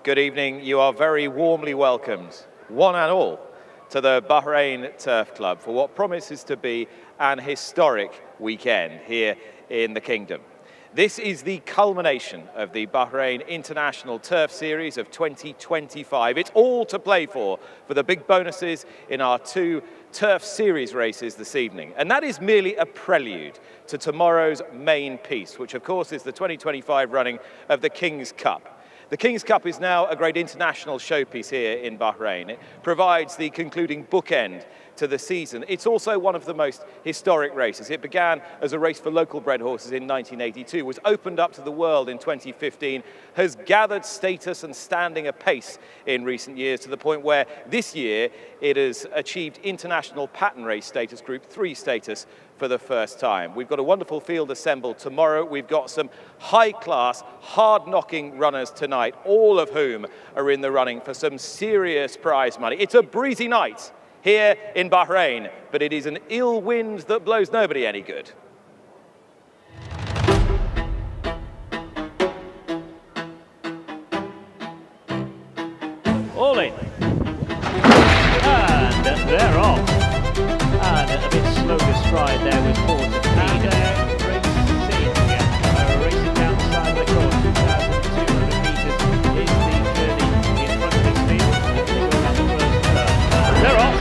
Good evening. You are very warmly welcomed, one and all, to the Bahrain Turf Club for what promises to be an historic weekend here in the Kingdom. This is the culmination of the Bahrain International Turf Series of 2025. It's all to play for the big bonuses in our two Turf Series races this evening. And that is merely a prelude to tomorrow's main piece, which of course is the 2025 running of the King's Cup. The King's Cup is now a great international showpiece here in Bahrain. It provides the concluding bookend to the season. It's also one of the most historic races. It began as a race for local bred horses in 1982, was opened up to the world in 2015, has gathered status and standing apace in recent years to the point where this year it has achieved international pattern race status, Group 3 status, for the first time. We've got a wonderful field assembled tomorrow. We've got some high-class, hard-knocking runners tonight, all of whom are in the running for some serious prize money. It's a breezy night here in Bahrain, but it is an ill wind that blows nobody any good. All in. And they're off. And a bit slow to stride there with Ford and racing down the side of the course. 2,200 metres is the journey in front of this field. They're off.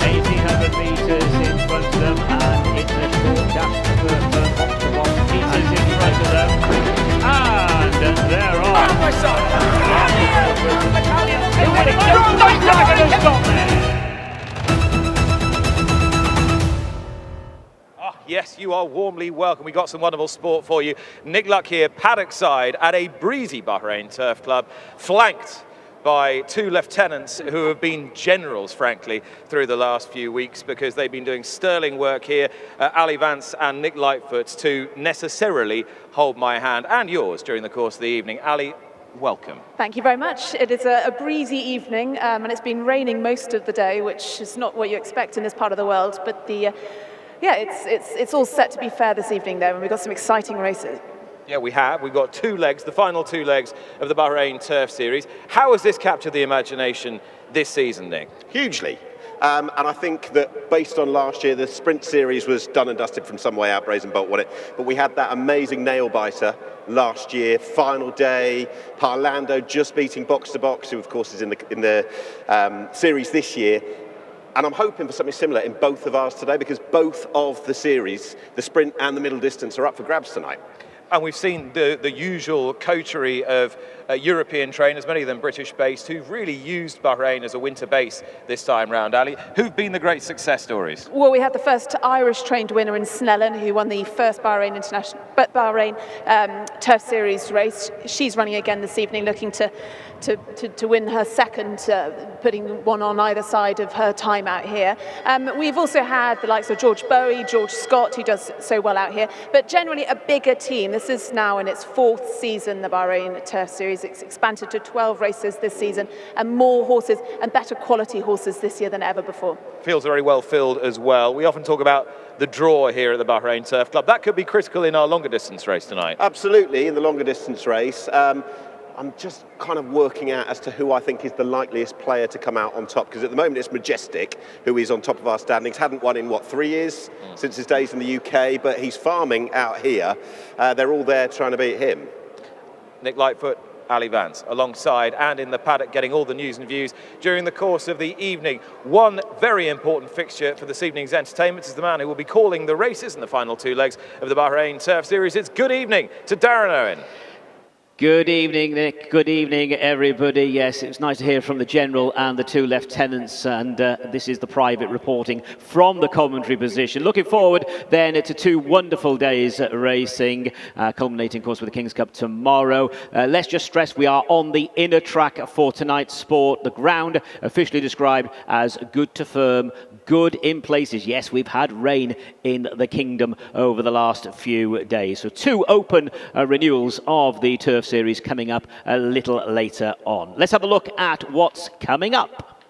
1,800 metres in front of them, and it's a short dash for the first turn. Up to 1 metres in front of them. And they're off. Yes, you are warmly welcome. We got some wonderful sport for you. Nick Luck here, paddock side at a breezy Bahrain Turf Club, flanked by two lieutenants who have been generals, frankly, through the last few weeks because they've been doing sterling work here, Ali Vance and Nick Lightfoot, to necessarily hold my hand and yours during the course of the evening. Ali, welcome. Thank you very much. It is a breezy evening, and it's been raining most of the day, which is not what you expect in this part of the world, but it's all set to be fair this evening, though, and we've got some exciting races. Yeah, we have. We've got two legs, the final two legs of the Bahrain Turf Series. How has this captured the imagination this season, Nick? Hugely. And I think that based on last year, the sprint series was done and dusted from some way out. Brazen Bolt won it. But we had that amazing nail biter last year, final day. Parlando just beating Box to Box, who of course is in the series this year. And I'm hoping for something similar in both of ours today, because both of the series, the sprint and the middle distance, are up for grabs tonight. And we've seen the usual coterie of European trainers, many of them British-based, who've really used Bahrain as a winter base this time round. Ali, who've been the great success stories? Well, we had the first Irish-trained winner in Snellen, who won the first Bahrain Turf Series race. She's running again this evening, looking to win her second, putting one on either side of her time out here. We've also had the likes of George Bowie, George Scott, who does so well out here, but generally a bigger team. This is now in its fourth season, the Bahrain Turf Series. It's expanded to 12 races this season, and more horses and better quality horses this year than ever before. Feels very well filled as well. We often talk about the draw here at the Bahrain Turf Club. That could be critical in our longer distance race tonight. Absolutely, in the longer distance race. I'm just kind of working out as to who I think is the likeliest player to come out on top, because at the moment it's Majestic, who is on top of our standings. Hadn't won in, 3 years since his days in the UK, but he's farming out here. They're all there trying to beat him. Nick Lightfoot, Ali Vance, alongside and in the paddock, getting all the news and views during the course of the evening. One very important fixture for this evening's entertainment is the man who will be calling the races in the final two legs of the Bahrain Turf Series. It's good evening to Darren Owen. Good evening, Nick. Good evening, everybody. Yes, it was nice to hear from the General and the two lieutenants, and this is the private reporting from the commentary position. Looking forward then to two wonderful days racing, culminating, of course, with the King's Cup tomorrow. Let's just stress we are on the inner track for tonight's sport. The ground officially described as good to firm, good in places. Yes, we've had rain in the Kingdom over the last few days. So two open renewals of the Turf Series coming up a little later on. Let's have a look at what's coming up.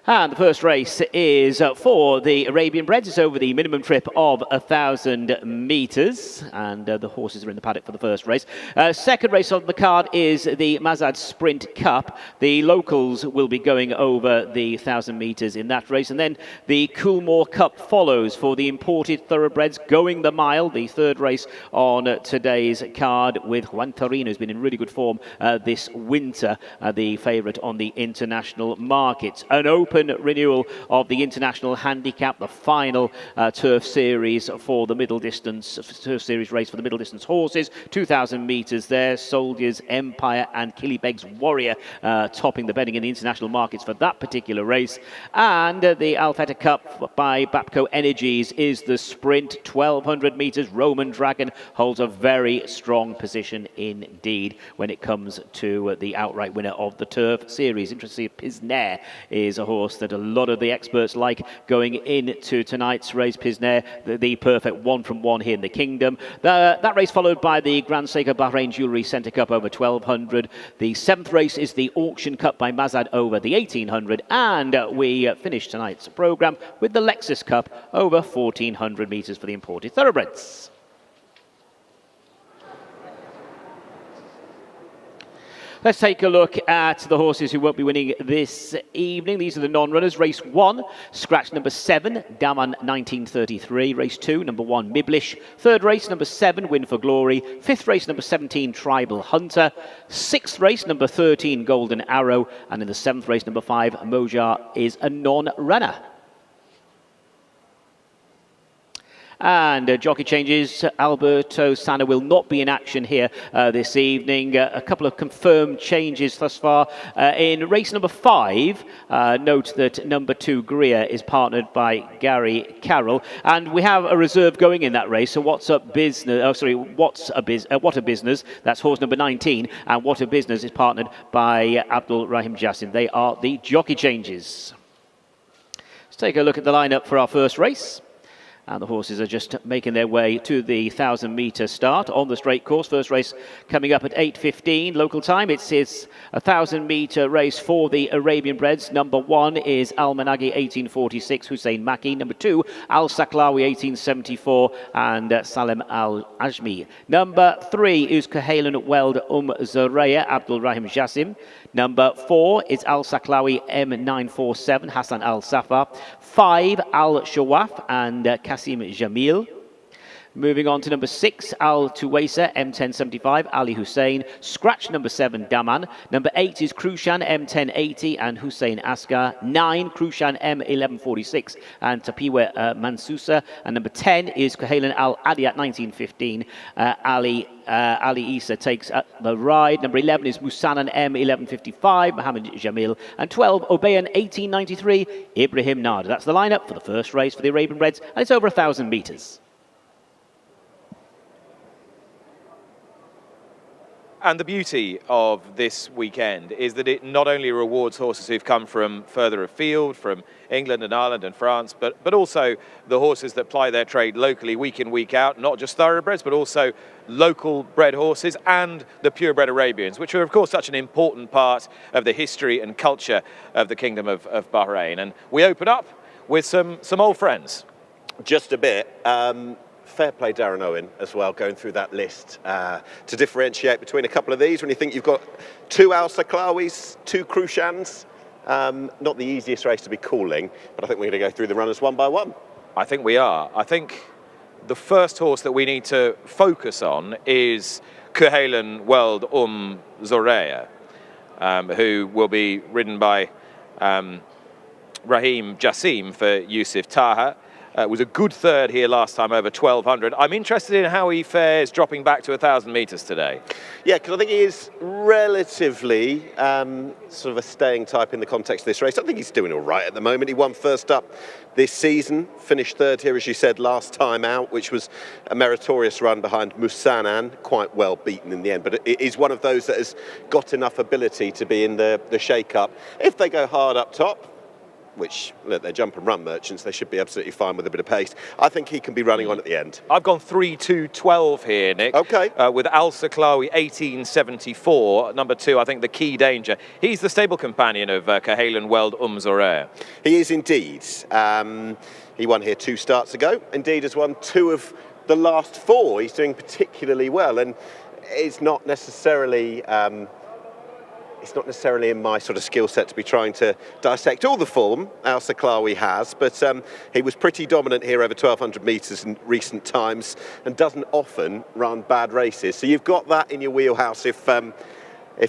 And the first race is for the Arabian Breds. It's over the minimum trip of 1,000 metres, and the horses are in the paddock for the first race. Second race on the card is the MAZAD Sprint Cup. The locals will be going over the 1,000 metres in that race, and then the Coolmore Cup follows for the imported thoroughbreds going the mile. The third race on today's card with Juan Torino, who's been in really good form this winter, the favourite on the international markets. An open renewal of the international handicap, the final turf series for the middle distance, turf series race for the middle distance horses. 2,000 metres there. Soldiers, Empire and Killybegs Warrior topping the betting in the international markets for that particular race. And the FATEH Cup by BAPCO Energies is the sprint, 1,200 metres. Roman Dragon holds a very strong position indeed when it comes to the outright winner of the turf series. Interestingly, Pisnair is a horse that a lot of the experts like going into tonight's race. Pisnair, the perfect one-from-one here in the Kingdom. That race followed by the Grand SEIKO BAHRAIN Jewellery Centre Cup over 1,200. The seventh race is the Auction Cup by MAZAD over the 1,800. And we finish tonight's programme with the LEXUS Cup over 1,400 metres for the imported thoroughbreds. Let's take a look at the horses who won't be winning this evening. These are the non-runners. Race 1, scratch number 7, Daman 1933. Race 2, number 1, Miblish. Third race, number 7, Win for Glory. Fifth race, number 17, Tribal Hunter. Sixth race, number 13, Golden Arrow. And in the seventh race, number 5, Mojar is a non-runner. And jockey changes. Alberto Sana will not be in action here this evening. A couple of confirmed changes thus far. In race number 5, note that number 2, Greer, is partnered by Gary Carroll. And we have a reserve going in that race. So What's Up Business, What a Business, that's horse number 19. And What a Business is partnered by Abdul Rahim Jassim. They are the jockey changes. Let's take a look at the lineup for our first race. And the horses are just making their way to the 1,000-metre start on the straight course. First race coming up at 8:15 local time. It's a 1,000-metre race for the Arabian Breds. Number 1 is Al Managi 1846, Hussein Maki. Number 2, Al Saklawi 1874, and Salem Al Ajmi. Number 3 is Kahalen Weld Zoreya, Abdul Rahim Jassim. Number 4 is Al Saklawi M947, Hassan Al Safar. 5, Al Shawaf and Kasim Jamil. Moving on to number 6, Al Tuwaisa, M1075, Ali Hussein. Scratch number 7, Daman. Number 8 is Krushan, M1080, and Hussein Asghar. 9, Krushan, M1146, and Tapiwa Mansusa. And number 10 is Kahalen Al Adiyat, 1915. Ali Isa takes the ride. Number 11 is Musanan, M1155, Mohammed Jamil. And 12, Obeyan, 1893, Ibrahim Nada. That's the lineup for the first race for the Arabian Breds, and it's over 1,000 metres. And the beauty of this weekend is that it not only rewards horses who've come from further afield, from England and Ireland and France, but also the horses that ply their trade locally week in, week out, not just thoroughbreds, but also local bred horses and the purebred Arabians, which are, of course, such an important part of the history and culture of the Kingdom of Bahrain. And we open up with some old friends. Just a bit. Fair play Darren Owen as well, going through that list to differentiate between a couple of these. When you think you've got 2 Al Saklawis, 2 Krushans, not the easiest race to be calling, but I think we're going to go through the runners one by one. I think we are. I think the first horse that we need to focus on is Kahalen Weld Zoreya, who will be ridden by Rahim Jassim for Yusuf Taha. Was a good third here last time over 1,200. I'm interested in how he fares dropping back to 1,000 metres today. Yeah, because I think he is relatively sort of a staying type in the context of this race. I think he's doing all right at the moment. He won first up this season, finished third here, as you said, last time out, which was a meritorious run behind Musanan, quite well beaten in the end. But it is one of those that has got enough ability to be in the shake-up. If they go hard up top, which, look, they're jump and run merchants. They should be absolutely fine with a bit of pace. I think he can be running on at the end. I've gone 3-2-12 here, Nick. Okay. With Al Saklawi 1874, number 2, I think the key danger. He's the stable companion of Cahalan Weld Zorair. He is indeed. He won here 2 starts ago. Indeed has won 2 of the last 4. He's doing particularly well, and it's not necessarily in my sort of skill set to be trying to dissect all the form Al Saklawi has, but he was pretty dominant here over 1,200 metres in recent times and doesn't often run bad races. So you've got that in your wheelhouse if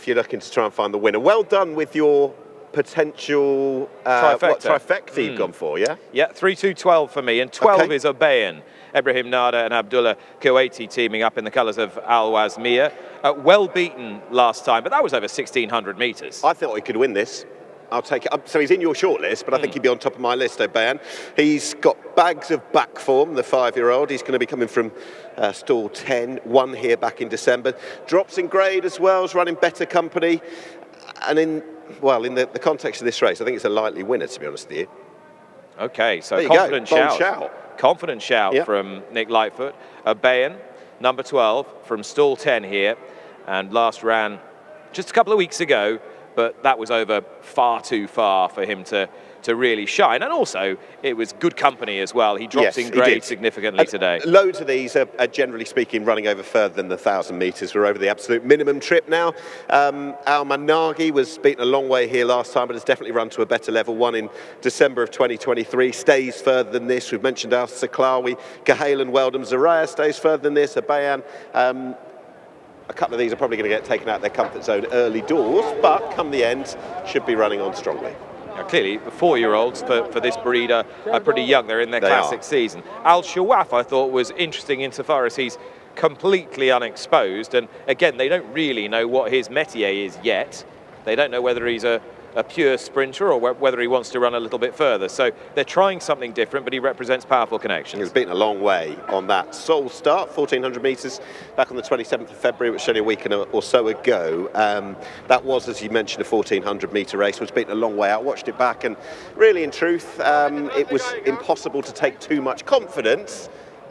you're looking to try and find the winner. Well done with your potential trifecta you've gone for, yeah? Yeah, 3-2-12 for me, and 12 Okay. is Obayan. Ibrahim Nada and Abdullah Kuwaiti teaming up in the colours of Al Wazmia. Well beaten last time, but that was over 1,600 metres. I thought he could win this. I'll take it up. So he's in your shortlist, but I think he'd be on top of my list, Obayan. He's got bags of back form, the 5-year-old. He's going to be coming from stall 10, won here back in December. Drops in grade as well, is running better company. And in the context of this race, I think it's a likely winner, to be honest with you. Okay, so There you confident go. Bold shout. shout. Confident shout Yep. from Nick Lightfoot. Obayan, number 12, from stall 10 here, and last ran just a couple of weeks ago, but that was over far too far for him to really shine. And also, it was good company as well. He drops in grade significantly today. Loads of these are generally speaking running over further than the 1,000 metres. We're over the absolute minimum trip now. Al Managi was beaten a long way here last time, but has definitely run to a better level. Won in December of 2023, stays further than this. We've mentioned Al Saklawi, Cahalan Weldham Zaraya stays further than this. Obayan. A couple of these are probably going to get taken out of their comfort zone early doors, but come the end, should be running on strongly. Now, clearly, the 4-year-olds for this breed are pretty young. They're in their classic season. Al Shawaf, I thought, was interesting insofar as he's completely unexposed. And again, they don't really know what his métier is yet. They don't know whether he's a pure sprinter or whether he wants to run a little bit further. So they're trying something different, but he represents powerful connections. He was beaten a long way on that sole start, 1,400 metres, back on the 27th of February, which was only a week or so ago. That was, as you mentioned, a 1,400 metre race, was beaten a long way out. Watched it back, and really, in truth, it was impossible to take too much confidence,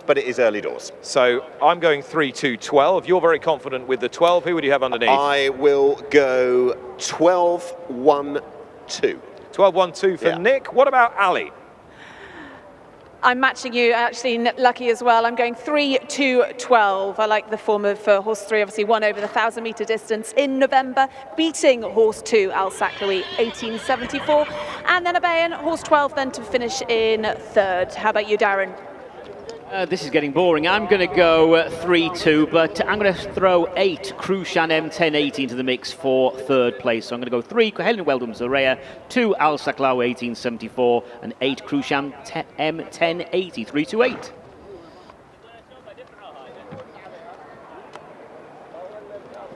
but it is early doors. So I'm going 3-2-12. You're very confident with the 12. Who would you have underneath? I will go 12-1-2. 12-1-2 for Nick. What about Ali? I'm matching you, actually, lucky as well. I'm going 3-2-12. I like the form of horse 3, obviously won over the 1,000-metre distance in November, beating horse 2, Al Saklawi, 1874. And then Obayan, horse 12, then to finish in 3rd. How about you, Darren? This is getting boring. I'm going to go 3-2, but I'm going to throw 8 Krushan M1080 into the mix for 3rd place. So I'm going to go 3 Cahalan Weldham Zorair, 2 Al Saklawi 1874, and 8 Krushan M1080. 3-2-8.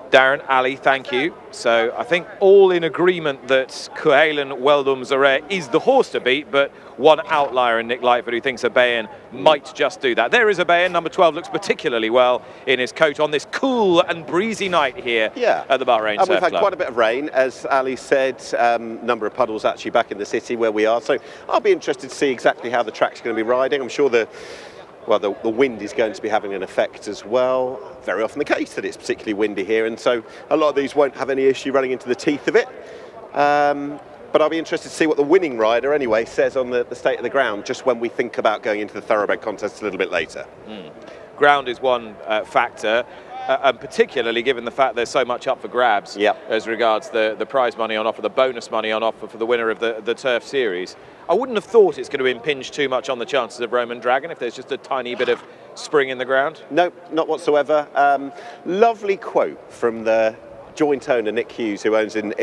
Darren, Ali, thank you. So I think all in agreement that Cahalan Weldham Zorair is the horse to beat, but one outlier in Nick Lightfoot who thinks Obayan might just do that. There is Obayan, number 12, looks particularly well in his coat on this cool and breezy night here at the Bahrain Turf We've had Club. quite a bit of rain, as Ali said, number of puddles actually back in the city where we are. So I'll be interested to see exactly how the track's going to be riding. I'm sure the wind is going to be having an effect as well. Very often the case that it's particularly windy here, and so a lot of these won't have any issue running into the teeth of it. But I'll be interested to see what the winning rider, anyway, says on the state of the ground, just when we think about going into the thoroughbred contest a little bit later. Ground is one factor, and particularly given the fact there's so much up for grabs as regards the prize money on offer, the bonus money on offer for the winner of the Turf Series. I wouldn't have thought it's going to impinge too much on the chances of Roman Dragon if there's just a tiny bit of spring in the ground. No, not whatsoever. Lovely quote from the joint owner, Nick Hughes, who owns in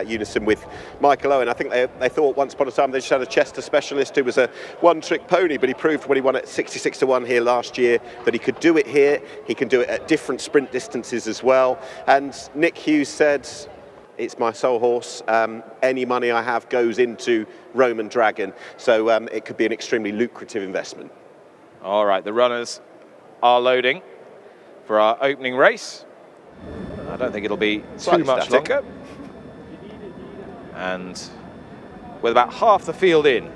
unison with Michael Owen. I think they thought once upon a time they just had a Chester specialist who was a one-trick pony, but he proved when he won at 66-1 here last year that he could do it here. He can do it at different sprint distances as well. And Nick Hughes said, it's my sole horse. Any money I have goes into Roman Dragon. So it could be an extremely lucrative investment. All right, the runners are loading for our opening race. I don't think it'll be too much longer. And with about half the field in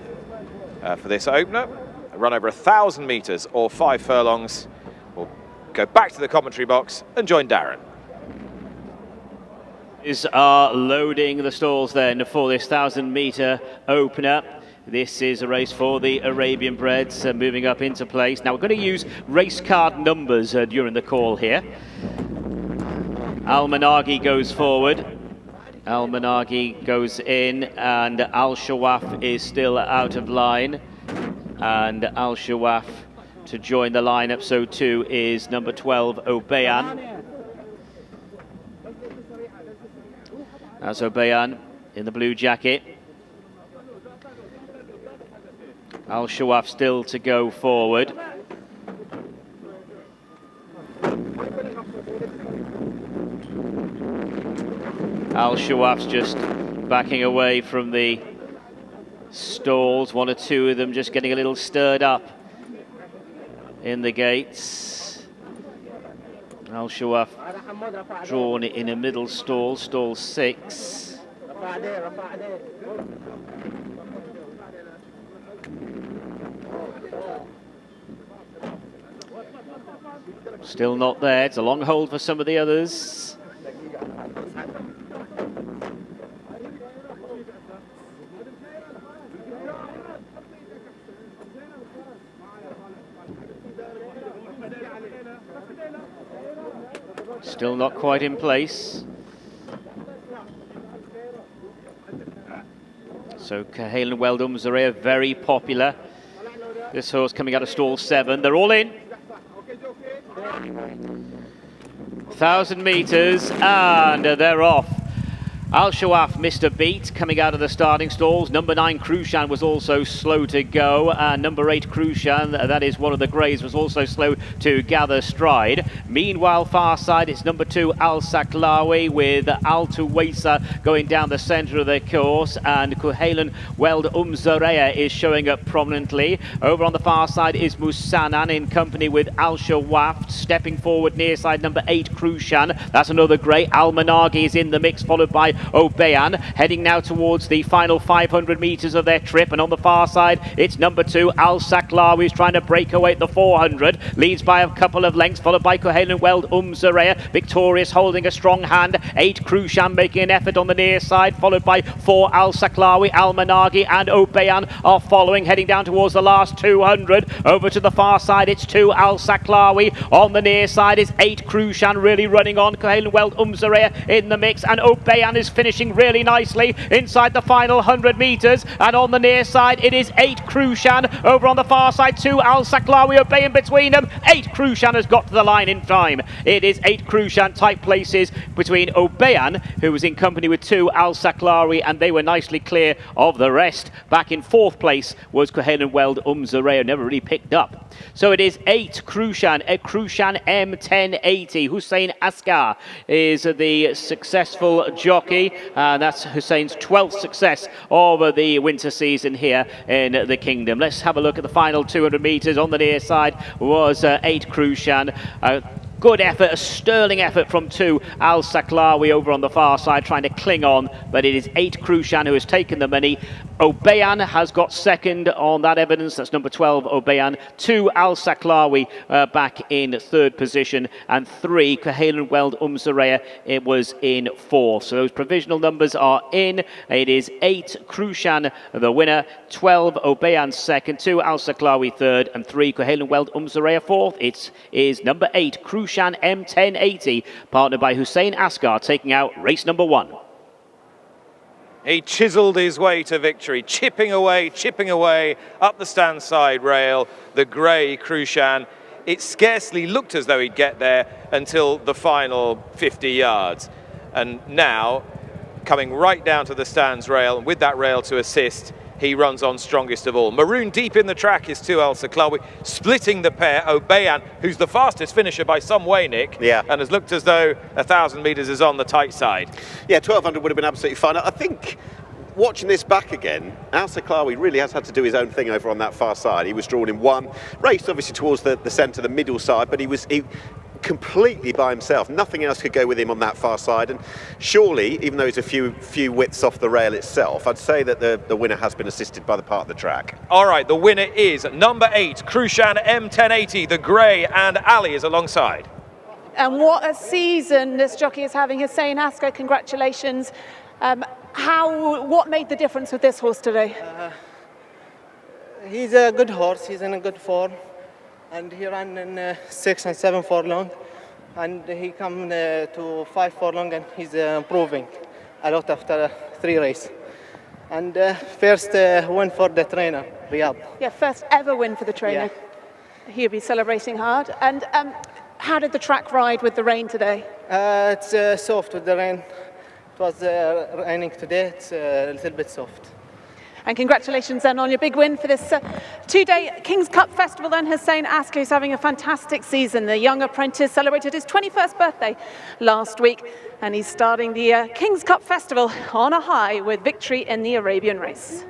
for this opener. A run over 1,000 metres or 5 furlongs. We'll go back to the commentary box and join Darren. Are loading the stalls then for this 1,000-metre opener. This is a race for the Arabian breds moving up into place. Now we're going to use race card numbers during the call here. Al-Managi goes forward. Al-Managi goes in, and Al-Shawaf is still out of line. And Al-Shawaf to join the lineup, so too is number 12, Obeyan. That's Obeyan in the blue jacket. Al-Shawaf still to go forward. Al-Shawaf's just backing away from the stalls. One or two of them just getting a little stirred up in the gates. Al-Shawaf drawn in a middle stall, stall 6. Still not there. It's a long hold for some of the others. Still not quite in place. So Cahalan Weld Umzarea, very popular. This horse coming out of stall 7. They're all in. 1,000 metres and they're off. Al-Shawaf missed a beat coming out of the starting stalls. Number 9 Krushan was also slow to go, and number 8 Krushan, that is one of the greys, was also slow to gather stride. Meanwhile, far side, it's number 2 Al-Saklawi with Al-Tuwaisa going down the centre of the course, and Cahalan Weld Umzarea is showing up prominently. Over on the far side is Musanan in company with Al-Shawaf. Stepping forward near side, number 8 Krushan, that's another grey. Al-Managi is in the mix, followed by Obeyan, heading now towards the final 500 metres of their trip, and on the far side it's number 2 Al-Saklawi who's trying to break away at the 400, leads by a couple of lengths, followed by Cahalan Weld Umzarea, victorious, holding a strong hand. 8 Krushan making an effort on the near side, followed by 4 Al-Saklawi. Al-Managi and Obeyan are following, heading down towards the last 200. Over to the far side it's 2 Al-Saklawi, on the near side is 8 Krushan really running on. Cahalan Weld Umzarea in the mix, and Obeyan is finishing really nicely inside the final 100 metres, and on the near side it is 8 Krushan. Over on the far side 2 Al-Saklawi, Obeyan between them. 8 Krushan has got to the line in time. It is 8 Krushan, tight places between Obeyan, who was in company with 2 Al-Saklawi, and they were nicely clear of the rest. Back in 4th place was Cahalan Weld Umzarea, never really picked up. So it is 8 Krushan, a Krushan M1080. Hussein Askar is the successful jockey. That's Hussein's 12th success over the winter season here in the Kingdom. Let's have a look at the final 200 metres. On the near side was 8 Krushan. Good effort, a sterling effort from 2 Al-Saklawi over on the far side, trying to cling on, but it is 8 Krushan who has taken the money. Obeyan has got second on that evidence, that's number 12 Obeyan. 2 Al-Saklawi back in 3rd position, and 3 Cahalan Weld Umzarea, it was in 4th. So those provisional numbers are in. It is 8 Krushan the winner, 12 Obeyan 2nd, 2 Al-Saklawi 3rd, and 3 Cahalan Weld Umzarea 4th. It is number 8 Krushan M1080, partnered by Hussein Askar, taking out race number 1. He chiselled his way to victory, chipping away up the stand side rail, the grey Krushan. It scarcely looked as though he'd get there until the final 50 yards. And now, coming right down to the stands rail, and with that rail to assist, he runs on strongest of all. Maroon deep in the track is 2 Al-Saklawi, splitting the pair. Obeyan, who's the fastest finisher by some way, Nick, and has looked as though 1,000 metres is on the tight side. Yeah, 1,200 would have been absolutely fine. I think watching this back again, Al-Saklawi really has had to do his own thing over on that far side. He was drawn in 1, raced obviously towards the centre, the middle side, but he completely by himself. Nothing else could go with him on that far side. And surely, even though he's a few widths off the rail itself, I'd say that the winner has been assisted by the part of the track. All right, the winner is number 8, Krushan M1080, the grey, and Ali is alongside. And what a season this jockey is having. Hussein Asker, congratulations. What made the difference with this horse today? He's a good horse, he's in a good form, and he ran in 6 and 7 furlong, and he come to 5 furlong, and he's improving a lot after 3 races. And first win for the trainer, Riyadh. Yeah, first ever win for the trainer. Yeah. He'll be celebrating hard. And how did the track ride with the rain today? It's soft with the rain. It was raining today, it's a little bit soft. And congratulations then on your big win for this 2-day King's Cup Festival then. Hussein Asker is having a fantastic season. The young apprentice celebrated his 21st birthday last week, and he's starting the King's Cup Festival on a high with victory in the Arabian race.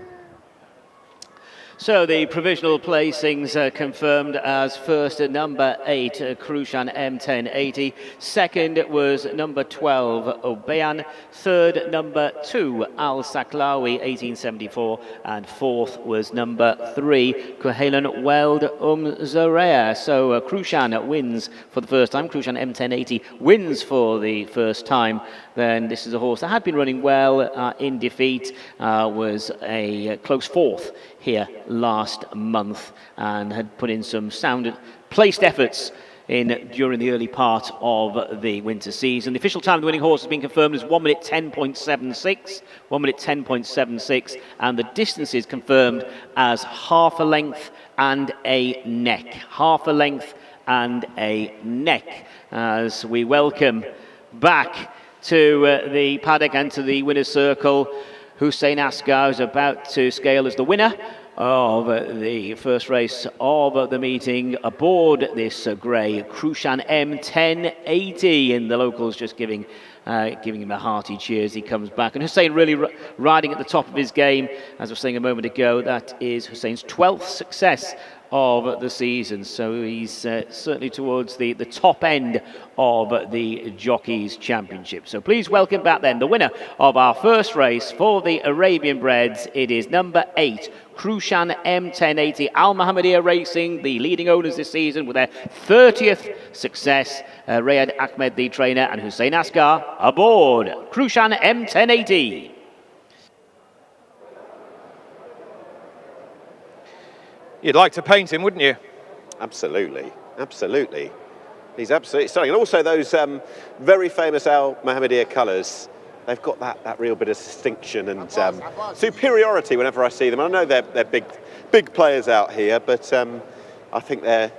So the provisional placings confirmed as first number 8, Krushan M1080. Second was number 12, Obeyan. Third, number 2, Al Saklawi, 1874. And fourth was number 3, Kuhalen Weld Zarea. So Krushan wins for the first time. Krushan M1080 wins for the first time. Then this is a horse that had been running well in defeat, was a close fourth here last month and had put in some sound placed efforts during the early part of the winter season. The official time of the winning horse has been confirmed as 1 minute 10.76, 1 minute 10.76, and the distance is confirmed as half a length and a neck. Half a length and a neck as we welcome back to the paddock and to the winner's circle. Hussein Asker is about to scale as the winner of the first race of the meeting aboard this grey Krushan M1080, and the locals just giving him a hearty cheer as he comes back. And Hussein really riding at the top of his game. As I was saying a moment ago, that is Hussein's 12th success of the season, so he's certainly towards the top end of the Jockeys Championship. So please welcome back then the winner of our first race for the Arabian Breds. It is number 8, Krushan M1080. Al Mohammedia Racing, the leading owners this season with their 30th success. Rayad Ahmed, the trainer, and Hussein Asker aboard Krushan M1080. You'd like to paint him, wouldn't you? Absolutely, absolutely. He's absolutely stunning. And also those very famous Al Mohammedia colours, they've got that real bit of distinction and superiority whenever I see them. I know they're big players out here, but I think their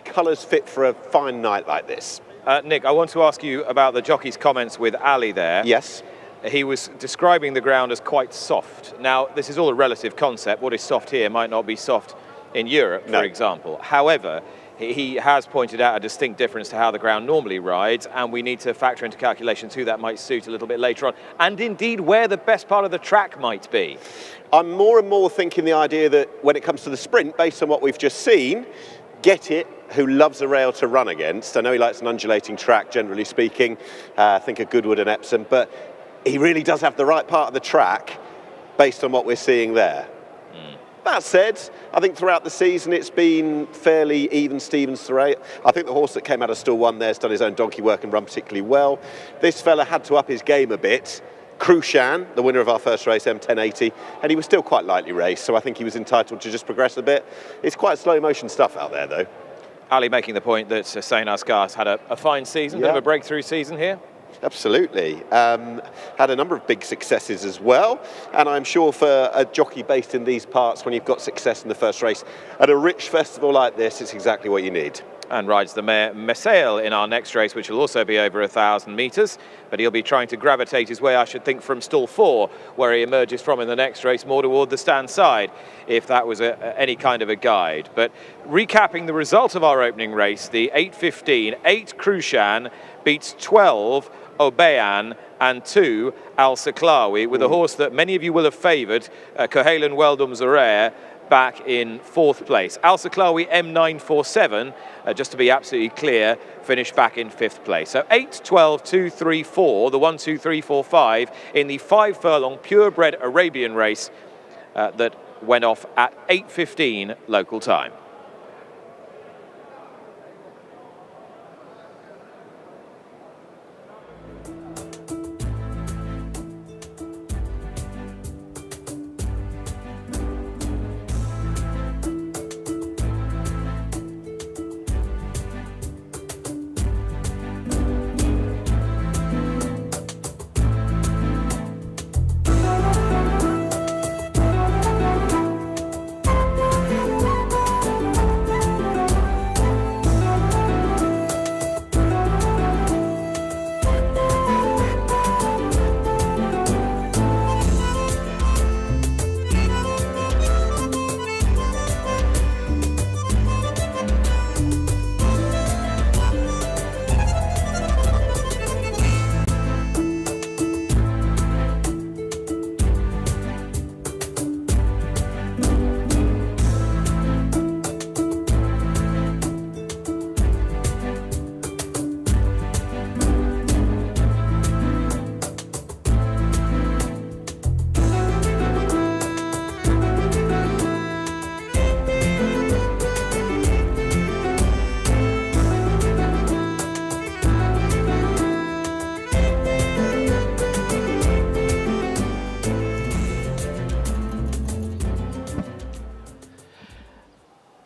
colours fit for a fine night like this. Nick, I want to ask you about the jockey's comments with Ali there. Yes. He was describing the ground as quite soft. Now, this is all a relative concept. What is soft here might not be soft in Europe, for example. However, he has pointed out a distinct difference to how the ground normally rides, and we need to factor into calculations who that might suit a little bit later on, and indeed where the best part of the track might be. I'm more and more thinking the idea that when it comes to the sprint, based on what we've just seen, Get It, who loves a rail to run against. I know he likes an undulating track, generally speaking. Think of Goodwood and Epsom, but he really does have the right part of the track based on what we're seeing there. That said, I think throughout the season it's been fairly even Stevens throughout. I think the horse that came out of stall 1 there has done his own donkey work and run particularly well. This fella had to up his game a bit. Krushan, the winner of our first race, M1080, and he was still quite lightly raced, so I think he was entitled to just progress a bit. It's quite slow motion stuff out there, though. Ali making the point that Hussein Askar's had a fine season, bit of a breakthrough season here. Absolutely. Had a number of big successes as well, and I'm sure for a jockey based in these parts, when you've got success in the first race at a rich festival like this, it's exactly what you need. And rides the mare Mesail in our next race, which will also be over 1,000 metres, but he'll be trying to gravitate his way, I should think, from stall 4, where he emerges from in the next race, more toward the stand side, if that was any kind of a guide. But recapping the result of our opening race, the 8:15, 8 Krushan beats 12 Obeyan and 2 Al Saklawi, with a horse that many of you will have favoured, Kuhalen Weldum Zarer, back in 4th place. Al Saklawi M947, just to be absolutely clear, finished back in 5th place. So 8, 12, 2, 3, 4, the 1, 2, 3, 4, 5 in the 5-furlong purebred Arabian race that went off at 8:15 local time.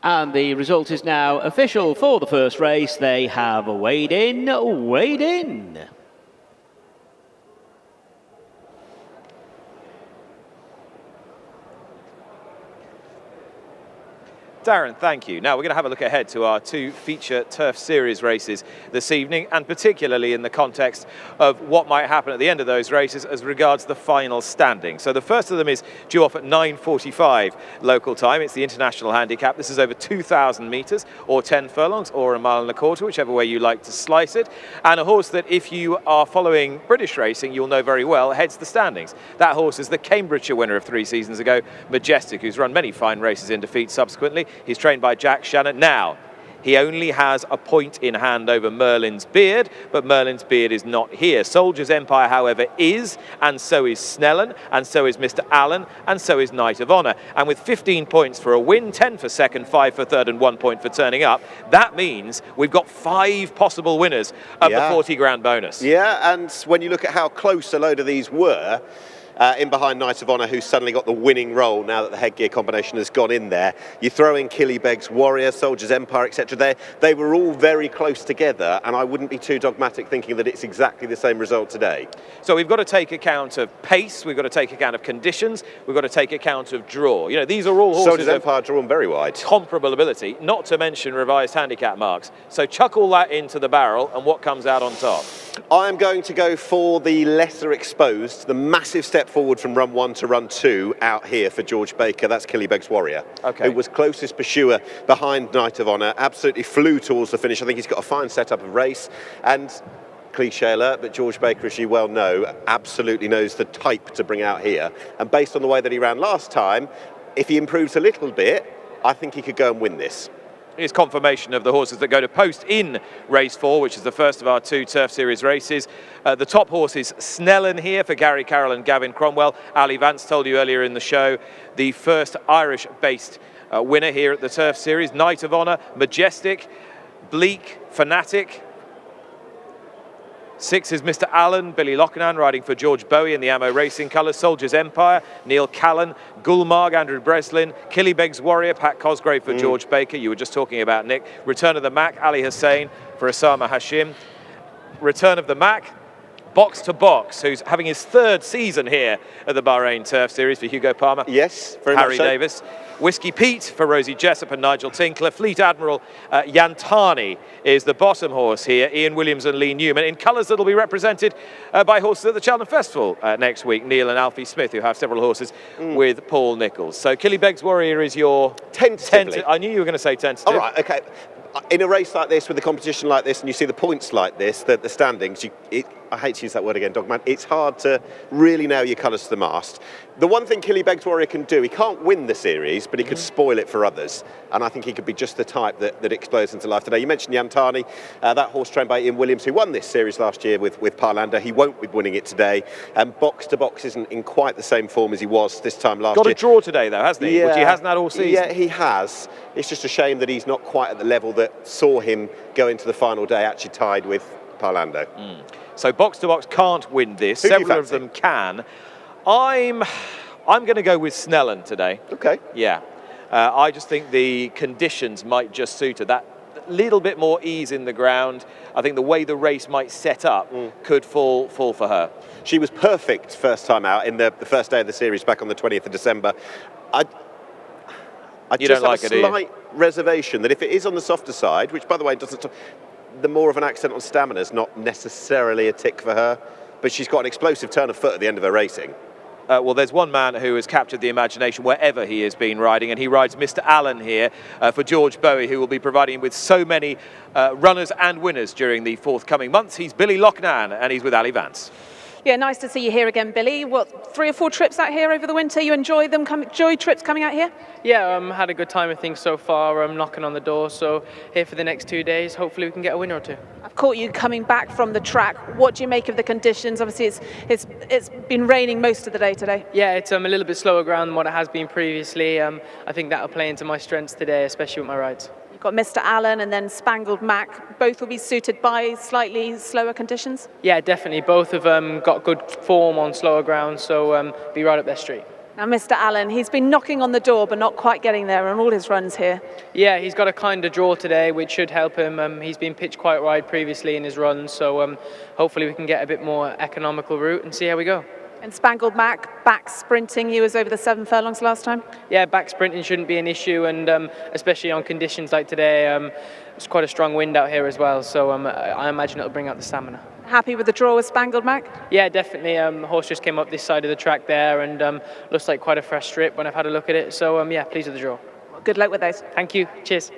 And the result is now official for the first race. They have weighed in, weighed in. Darren, thank you. Now we're going to have a look ahead to our 2 feature Turf Series races this evening, and particularly in the context of what might happen at the end of those races as regards the final standing. So the first of them is due off at 9:45 local time. It's the International Handicap. This is over 2,000 metres, or 10 furlongs, or 1.25 miles, whichever way you like to slice it. And a horse that, if you are following British racing, you'll know very well, heads the standings. That horse is the Cambridgeshire winner of 3 seasons ago, Majestic, who's run many fine races in defeat subsequently. He's trained by Jack Shannon. Now, he only has a point in hand over Merlin's Beard, but Merlin's Beard is not here. Soldier's Empire, however, is, and so is Snellen, and so is Mr. Allen, and so is Knight of Honour. And with 15 points for a win, 10 for second, 5 for third, and 1 point for turning up, that means we've got 5 possible winners of the 40 grand bonus. Yeah, and when you look at how close a load of these were, in behind Knight of Honour, who's suddenly got the winning role now that the headgear combination has gone in there. You throw in Killybeg's Warrior, Soldier's Empire, etc. They were all very close together, and I wouldn't be too dogmatic thinking that it's exactly the same result today. So we've got to take account of pace, we've got to take account of conditions, we've got to take account of draw. You know, these are all horses Soldier's Empire drawn very wide. Comparable ability, not to mention revised handicap marks. So chuck all that into the barrel, and what comes out on top? I'm going to go for the lesser exposed, the massive step forward from run 1 to run 2 out here for George Baker. That's Killybeg's Warrior, who was closest pursuer behind Knight of Honour, absolutely flew towards the finish. I think he's got a fine setup of race, and cliche alert, but George Baker, as you well know, absolutely knows the type to bring out here. And based on the way that he ran last time, if he improves a little bit, I think he could go and win this. Here's confirmation of the horses that go to post in race 4, which is the first of our 2 Turf Series races. The top horse is Snellen here for Gary Carroll and Gavin Cromwell. Ali Vance told you earlier in the show, the first Irish-based winner here at the Turf Series. Knight of Honour, Majestic, Bleak, Fanatic. 6 is Mr. Allen, Billy Loughnane riding for George Bowie in the Ammo Racing colours. Soldier's Empire, Neil Callan, Gulmarg, Andrew Breslin, Killybeg's Warrior, Pat Cosgrave for George Baker. You were just talking about Nick. Return of the Mac, Ali Hussein for Osama Hashim. Return of the Mac, Box to Box, who's having his 3rd season here at the Bahrain Turf Series for Hugo Palmer. Yes, very much so. Harry Davis. Whiskey Pete for Rosie Jessup and Nigel Tinkler. Fleet Admiral Yantani is the bottom horse here. Ian Williams and Lee Newman in colours that will be represented by horses at the Cheltenham Festival next week. Neil and Alfie Smith, who have several horses with Paul Nicholls. So Killybeg's Warrior is your... Tentatively. I knew you were going to say tentative. All right, OK. In a race like this, with a competition like this, and you see the points like this, the standings, I hate to use that word again, dogman, it's hard to really nail your colours to the mast. The one thing Killybegs can do, he can't win the series, but he could spoil it for others. And I think he could be just the type that explodes into life today. You mentioned Yantani, that horse trained by Ian Williams, who won this series last year with Parlander. He won't be winning it today. Box to Box isn't in quite the same form as he was this time last year. Got a draw today, though, hasn't he? Yeah, which he hasn't had all season. Yeah, he has. It's just a shame that he's not quite at the level that saw him go into the final day actually tied with Parlando. So Box to Box can't win this. Several of them can. I'm going to go with Snellen today. Okay. Yeah. I just think the conditions might just suit her. That little bit more ease in the ground. I think the way the race might set up could fall for her. She was perfect first time out in the first day of the series back on the 20th of December. I just have a slight reservation that if it is on the softer side, which by the way doesn't, the more of an accent on stamina is not necessarily a tick for her, but she's got an explosive turn of foot at the end of her racing. Well, there's one man who has captured the imagination wherever he has been riding, and he rides Mr. Allen here for George Bowie, who will be providing him with so many runners and winners during the forthcoming months. He's Billy Loughnane, and he's with Ali Vance. Yeah, nice to see you here again, Billy. What, 3 or 4 trips out here over the winter? You enjoy them? Enjoy trips coming out here? Yeah, had a good time, I think, so far. I'm knocking on the door, so here for the next 2 days. Hopefully we can get a winner or two. I've caught you coming back from the track. What do you make of the conditions? Obviously, it's been raining most of the day today. Yeah, it's a little bit slower ground than what it has been previously. I think that'll play into my strengths today, especially with my rides. You've got Mr. Allen and then Spangled Mac. Both will be suited by slightly slower conditions? Yeah, definitely. Both have got good form on slower ground, so be right up their street. Now, Mr. Allen, he's been knocking on the door, but not quite getting there on all his runs here. Yeah, he's got a kind of draw today, which should help him. He's been pitched quite wide previously in his runs, so hopefully we can get a bit more economical route and see how we go. And Spangled Mac back sprinting. He was over the 7 furlongs last time. Yeah, back sprinting shouldn't be an issue, and especially on conditions like today, it's quite a strong wind out here as well, so I imagine it'll bring out the stamina. Happy with the draw with Spangled Mac? Yeah, definitely. The horse just came up this side of the track there, and looks like quite a fresh strip when I've had a look at it, so yeah, pleased with the draw. Well, good luck with those. Thank you. Cheers.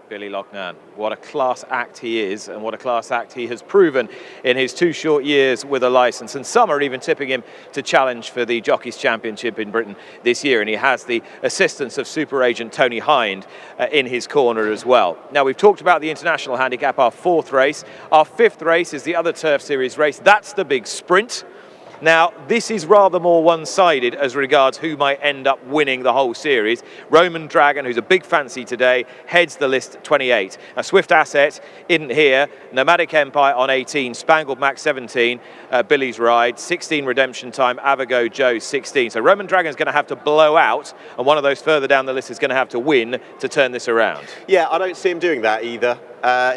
Billy Loughnane, what a class act he is, and what a class act he has proven in his 2 short years with a licence, and some are even tipping him to challenge for the Jockeys Championship in Britain this year, and he has the assistance of super agent Tony Hind in his corner as well. Now, we've talked about the International Handicap, our 4th race. Our 5th race is the other Turf Series race. That's the big sprint. Now, this is rather more one-sided as regards who might end up winning the whole series. Roman Dragon, who's a big fancy today, heads the list at 28. A Swift Asset isn't here. Nomadic Empire on 18. Spangled Mac 17. Billy's ride. 16 Redemption Time. Avago Joe 16. So Roman Dragon's going to have to blow out, and one of those further down the list is going to have to win to turn this around. Yeah, I don't see him doing that either.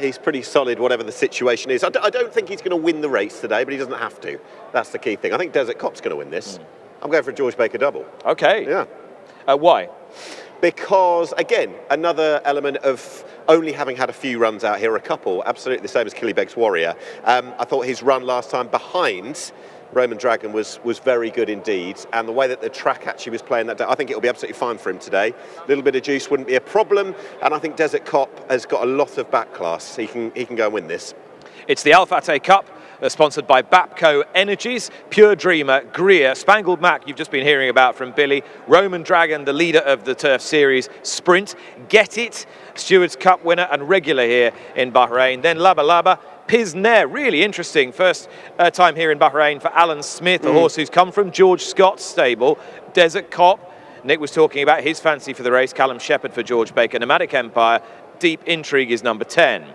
He's pretty solid, whatever the situation is. I don't think he's going to win the race today, but he doesn't have to. That's the key thing. I think Desert Cop's going to win this. I'm going for a George Baker double. Okay. Yeah. Why? Because, again, another element of only having had a few runs out here, a couple, absolutely the same as Killybegs Warrior. I thought his run last time behind Roman Dragon was very good indeed, and the way that the track actually was playing that day, I think it'll be absolutely fine for him today. A little bit of juice wouldn't be a problem, and I think Desert Cop has got a lot of back class. He can go and win this. It's the FATEH Cup, sponsored by BAPCO Energies, Pure Dreamer, Greer, Spangled Mac, you've just been hearing about from Billy, Roman Dragon, the leader of the Turf Series Sprint, Get It, Stewards Cup winner and regular here in Bahrain, then Laba Laba, Pisner, really interesting. First time here in Bahrain for Alan Smith, a horse who's come from George Scott's stable. Desert Cop, Nick was talking about his fancy for the race. Callum Shepherd for George Baker. Nomadic Empire, Deep Intrigue is number 10.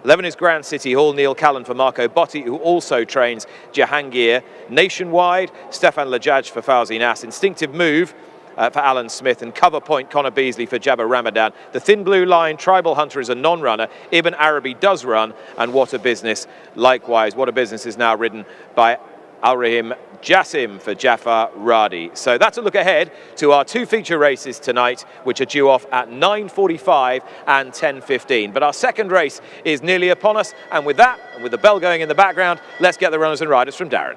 11 is Grand City Hall, Neil Callan for Marco Botti, who also trains Jahangir. Nationwide, Stefan Lajaj for Fauzi Nas. Instinctive Move for Alan Smith, and Cover Point Connor Beasley for Jabba Ramadan. The Thin Blue Line, Tribal Hunter is a non-runner. Ibn Arabi does run, and What a Business likewise. What a Business is now ridden by Al-Rahim Jassim for Jafar Radi. So that's a look ahead to our 2 feature races tonight, which are due off at 9:45 and 10:15. But our second race is nearly upon us, and with that, and with the bell going in the background, let's get the runners and riders from Darren.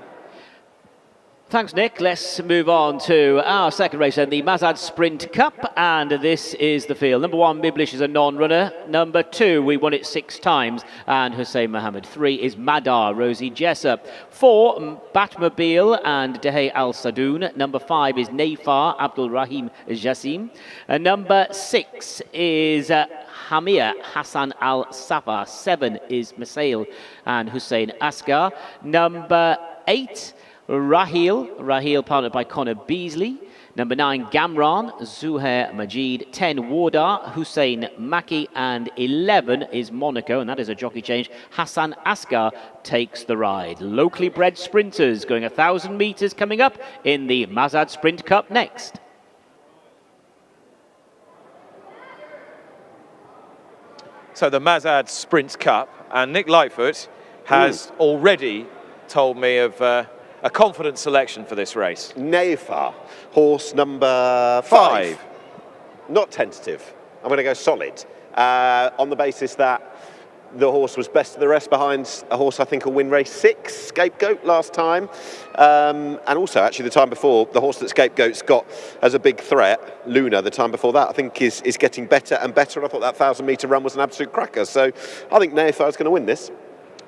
Thanks, Nick. Let's move on to our second race then, the MAZAD Sprint Cup, and this is the field. Number 1, Miblish, is a non-runner. Number 2, we won it 6 times, and Hussein Mohammed. 3 is Madar, Rosie Jessup. 4, Batmobile and Dehe Al Sadoun. Number 5 is Nafar Abdul Rahim Jassim. Number 6 is Hamia Hassan Al Safa. 7 is Masail and Hussein Asghar. Number 8, Rahil partnered by Connor Beasley. Number 9, Gamran, Zuhair Majid. 10, Wardar, Hussein Maki. And 11 is Monaco, and that is a jockey change. Hassan Asghar takes the ride. Locally bred sprinters going 1,000 metres coming up in the MAZAD Sprint Cup next. So the MAZAD Sprint Cup, and Nick Lightfoot has already told me of a confident selection for this race. Nafar, horse number 5. Not tentative. I'm going to go solid. On the basis that the horse was best of the rest behind a horse I think will win race 6, Scapegoat, last time. And also, actually, the time before, the horse that Scapegoat's got as a big threat, Luna, the time before that, I think is getting better and better. And I thought that 1,000-metre run was an absolute cracker. So I think Nafar is going to win this.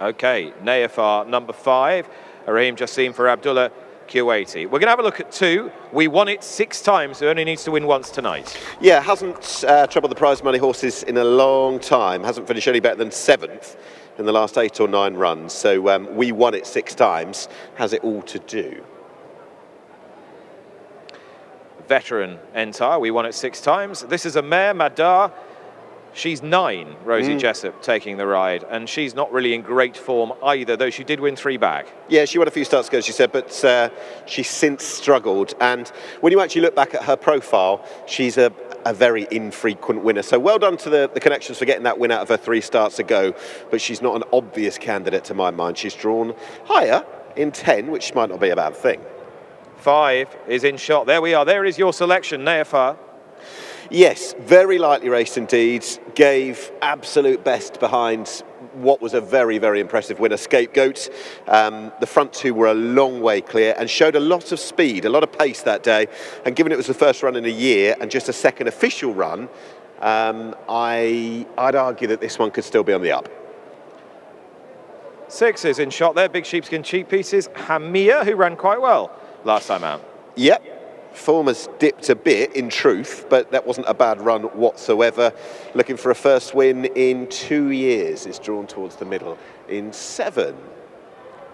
OK, Nafar, number 5. Raheem Jassim for Abdullah Kuwaiti. We're going to have a look at 2. We won it 6 times, so only needs to win once tonight. Yeah, hasn't troubled the prize money horses in a long time. Hasn't finished any better than 7th in the last 8 or 9 runs. So we won it 6 times. Has it all to do. Veteran Entar, we won it 6 times. This is a mare, Madar. She's 9, Rosie Jessup, taking the ride, and she's not really in great form either, though she did win 3 back. Yeah, she won a few starts ago, she said, but she's since struggled. And when you actually look back at her profile, she's a very infrequent winner. So well done to the connections for getting that win out of her 3 starts ago, but she's not an obvious candidate to my mind. She's drawn higher in 10, which might not be a bad thing. 5 is in shot. There we are. There is your selection, Nafar. Yes, very lightly raced indeed. Gave absolute best behind what was a very, very impressive winner, Scapegoat. The front 2 were a long way clear and showed a lot of speed, a lot of pace that day. And given it was the first run in a year and just a second official run, I'd argue that this one could still be on the up. 6 is in shot there. Big sheepskin cheap pieces. Hamia, who ran quite well last time out. Yep. Form has dipped a bit, in truth, but that wasn't a bad run whatsoever. Looking for a first win in 2 years. Is drawn towards the middle in 7.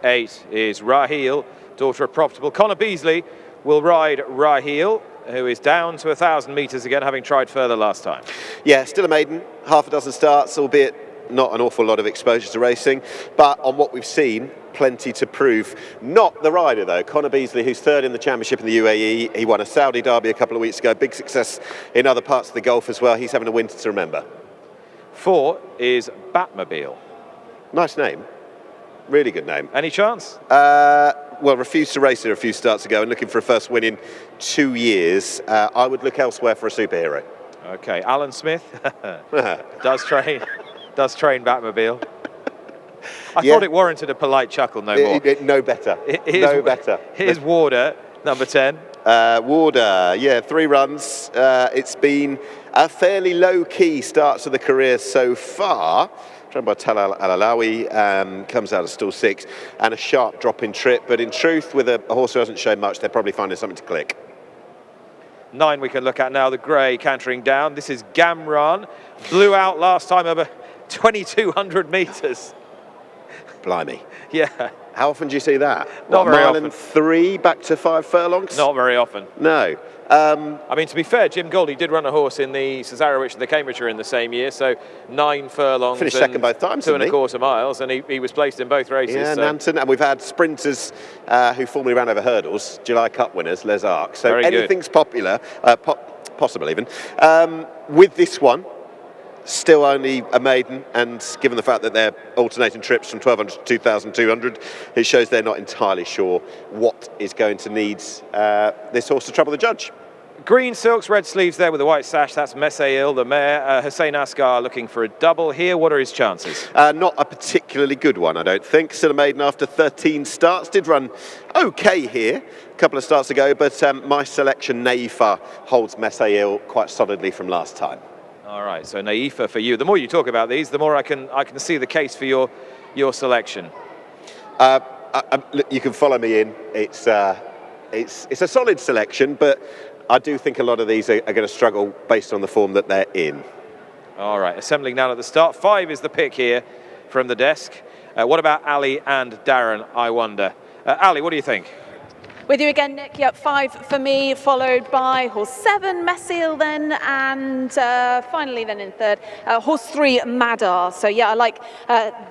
8 is Rahil, daughter of Profitable. Connor Beasley will ride Rahil, who is down to 1,000 metres again, having tried further last time. Yeah, still a maiden. Half a dozen starts, albeit not an awful lot of exposure to racing, but on what we've seen, plenty to prove. Not the rider though, Connor Beasley, who's 3rd in the championship in the UAE. He won a Saudi Derby a couple of weeks ago, big success in other parts of the Gulf as well. He's having a winter to remember. 4 is Batmobile. Nice name, really good name. Any chance? Well, refused to race here a few starts ago and looking for a first win in 2 years. I would look elsewhere for a superhero. Okay, Alan Smith does train Batmobile. I thought it warranted a polite chuckle, no more. No better. No better. Here's Warder, number 10. Warder, yeah, 3 runs. It's been a fairly low-key start to the career so far. Trained by Tal Al-Alawi, comes out of stall 6, and a sharp drop in trip. But in truth, with a horse who hasn't shown much, they're probably finding something to click. 9 we can look at now, the grey cantering down. This is Gamran. Blew out last time over 2,200 metres. Blimey. Yeah. How often do you see that? Not very often. 1 mile and 3 back to 5 furlongs? Not very often. No. I mean, to be fair, Jim Goldie did run a horse in the Cesarewitch and the Cambridgeshire in the same year, so 9 furlongs. Finished second both times, 2.25 miles, and he was placed in both races. Yeah, so. Nanton, and we've had sprinters who formerly ran over hurdles, July Cup winners, Les Arc. So very anything's popular, possible even. With this one, still only a maiden, and given the fact that they're alternating trips from 1,200 to 2,200, it shows they're not entirely sure what is going to need this horse to trouble the judge. green silks, red sleeves there with the white sash. That's Mesail, the mare. Hussein Asghar looking for a double here. What are his chances? Not a particularly good one, I don't think. Still a maiden after 13 starts. Did run okay here a couple of starts ago, but my selection, Naifa, holds Mesail quite solidly from last time. All right, so Naifa for you. The more you talk about these, the more I can see the case for your selection. Look, you can follow me in. It's a solid selection, but I do think a lot of these are going to struggle based on the form that they're in. All right, assembling now at the start. 5 is the pick here from the desk. What about Ali and Darren, I wonder? Ali, what do you think? With you again, Nick. Yep, 5 for me, followed by horse 7, Mesail then, and finally then in third, horse 3, Madar. So yeah, I like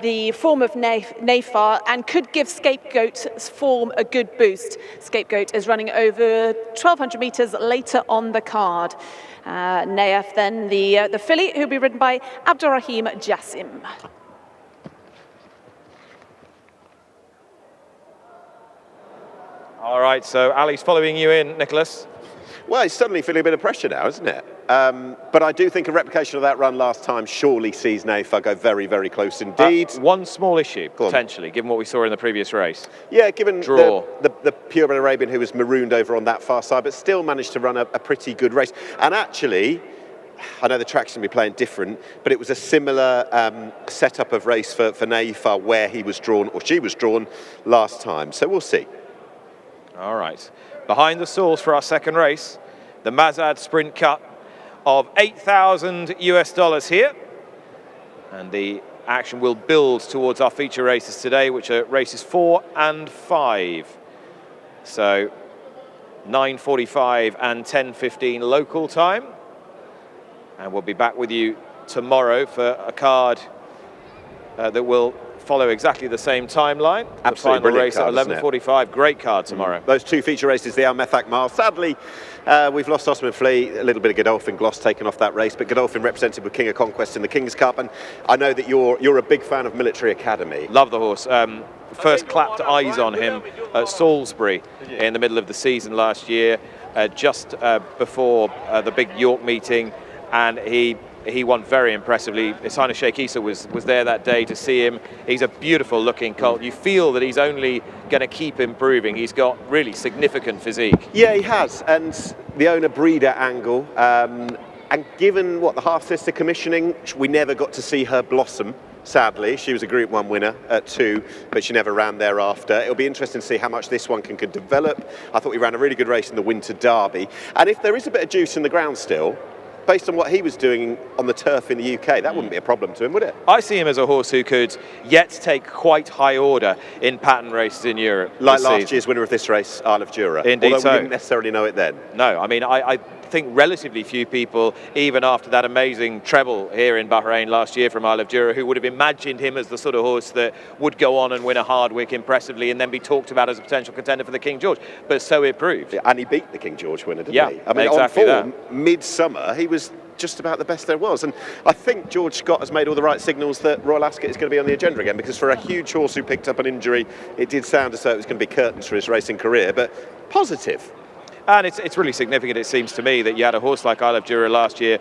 the form of Nafar and could give Scapegoat's form a good boost. Scapegoat is running over 1,200 metres later on the card. Naif then, the filly, who'll be ridden by Abdurrahim Jassim. All right, so Ali's following you in, Nicholas. Well, he's suddenly feeling a bit of pressure now, isn't it? But I do think a replication of that run last time surely sees Naifa go very, very close indeed. One small issue, potentially, given what we saw in the previous race. Yeah, given Draw. the purebred Arabian who was marooned over on that far side, but still managed to run a pretty good race. And actually, I know the track's going to be playing different, but it was a similar setup of race for Naifa where he was drawn, or she was drawn, last time. So we'll see. All right. Behind the stalls for our second race, the MAZAD Sprint Cup of $8,000 here. And the action will build towards our feature races today, which are races 4 and 5. So 9:45 and 10:15 local time. And we'll be back with you tomorrow for a card that will follow exactly the same timeline. Absolutely, the final race card, at 11:45. Great card tomorrow. Those 2 feature races, the Al Methak Mile. Sadly, we've lost Osman Flea, a little bit of Godolphin Gloss taken off that race, but Godolphin represented with King of Conquest in the King's Cup, and I know that you're a big fan of Military Academy. Love the horse. First clapped eyes on him at Salisbury in the middle of the season last year, just before the big York meeting, and he won very impressively. His Highness Sheikh Issa was there that day to see him. He's a beautiful looking colt. You feel that he's only going to keep improving. He's got really significant physique. Yeah, he has, and the owner-breeder angle, and given the half-sister commissioning, we never got to see her blossom. Sadly, she was a Group 1 winner at 2, but she never ran thereafter. It'll be interesting to see how much this one can develop. I thought he ran a really good race in the Winter Derby, and if there is a bit of juice in the ground still, based on what he was doing on the turf in the UK, that wouldn't be a problem to him, would it? I see him as a horse who could yet take quite high order in pattern races in Europe. Like last year's winner of this race, Isle of Jura. Indeed. Although we didn't necessarily know it then. No, I mean, I think relatively few people, even after that amazing treble here in Bahrain last year from Isle of Jura, who would have imagined him as the sort of horse that would go on and win a Hardwick impressively and then be talked about as a potential contender for the King George. But so it proved. Yeah, and he beat the King George winner, didn't he? Yeah, I mean, exactly on form, midsummer, he was just about the best there was. And I think George Scott has made all the right signals that Royal Ascot is going to be on the agenda again, because for a huge horse who picked up an injury, it did sound as though it was going to be curtains for his racing career, but positive. And it's really significant, it seems to me, that you had a horse like Isle of Jura last year,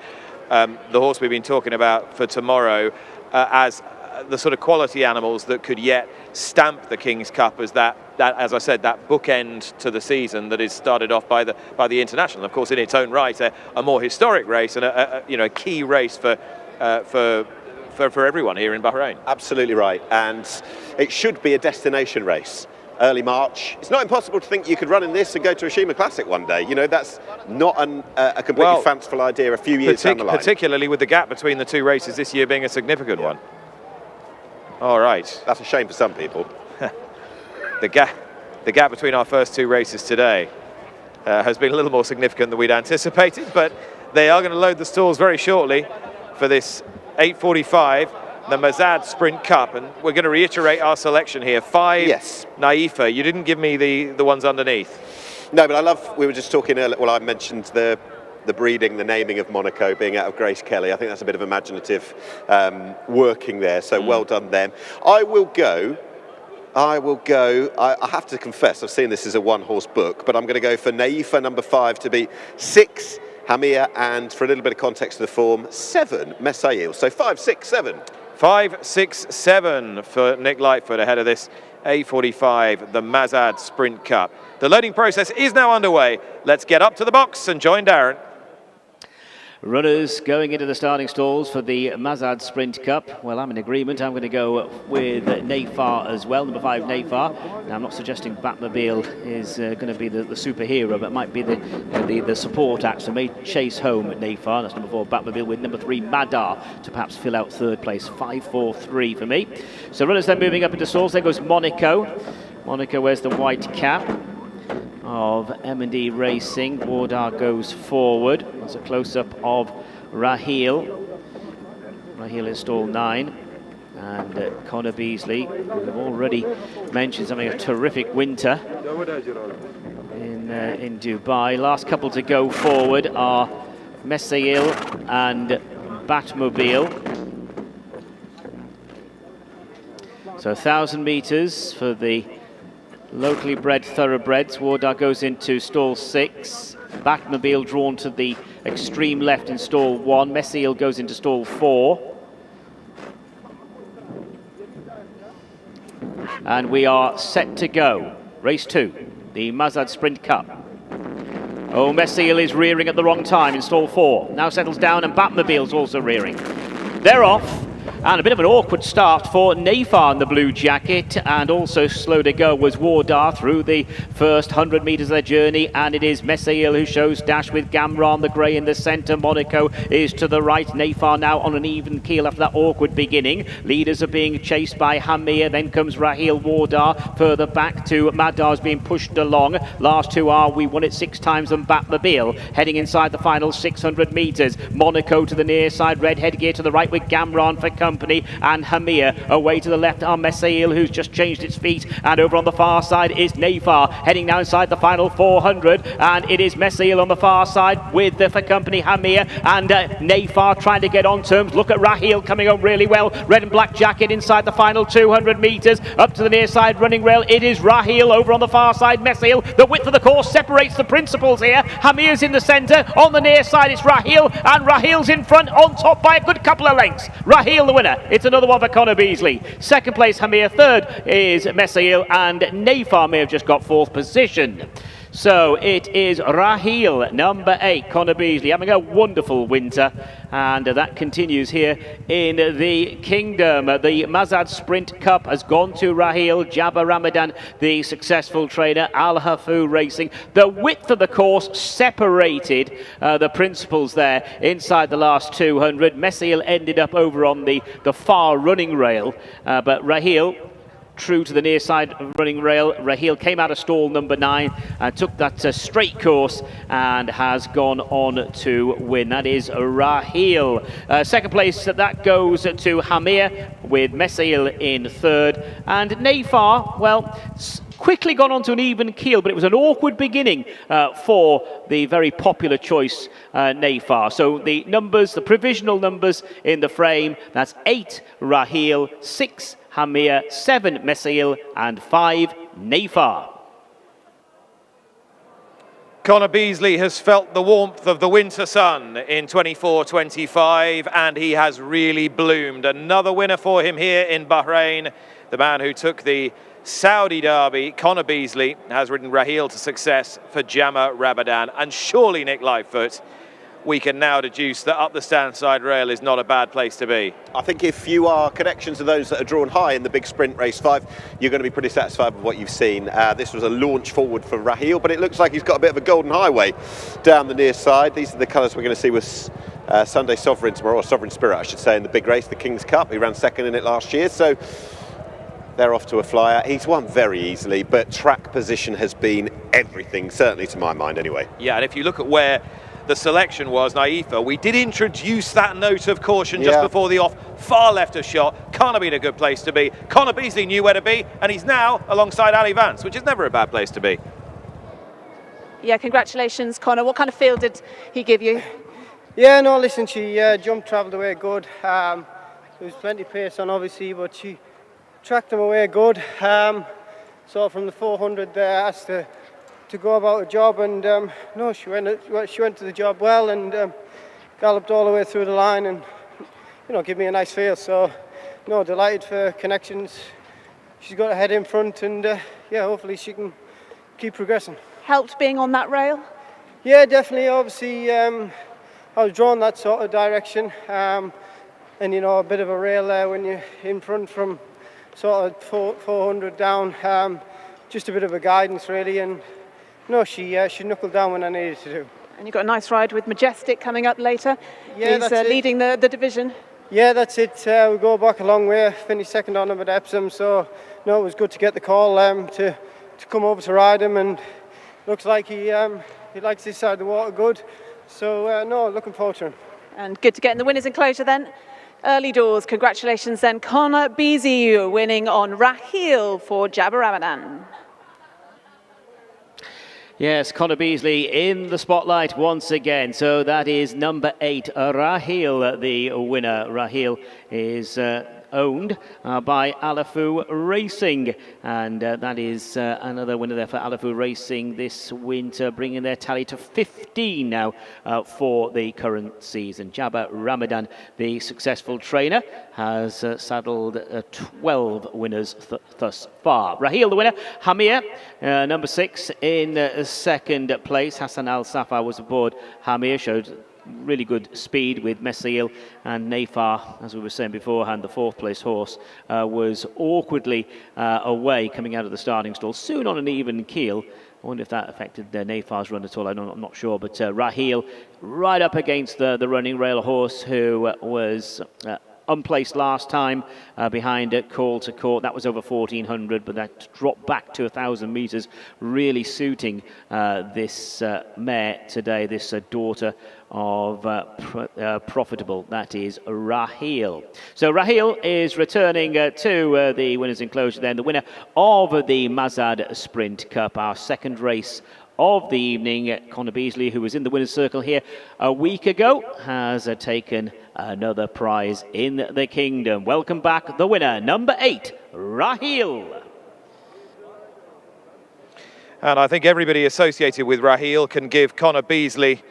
the horse we've been talking about for tomorrow, as the sort of quality animals that could yet stamp the King's Cup as that, as I said, that bookend to the season that is started off by the International. Of course, in its own right, a more historic race and a key race for everyone here in Bahrain. Absolutely right, and it should be a destination race. Early March. It's not impossible to think you could run in this and go to a Shima Classic one day. You know, that's not a completely fanciful idea a few years down the line. Particularly with the gap between the 2 races this year being a significant one. All right. That's a shame for some people. The gap between our first 2 races today has been a little more significant than we'd anticipated, but they are going to load the stalls very shortly for this 8:45. The MAZAD Sprint Cup, and we're going to reiterate our selection here. 5, yes. Naifa. You didn't give me the ones underneath. No, but we were just talking earlier, well, I mentioned the breeding, the naming of Monaco being out of Grace Kelly. I think that's a bit of imaginative working there, so well done them. I will go, I will go, I have to confess, I've seen this as a one-horse book, but I'm going to go for Naifa number 5 to beat 6 Hamia, and for a little bit of context to the form, 7 Messail. So 5, 6, 7. 5, 6, 7 for Nick Lightfoot ahead of this A45, the MAZAD Sprint Cup. The loading process is now underway. Let's get up to the box and join Darren. Runners going into the starting stalls for the MAZAD Sprint Cup. Well, I'm in agreement. I'm going to go with Nafar as well, number 5 Nafar. Now, I'm not suggesting Batmobile is going to be the superhero, but it might be the support act, so may chase home Nafar. That's number 4 Batmobile, with number 3 Madar to perhaps fill out third place. 5, 4, 3 for me. So runners then moving up into stalls. There goes Monaco. Monaco wears the white cap of M&D Racing. Wardar goes forward. There's a close-up of Raheel. Raheel in stall 9. And Connor Beasley, we've already mentioned, having a terrific winter in Dubai. Last couple to go forward are Messail and Batmobile. So 1,000 metres for the locally bred thoroughbreds. Wardar goes into stall 6. Batmobile drawn to the extreme left in stall 1. Messail goes into stall 4. And we are set to go. Race 2, the MAZAD Sprint Cup. Oh, Messail is rearing at the wrong time in stall 4. Now settles down, and Batmobile's also rearing. They're off. And a bit of an awkward start for Nafar in the blue jacket, and also slow to go was Wardar through the first 100 metres of their journey, and it is Messail who shows dash with Gamron, the grey in the centre. Monaco is to the right. Nafar now on an even keel after that awkward beginning. Leaders are being chased by Hamir, then comes Raheel. Wardar further back to Madar's being pushed along. Last two are We Won It 6 times and Batmobile, heading inside the final 600 metres. Monaco to the near side, red headgear to the right with Gamron for company, and Hamir away to the left are Messail, who's just changed its feet, and over on the far side is Nafar heading now inside the final 400, and it is Messail on the far side with the for company Hamir, and Nafar trying to get on terms. Look at Raheel coming on really well, red and black jacket inside the final 200 metres up to the near side running rail. It is Raheel over on the far side. Messail, the width of the course separates the principals here. Hamir's in the centre, on the near side it's Raheel, and Raheel's in front on top by a good couple of lengths. Raheel the winner. It's another one for Connor Beasley. Second place Hamir, third is Messail, and Nafar may have just got fourth position. So it is Raheel, number 8, Connor Beasley, having a wonderful winter, and that continues here in the Kingdom. The MAZAD Sprint Cup has gone to Raheel. Jabba Ramadan, the successful trainer. Al Hafu Racing. The width of the course separated the principals there inside the last 200. Messail ended up over on the far running rail, but Raheel, true to the near side running rail. Raheel came out of stall number 9 and took that straight course and has gone on to win. That is Raheel. Second place, that goes to Hamir with Messail in third. And Nafar, well, quickly gone onto an even keel, but it was an awkward beginning for the very popular choice Nafar. So the numbers, the provisional numbers in the frame, that's 8 Raheel, 6 Hamir, 7 Messail, and 5 Nafar. Connor Beasley has felt the warmth of the winter sun in 24-25, and he has really bloomed. Another winner for him here in Bahrain. The man who took the Saudi Derby, Connor Beasley, has ridden Raheel to success for Jama Ramadan. And surely, Nick Lightfoot, we can now deduce that up the stand side rail is not a bad place to be. I think if you are connections to those that are drawn high in the big sprint race 5, you're going to be pretty satisfied with what you've seen. This was a launch forward for Raheel, but it looks like he's got a bit of a golden highway down the near side. These are the colours we're going to see with Sunday Sovereign tomorrow, or Sovereign Spirit I should say, in the big race, the King's Cup. He ran second in it last year, so they're off to a flyer. He's won very easily, but track position has been everything, certainly to my mind anyway. Yeah, and if you look at where the selection was, Naifa, we did introduce that note of caution just before the off. Far left of shot, can't have been a good place to be. Connor Beasley knew where to be, and he's now alongside Ali Vance, which is never a bad place to be. Yeah, congratulations, Connor. What kind of feel did he give you? Yeah, no, listen, she jumped, travelled away good. There was plenty of pace on, obviously, but she tracked them away good. So from the 400 there, asked her to go about her job, and no, she went to the job well, and galloped all the way through the line, and give me a nice feel. So no, delighted for Connections. She's got her head in front, and yeah, hopefully she can keep progressing. Helped being on that rail? Yeah, definitely. Obviously, I was drawn that sort of direction, and a bit of a rail there when you're in front from sort of 400 down. Just a bit of a guidance, really, and no, she knuckled down when I needed to do. And you've got a nice ride with Majestic coming up later. Yeah, He's that's leading the division. Yeah, that's it. We go back a long way. Finished second on him at Epsom, so no, it was good to get the call to come over to ride him, and looks like he likes this side of the water good. So no, looking forward to him. And good to get in the winners' enclosure then. Early doors, congratulations then. Connor Beasy winning on Raheel for Jabba Ramadan. Yes, Connor Beasley in the spotlight once again. So that is number 8, Raheel, the winner. Raheel is owned by Alafu Racing, and that is another winner there for Alafu Racing this winter, bringing their tally to 15 now for the current season. Jabba Ramadan, the successful trainer, has saddled 12 winners thus far. Raheel, the winner. Hamir, number 6 in second place. Hassan Al Safar was aboard. Hamir showed really good speed with Messail, and Nafar, as we were saying beforehand, the 4th place horse, was awkwardly away coming out of the starting stall, soon on an even keel. I wonder if that affected Nafar's run at all. I'm not sure, but Raheel right up against the running rail horse who was unplaced last time behind Call to Court. That was over 1400, but that dropped back to 1,000 metres, really suiting this mare today, this daughter of Profitable, that is Raheel. So Raheel is returning to the winners' enclosure then, the winner of the Mazad Sprint Cup, our second race of the evening. Connor Beasley, who was in the winner's circle here a week ago, has taken another prize in the kingdom. Welcome back, the winner, number 8, Raheel. And I think everybody associated with Raheel can give Connor Beasley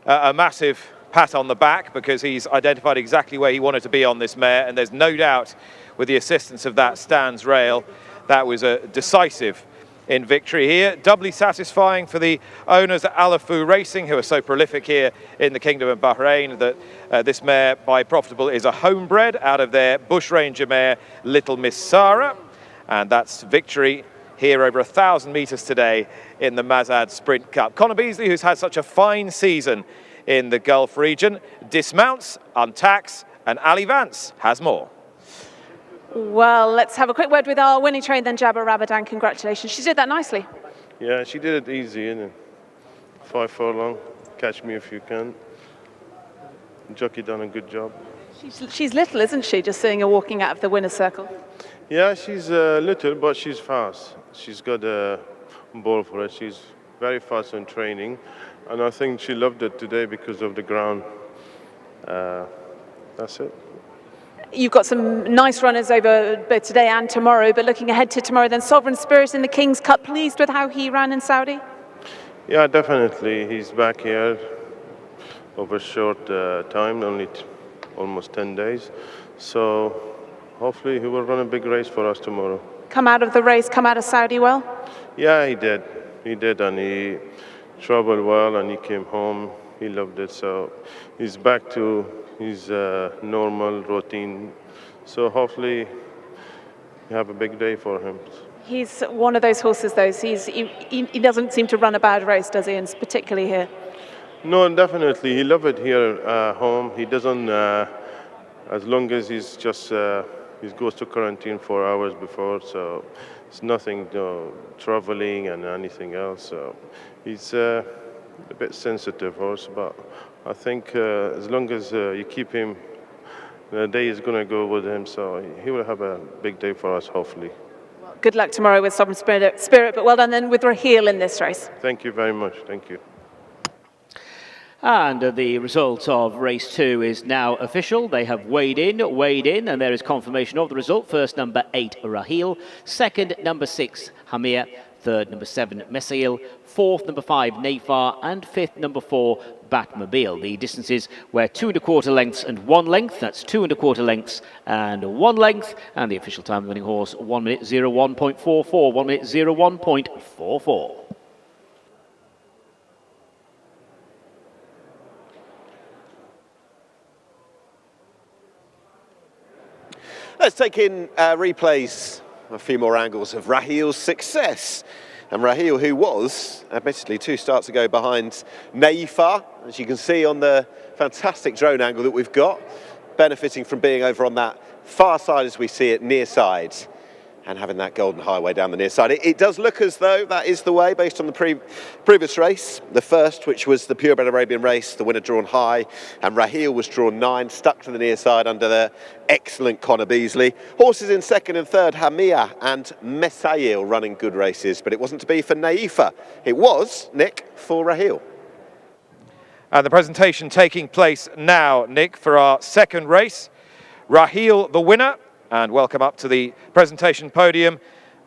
a massive pat on the back, because he's identified exactly where he wanted to be on this mare, and there's no doubt with the assistance of that stands rail, that was a decisive in victory here. Doubly satisfying for the owners at Alafu Racing, who are so prolific here in the Kingdom of Bahrain, that this mare by Profitable is a homebred out of their bush ranger mare, Little Miss Sarah, and that's victory here over 1,000 metres today in the Mazad Sprint Cup. Connor Beasley, who's had such a fine season in the Gulf region, dismounts, untacks, and Ali Vance has more. Well, let's have a quick word with our winning train then, Jabba Ramadan. Congratulations. She did that nicely. Yeah, she did it easy, innit? 5 furlong, catch me if you can. Jockey done a good job. She's little, isn't she, just seeing her walking out of the winner's circle? Yeah, she's little, but she's fast. She's got a ball for it. She's very fast in training, and I think she loved it today because of the ground. That's it. You've got some nice runners over both today and tomorrow, but looking ahead to tomorrow then, Sovereign Spirit in the King's Cup. Pleased with how he ran in Saudi? Yeah, definitely. He's back here over a short time, only almost 10 days. So hopefully he will run a big race for us tomorrow. Come out of the race, come out of Saudi well? Yeah, he did. He did, and he traveled well, and he came home. He loved it, so he's back to his normal routine. So hopefully we have a big day for him. He's one of those horses, though. He doesn't seem to run a bad race, does he? And particularly here. No, definitely. He loves it here home. He doesn't, as long as he's just, he goes to quarantine 4 hours before, so it's nothing, traveling and anything else. So he's a bit sensitive horse, but I think as long as you keep him, the day is going to go with him, so he will have a big day for us, hopefully. Well, good luck tomorrow with Sovereign Spirit, but well done then with Raheel in this race. Thank you very much. Thank you. And the result of race 2 is now official. They have weighed in, and there is confirmation of the result. First, number 8, Raheel. Second, number 6, Hamir. Third, number 7, Mesail. Fourth, number 5, Nafar. And fifth, number 4, Batmobile. The distances were 2 1/4 lengths and 1 length. That's 2 1/4 lengths and 1 length. And the official time of the winning horse, 1 minute 01.44. 1 minute 01.44. Let's take in replays, a few more angles of Raheel's success. And Raheel, who was, admittedly, 2 starts ago behind Naifa, as you can see on the fantastic drone angle that we've got, benefiting from being over on that far side as we see it, near side, and having that golden highway down the near side. It does look as though that is the way, based on the previous race. The first, which was the Purebred Arabian race, the winner drawn high, and Raheel was drawn 9, stuck to the near side under the excellent Connor Beasley. Horses in second and third, Hamia and Mesail, running good races, but it wasn't to be for Naifa. It was, Nick, for Raheel. And the presentation taking place now, Nick, for our second race. Raheel, the winner. And welcome up to the presentation podium,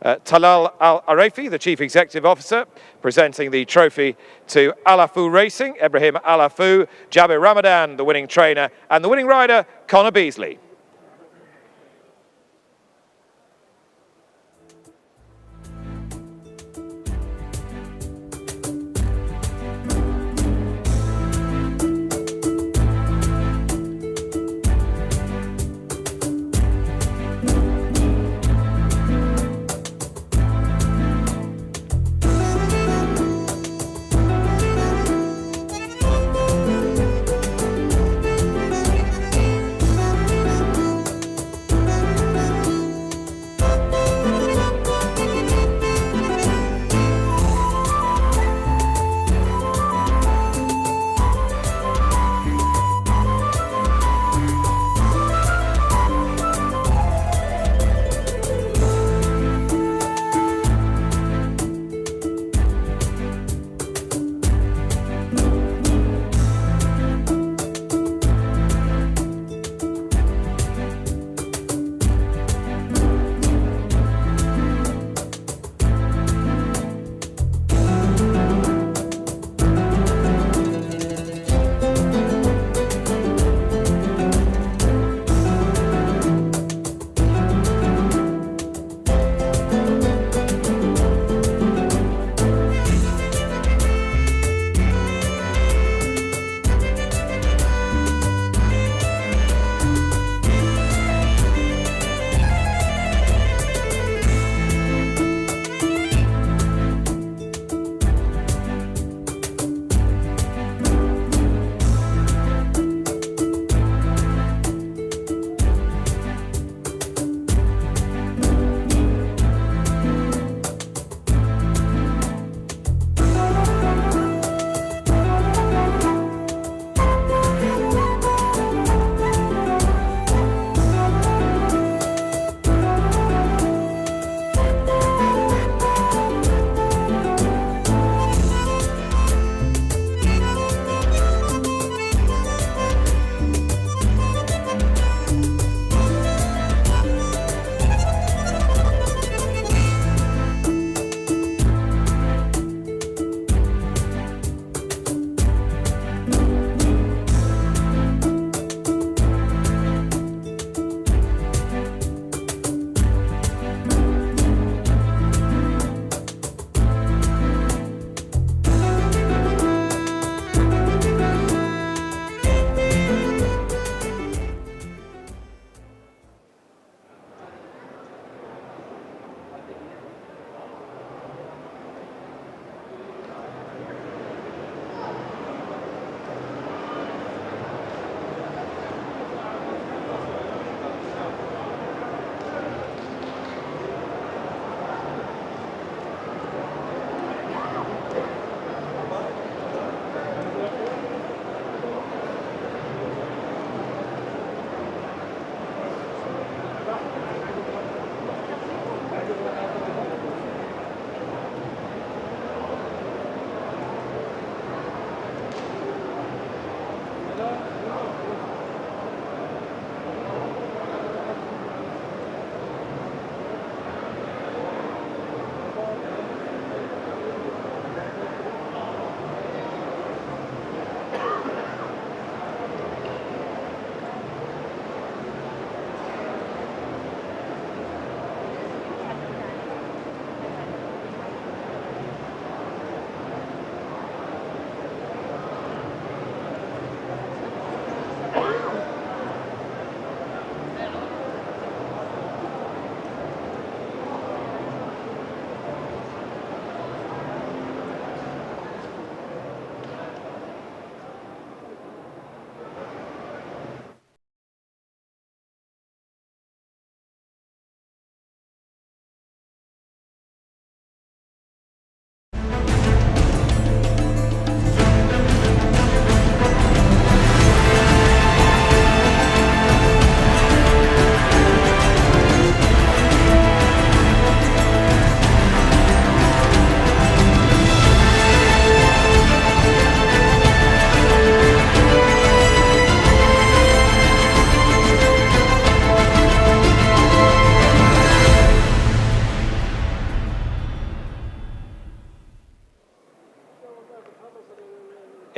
Talal Al-Arafi, the Chief Executive Officer, presenting the trophy to Alafu Racing, Ibrahim Alafu, Jabir Ramadan, the winning trainer, and the winning rider, Connor Beasley.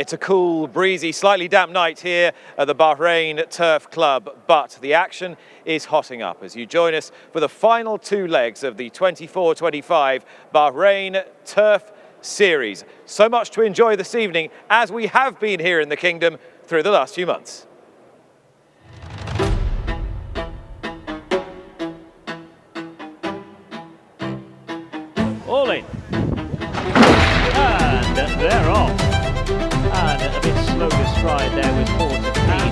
It's a cool, breezy, slightly damp night here at the Bahrain Turf Club, but the action is hotting up as you join us for the final two legs of the 24-25 Bahrain Turf Series. So much to enjoy this evening, as we have been here in the Kingdom through the last few months. All in. And they're off. And a bit slow to stride there with horse of speed.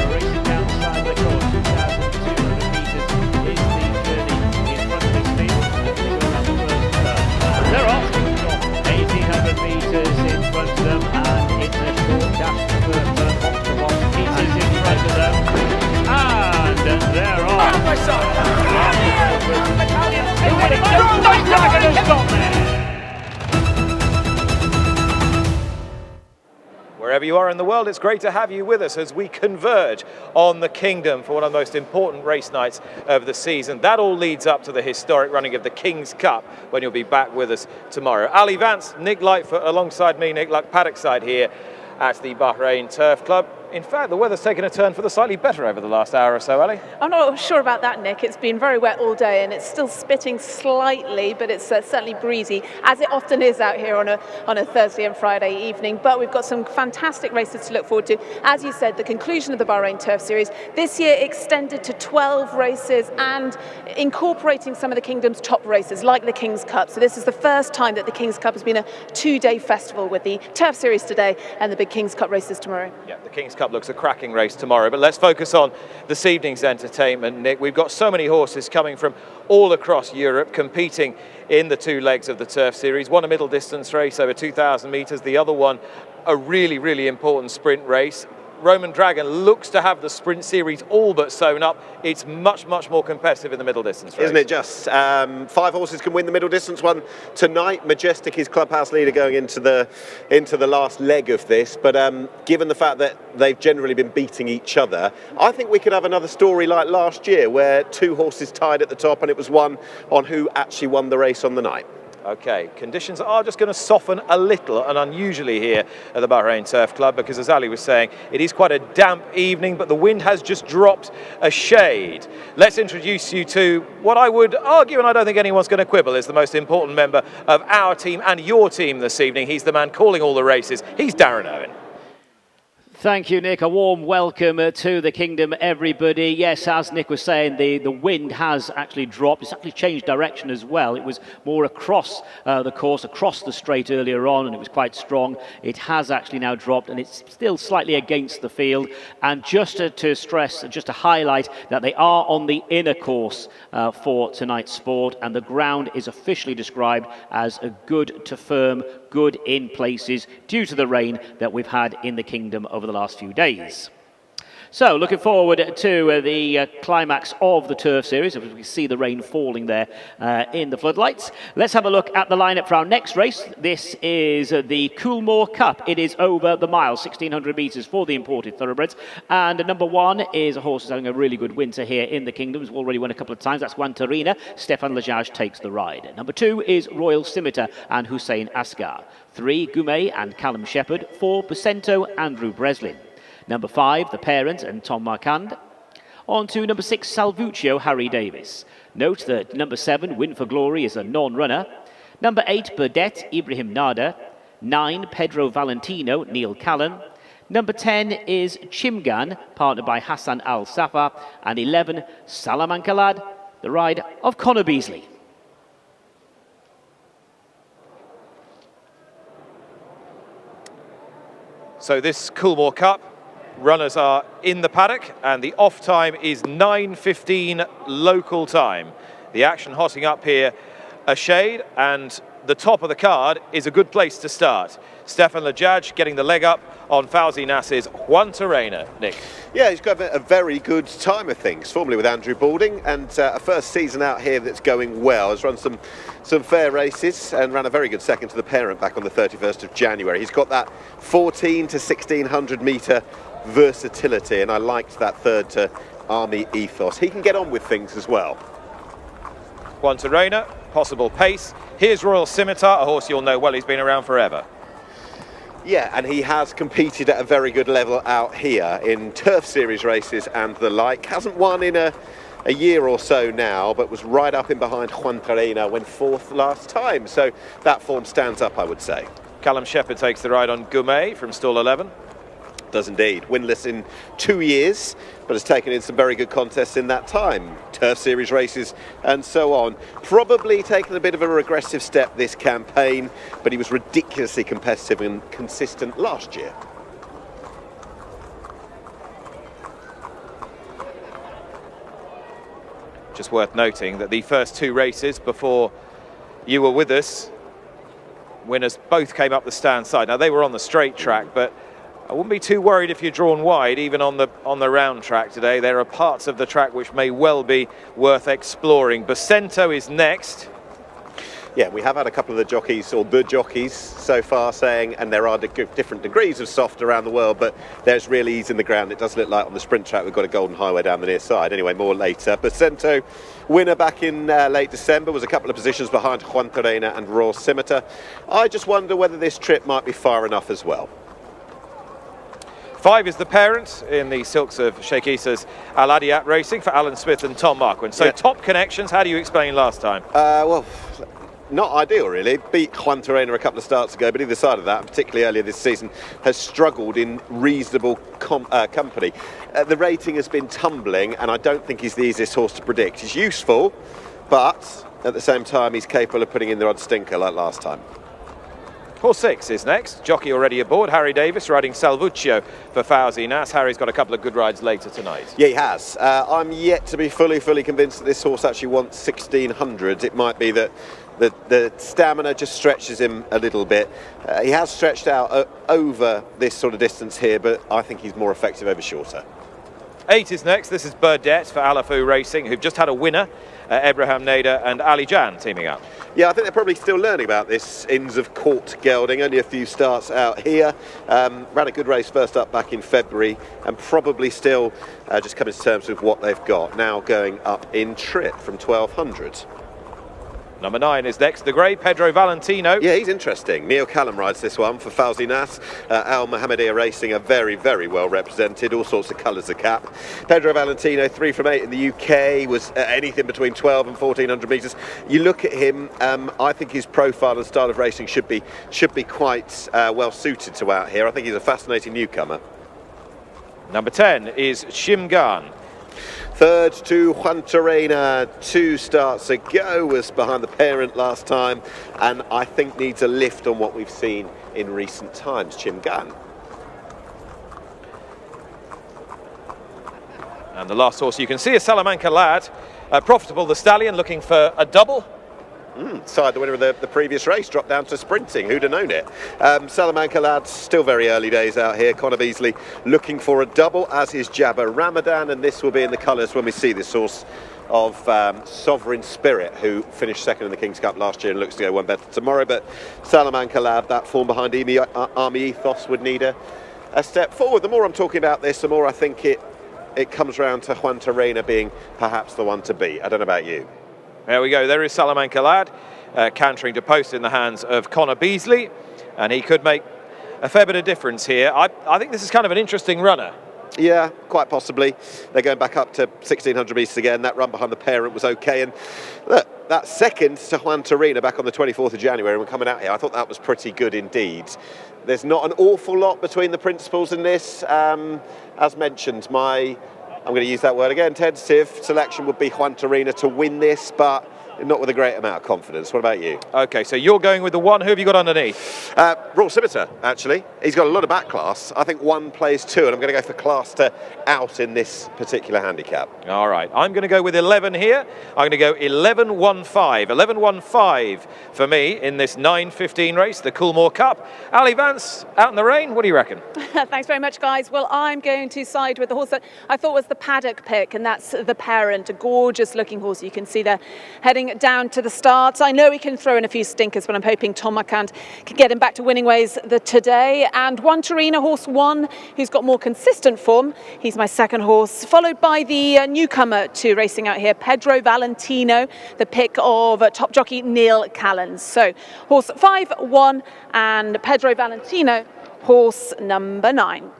Racing down the side of the course, 2,200 metres is the journey in front of this field. As they go around the first turn. They're off. 1,800 metres in front of them, and it's a short dash to the first turn. Off to 1 metres in front of them. And they're off. Dragon has got there. Wherever you are in the world, it's great to have you with us as we converge on the Kingdom for one of the most important race nights of the season. That all leads up to the historic running of the King's Cup, when you'll be back with us tomorrow. Ali Vance, Nick Lightfoot alongside me, Nick Luck, paddock side here at the Bahrain Turf Club. In fact, the weather's taken a turn for the slightly better over the last hour or so, Ali. I'm not sure about that, Nick. It's been very wet all day and it's still spitting slightly, but it's certainly breezy, as it often is out here on a Thursday and Friday evening. But we've got some fantastic races to look forward to. As you said, the conclusion of the Bahrain Turf Series this year extended to 12 races and incorporating some of the Kingdom's top races, like the King's Cup. So this is the first time that the King's Cup has been a two-day festival, with the Turf Series today and the big King's Cup races tomorrow. Yeah, the King's Cup looks a cracking race tomorrow, but let's focus on this evening's entertainment, Nick. We've got so many horses coming from all across Europe competing in the two legs of the Turf Series. One a middle distance race over 2,000 metres, the other one a really, really important sprint race. Roman Dragon looks to have the sprint series all but sewn up. It's much, much more competitive in the middle distance race. Isn't it just? 5 horses can win the middle distance one tonight. Majestic is clubhouse leader going into the last leg of this. But given the fact that they've generally been beating each other, I think we could have another story like last year, where 2 horses tied at the top, and it was one on who actually won the race on the night. Okay, conditions are just going to soften a little and unusually here at the Bahrain Turf Club, because as Ali was saying, it is quite a damp evening, but the wind has just dropped a shade. Let's introduce you to what I would argue, and I don't think anyone's going to quibble, is the most important member of our team and your team this evening. He's the man calling all the races. He's Darren Owen. Thank you, Nick. A warm welcome to the Kingdom, everybody. Yes, as Nick was saying, the wind has actually dropped. It's actually changed direction as well. It was more across the course, across the straight earlier on, and it was quite strong. It has actually now dropped, and it's still slightly against the field. And just to stress, just to highlight that they are on the inner course for tonight's sport, and the ground is officially described as a good to firm, good in places, due to the rain that we've had in the Kingdom over the last few days. So, looking forward to the climax of the Turf Series, as we see the rain falling there in the floodlights. Let's have a look at the lineup for our next race. This is the COOLMORE Cup. It is over the mile, 1,600 metres for the imported thoroughbreds. And number 1 is a horse who's having a really good winter here in the Kingdom. He's already won a couple of times. That's Wantarina. Stefan Lejage takes the ride. Number 2 is Royal Scimitar and Hussein Asghar. 3, Goumet and Callum Shepherd. 4, Bacento, Andrew Breslin. Number 5, The Parent and Tom Marquand. On to number 6, Salvuccio, Harry Davis. Note that number 7, Win for Glory, is a non-runner. Number 8, Burdett, Ibrahim Nada. 9, Pedro Valentino, Neil Callan. Number 10 is Chimgan, partnered by Hassan Al Safa. And 11, Salamanca Lad, the ride of Connor Beasley. So this COOLMORE Cup, runners are in the paddock and the off time is 9:15 local time. The action hotting up here a shade, and the top of the card is a good place to start. Stefan Lejage getting the leg up on Fauzi Nass's Wantarina. Nick. Yeah, he's got a very good time of things, formerly with Andrew Balding, and a first season out here that's going well. Has run some fair races and ran a very good second to The Parent back on the 31st of January. He's got that 14 to 1,600 metre versatility, and I liked that third to Army ethos. He can get on with things as well. Wantarina, possible pace. Here's Royal Scimitar, a horse you'll know well, he's been around forever. Yeah, and he has competed at a very good level out here in turf series races and the like. Hasn't won in a year or so now, but was right up in behind Juan Terena when 4th last time. So that form stands up, I would say. Callum Shepherd takes the ride on Gourmet from stall 11. Does indeed. Winless in 2 years, but has taken in some very good contests in that time. Turf series races and so on. Probably taken a bit of a regressive step this campaign, but he was ridiculously competitive and consistent last year. Just worth noting that the first 2 races before you were with us, winners both came up the stand side. Now they were on the straight track, but I wouldn't be too worried if you're drawn wide, even on the round track today. There are parts of the track which may well be worth exploring. Bacento is next. Yeah, we have had a couple of the jockeys so far saying, and there are different degrees of soft around the world, but there's real ease in the ground. It does look like on the sprint track we've got a golden highway down the near side. Anyway, more later. Bacento, winner back in late December, was a couple of positions behind Juan Terena and Raw Scimitar. I just wonder whether this trip might be far enough as well. 5 is the parent in the silks of Sheikh Issa's Al Adiyat Racing for Alan Smith and Tom Marquand. So top connections, how do you explain last time? Well, not ideal really. Beat Juan Terena a couple of starts ago, but either side of that, particularly earlier this season, has struggled in reasonable company. The rating has been tumbling, and I don't think he's the easiest horse to predict. He's useful, but at the same time he's capable of putting in the odd stinker like last time. Horse 6 is next. Jockey already aboard, Harry Davis, riding Salvuccio for Fauzi Nas. Harry's got a couple of good rides later tonight. Yeah, he has. I'm yet to be fully convinced that this horse actually wants 1600s. It might be that the stamina just stretches him a little bit. He has stretched out over this sort of distance here, but I think he's more effective over shorter. 8 is next. This is Burdett for Alafu Racing, who've just had a winner. Abraham Nader and Ali Jan teaming up. Yeah, I think they're probably still learning about this Inns of Court gelding. Only a few starts out here. Ran a good race first up back in February, and probably still just coming to terms with what they've got. Now going up in trip from 1200. Number 9 is next, the grey Pedro Valentino. Yeah, he's interesting. Neil Callum rides this one for Fauzi Nas. Al Mohammedia Racing are very, very well represented. All sorts of colours of cap. Pedro Valentino, 3 from 8 in the UK, was anything between 12 and 1400 metres. You look at him, I think his profile and style of racing should be quite well suited to out here. I think he's a fascinating newcomer. Number 10 is Shimgan. 3rd to Juan Terena, 2 starts ago, was behind the parent last time, and I think needs a lift on what we've seen in recent times. Shimgan. And the last horse you can see is Salamanca Lad. Profitable, the stallion, looking for a double. Side the winner of the previous race, dropped down to sprinting. Who'd have known it? Salamanca Lads, still very early days out here. Connor Beasley looking for a double, as is Jabba Ramadan, and this will be in the colours when we see this horse of Sovereign Spirit, who finished 2nd in the King's Cup last year and looks to go one better tomorrow. But Salamanca Lad, that form behind Army Ethos, would need a step forward. The more I'm talking about this, the more I think it comes round to Juan Terena being perhaps the one to beat. I don't know about you. There we go, there is Salamanca Lad, cantering to post in the hands of Connor Beasley, and he could make a fair bit of difference here. I think this is kind of an interesting runner. Yeah, quite possibly. They're going back up to 1600 metres again. That run behind the parent was okay, and look, that 2nd to Juan Terena back on the 24th of January when coming out here, I thought that was pretty good indeed. There's not an awful lot between the principals in this. As mentioned, I'm going to use that word again, tentative selection would be Juan Terena to win this, but not with a great amount of confidence. What about you? Okay, so you're going with the 1. Who have you got underneath? Raw Scimitar, actually. He's got a lot of back class. I think 1 plays 2, and I'm going to go for class to out in this particular handicap. All right, I'm going to go with 11 here. I'm going to go 11-1-5. 11-1-5 for me in this 9:15 race, the Coolmore Cup. Ali Vance, out in the rain, what do you reckon? Thanks very much, guys. Well, I'm going to side with the horse that I thought was the paddock pick, and that's the parent, a gorgeous looking horse. You can see they're heading going down to the start. I know he can throw in a few stinkers, but I'm hoping Tom Marquand can get him back to winning ways today. And One Torino, horse 1, who's got more consistent form. He's my second horse, followed by the newcomer to racing out here, Pedro Valentino, the pick of top jockey Neil Callens. So horse 5, 1, and Pedro Valentino, horse number 9.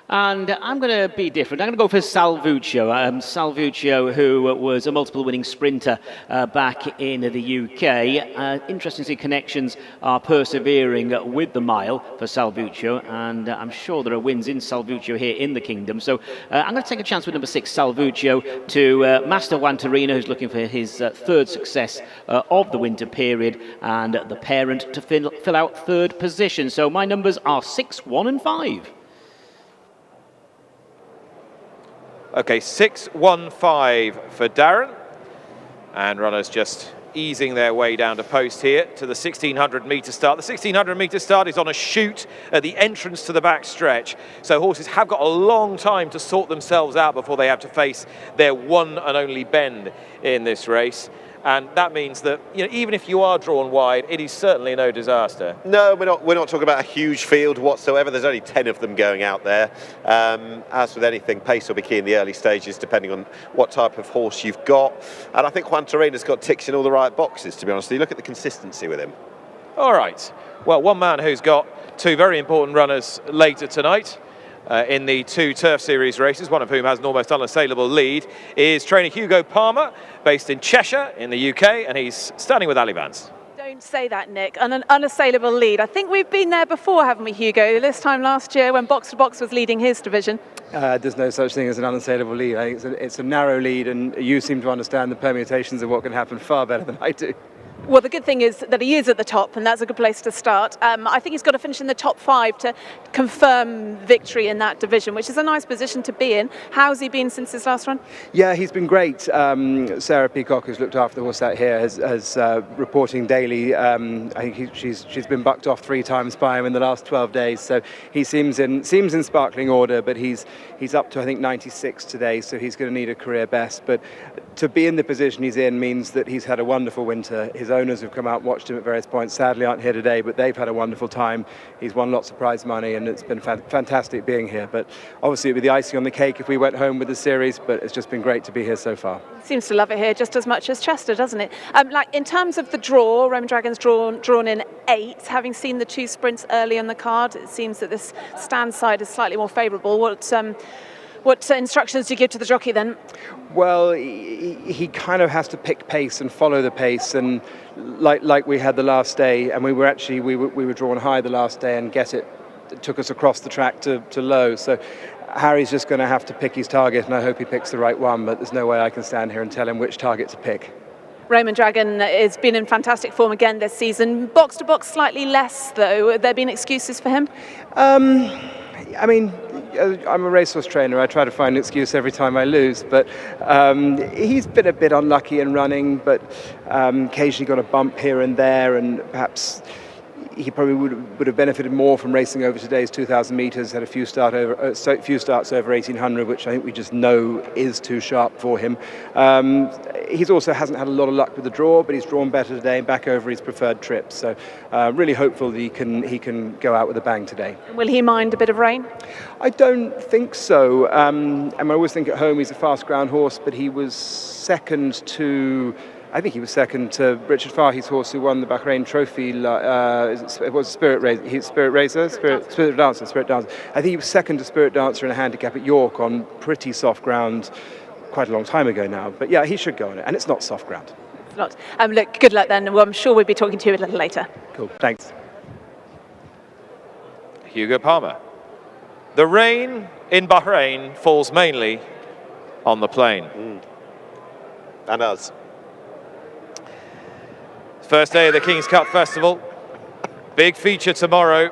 And I'm going to be different. I'm going to go for Salvuccio. Salvuccio, who was a multiple winning sprinter back in the UK. Interesting to see connections are persevering with the mile for Salvuccio, and I'm sure there are wins in Salvuccio here in the Kingdom. So I'm going to take a chance with number 6, Salvuccio, to Master One Torino, who's looking for his third success of the winter period, and the parent to fill out third position. So my numbers are 6, 1 and 5. Okay, 6, 1, 5 for Darren. And runners just easing their way down to post here to the 1600-metre start. The 1600-metre start is on a chute at the entrance to the back stretch. So horses have got a long time to sort themselves out before they have to face their one and only bend in this race. And that means that, you know, even if you are drawn wide, it is certainly no disaster. No, we're not talking about a huge field whatsoever. There's only 10 of them going out there. As with anything, pace will be key in the early stages, depending on what type of horse you've got. And I think Juan Torino's got ticks in all the right boxes, to be honest. You look at the consistency with him. All right. Well, one man who's got 2 very important runners later tonight in the 2 Turf Series races, one of whom has an almost unassailable lead, is trainer Hugo Palmer, based in Cheshire in the UK, and he's standing with Ali Vance. Don't say that, Nick. An unassailable lead. I think we've been there before, haven't we, Hugo? This time last year when Box to Box was leading his division. There's no such thing as an unassailable lead. I think it's a narrow lead, and you seem to understand the permutations of what can happen far better than I do. Well, the good thing is that he is at the top, and that's a good place to start. I think he's got to finish in the top 5 to confirm victory in that division, which is a nice position to be in. How's he been since his last run? Yeah, he's been great. Sarah Peacock, who's looked after the horse out here, has reporting daily. I think she's been bucked off 3 times by him in the last 12 days. So he seems in sparkling order, but he's up to, I think, 96 today. So he's going to need a career best. But to be in the position he's in means that he's had a wonderful winter. His owners have come out and watched him at various points. Sadly aren't here today, but they've had a wonderful time. He's won lots of prize money, and it's been fantastic being here. But obviously it'd be the icing on the cake if we went home with the series, but it's just been great to be here so far. Seems to love it here just as much as Chester, doesn't it? Like in terms of the draw, Roman Dragon's drawn in 8. Having seen the 2 sprints early on the card, it seems that this stand side is slightly more favourable. What instructions do you give to the jockey then? Well, he kind of has to pick pace and follow the pace, and like we had the last day, and we were drawn high the last day, and it took us across the track to low. So Harry's just going to have to pick his target, and I hope he picks the right one, but there's no way I can stand here and tell him which target to pick. Roman Dragon has been in fantastic form again this season. Box to box slightly less though. Have there been excuses for him? I mean, I'm a racehorse trainer. I try to find an excuse every time I lose, but he's been a bit unlucky in running, but occasionally got a bump here and there, and perhaps he probably would have benefited more from racing over today's 2,000 metres. Had a few starts over 1,800, which I think we just know is too sharp for him. He's also hasn't had a lot of luck with the draw, but he's drawn better today and back over his preferred trip. So really hopeful that he can go out with a bang today. Will he mind a bit of rain? I don't think so. And I always think at home he's a fast ground horse, but he was second to Richard Fahy's horse who won the BAHRAIN trophy. It was Spirit Dancer. I think he was second to Spirit Dancer in a handicap at York on pretty soft ground quite a long time ago now. But yeah, he should go on it, and it's not soft ground. It's not. Look, good luck then. Well, I'm sure we'll be talking to you a little later. Cool, thanks. Hugo Palmer. The rain in Bahrain falls mainly on the plain. And us. First day of the King's Cup Festival. Big feature tomorrow.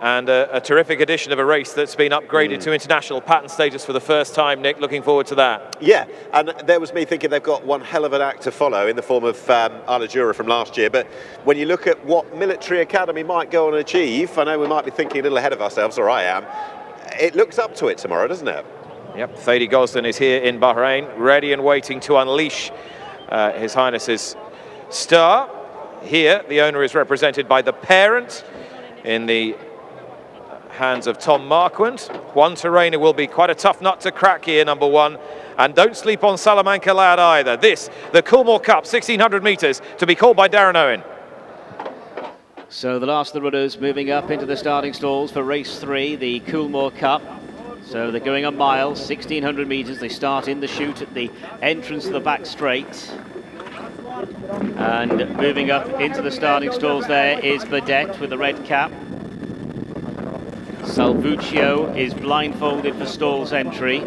And a terrific edition of a race that's been upgraded to international pattern status for the first time. Nick, looking forward to that. Yeah, and there was me thinking they've got one hell of an act to follow in the form of Ala Jura from last year. But when you look at what Military Academy might go and achieve, I know we might be thinking a little ahead of ourselves, or I am. It looks up to it tomorrow, doesn't it? Yep, FATEH Gosden is here in Bahrain, ready and waiting to unleash His Highness's star. Here, the owner is represented by the parent in the hands of Tom Marquand. Juan Terena will be quite a tough nut to crack here, number one. And don't sleep on Salamanca Lad either. This, the Coolmore Cup, 1,600 metres, to be called by Darren Owen. So the last of the runners moving up into the starting stalls for race 3, the Coolmore Cup. So they're going a mile, 1,600 metres. They start in the chute at the entrance to the back straight. And moving up into the starting stalls there is Vedette with the red cap. Salvuccio is blindfolded for stalls entry.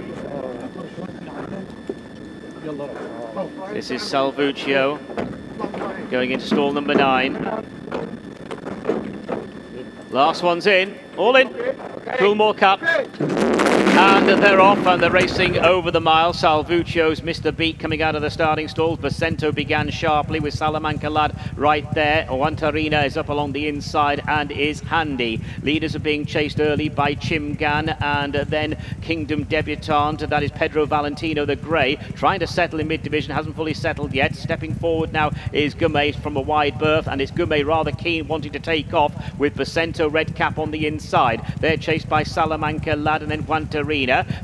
This is Salvuccio going into stall number 9. Last one's in, all in. Coolmore Cup. And they're off and they're racing over the mile. Salvuccio's missed a beat coming out of the starting stalls. Bacento began sharply with Salamanca Lad right there. Juan Terena is up along the inside and is handy. Leaders are being chased early by Chimgan and then Kingdom Debutant. That is Pedro Valentino, the grey, trying to settle in mid-division. Hasn't fully settled yet. Stepping forward now is Gumet from a wide berth, and it's Gumet rather keen, wanting to take off with Bacento red cap on the inside. They're chased by Salamanca Lad and then Juan Terena,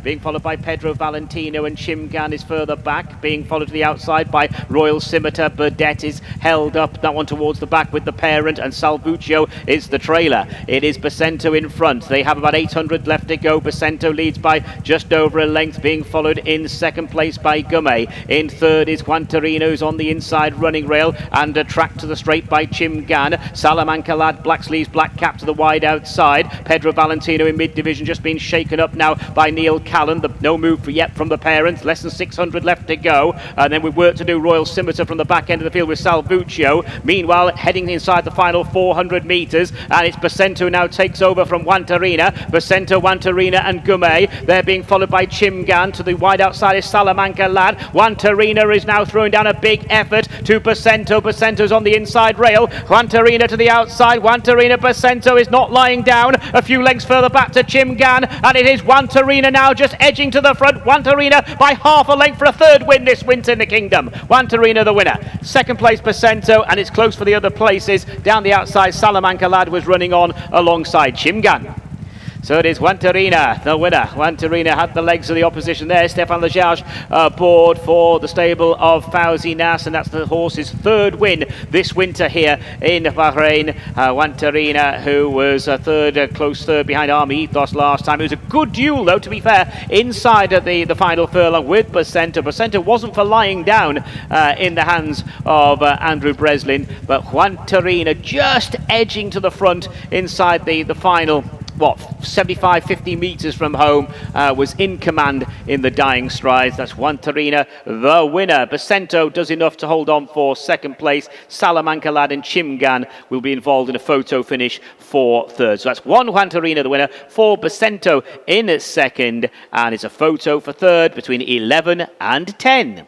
being followed by Pedro Valentino, and Chimgan is further back, being followed to the outside by Royal Scimitar. Burdett is held up, that one towards the back with the parent, and Salvuccio is the trailer. It is Bacento in front. They have about 800 left to go. Bacento leads by just over a length, being followed in second place by Gumet. In third is Juan Terena, who's on the inside running rail, and a track to the straight by Chimgan. Salamanca Lad, black sleeves, black cap to the wide outside. Pedro Valentino in mid-division, just being shaken up now by Neil Callan. No move yet from the parents. Less than 600 left to go. And then we've work to do. Royal Scimitar from the back end of the field with Salvuccio. Meanwhile, heading inside the final 400 metres. And it's Bacento now takes over from Juan Terena. Bacento, Juan Terena and Gumet. They're being followed by Chimgan. To the wide outside is Salamanca Lad. Juan Terena is now throwing down a big effort to Bacento. Bacento's on the inside rail. Juan Terena to the outside. Juan Terena, Bacento is not lying down. A few lengths further back to Chimgan. And it is Juan Terena now just edging to the front. Juan Terena by half a length for a third win this winter in the Kingdom. Juan Terena the winner. Second place Bacento, and it's close for the other places. Down the outside, Salamanca Lad was running on alongside Chimgan. So it is Juan Terena, the winner. Juan Terena had the legs of the opposition there. Stefan Lejage aboard for the stable of Fauzi Nas, and that's the horse's third win this winter here in Bahrain. Juan Terena, who was a close third behind Army Ethos last time. It was a good duel, though, to be fair, inside of the final furlong with Bacento. Bacento wasn't for lying down in the hands of Andrew Breslin, but Juan Terena just edging to the front inside the final 75-50 metres from home, was in command in the dying strides. That's Juan Terena, the winner. Bacento does enough to hold on for second place. Salamanca Lad and Chimgan will be involved in a photo finish for third. So that's Juan Terena, the winner, for Bacento in second, and it's a photo for third between 11 and 10.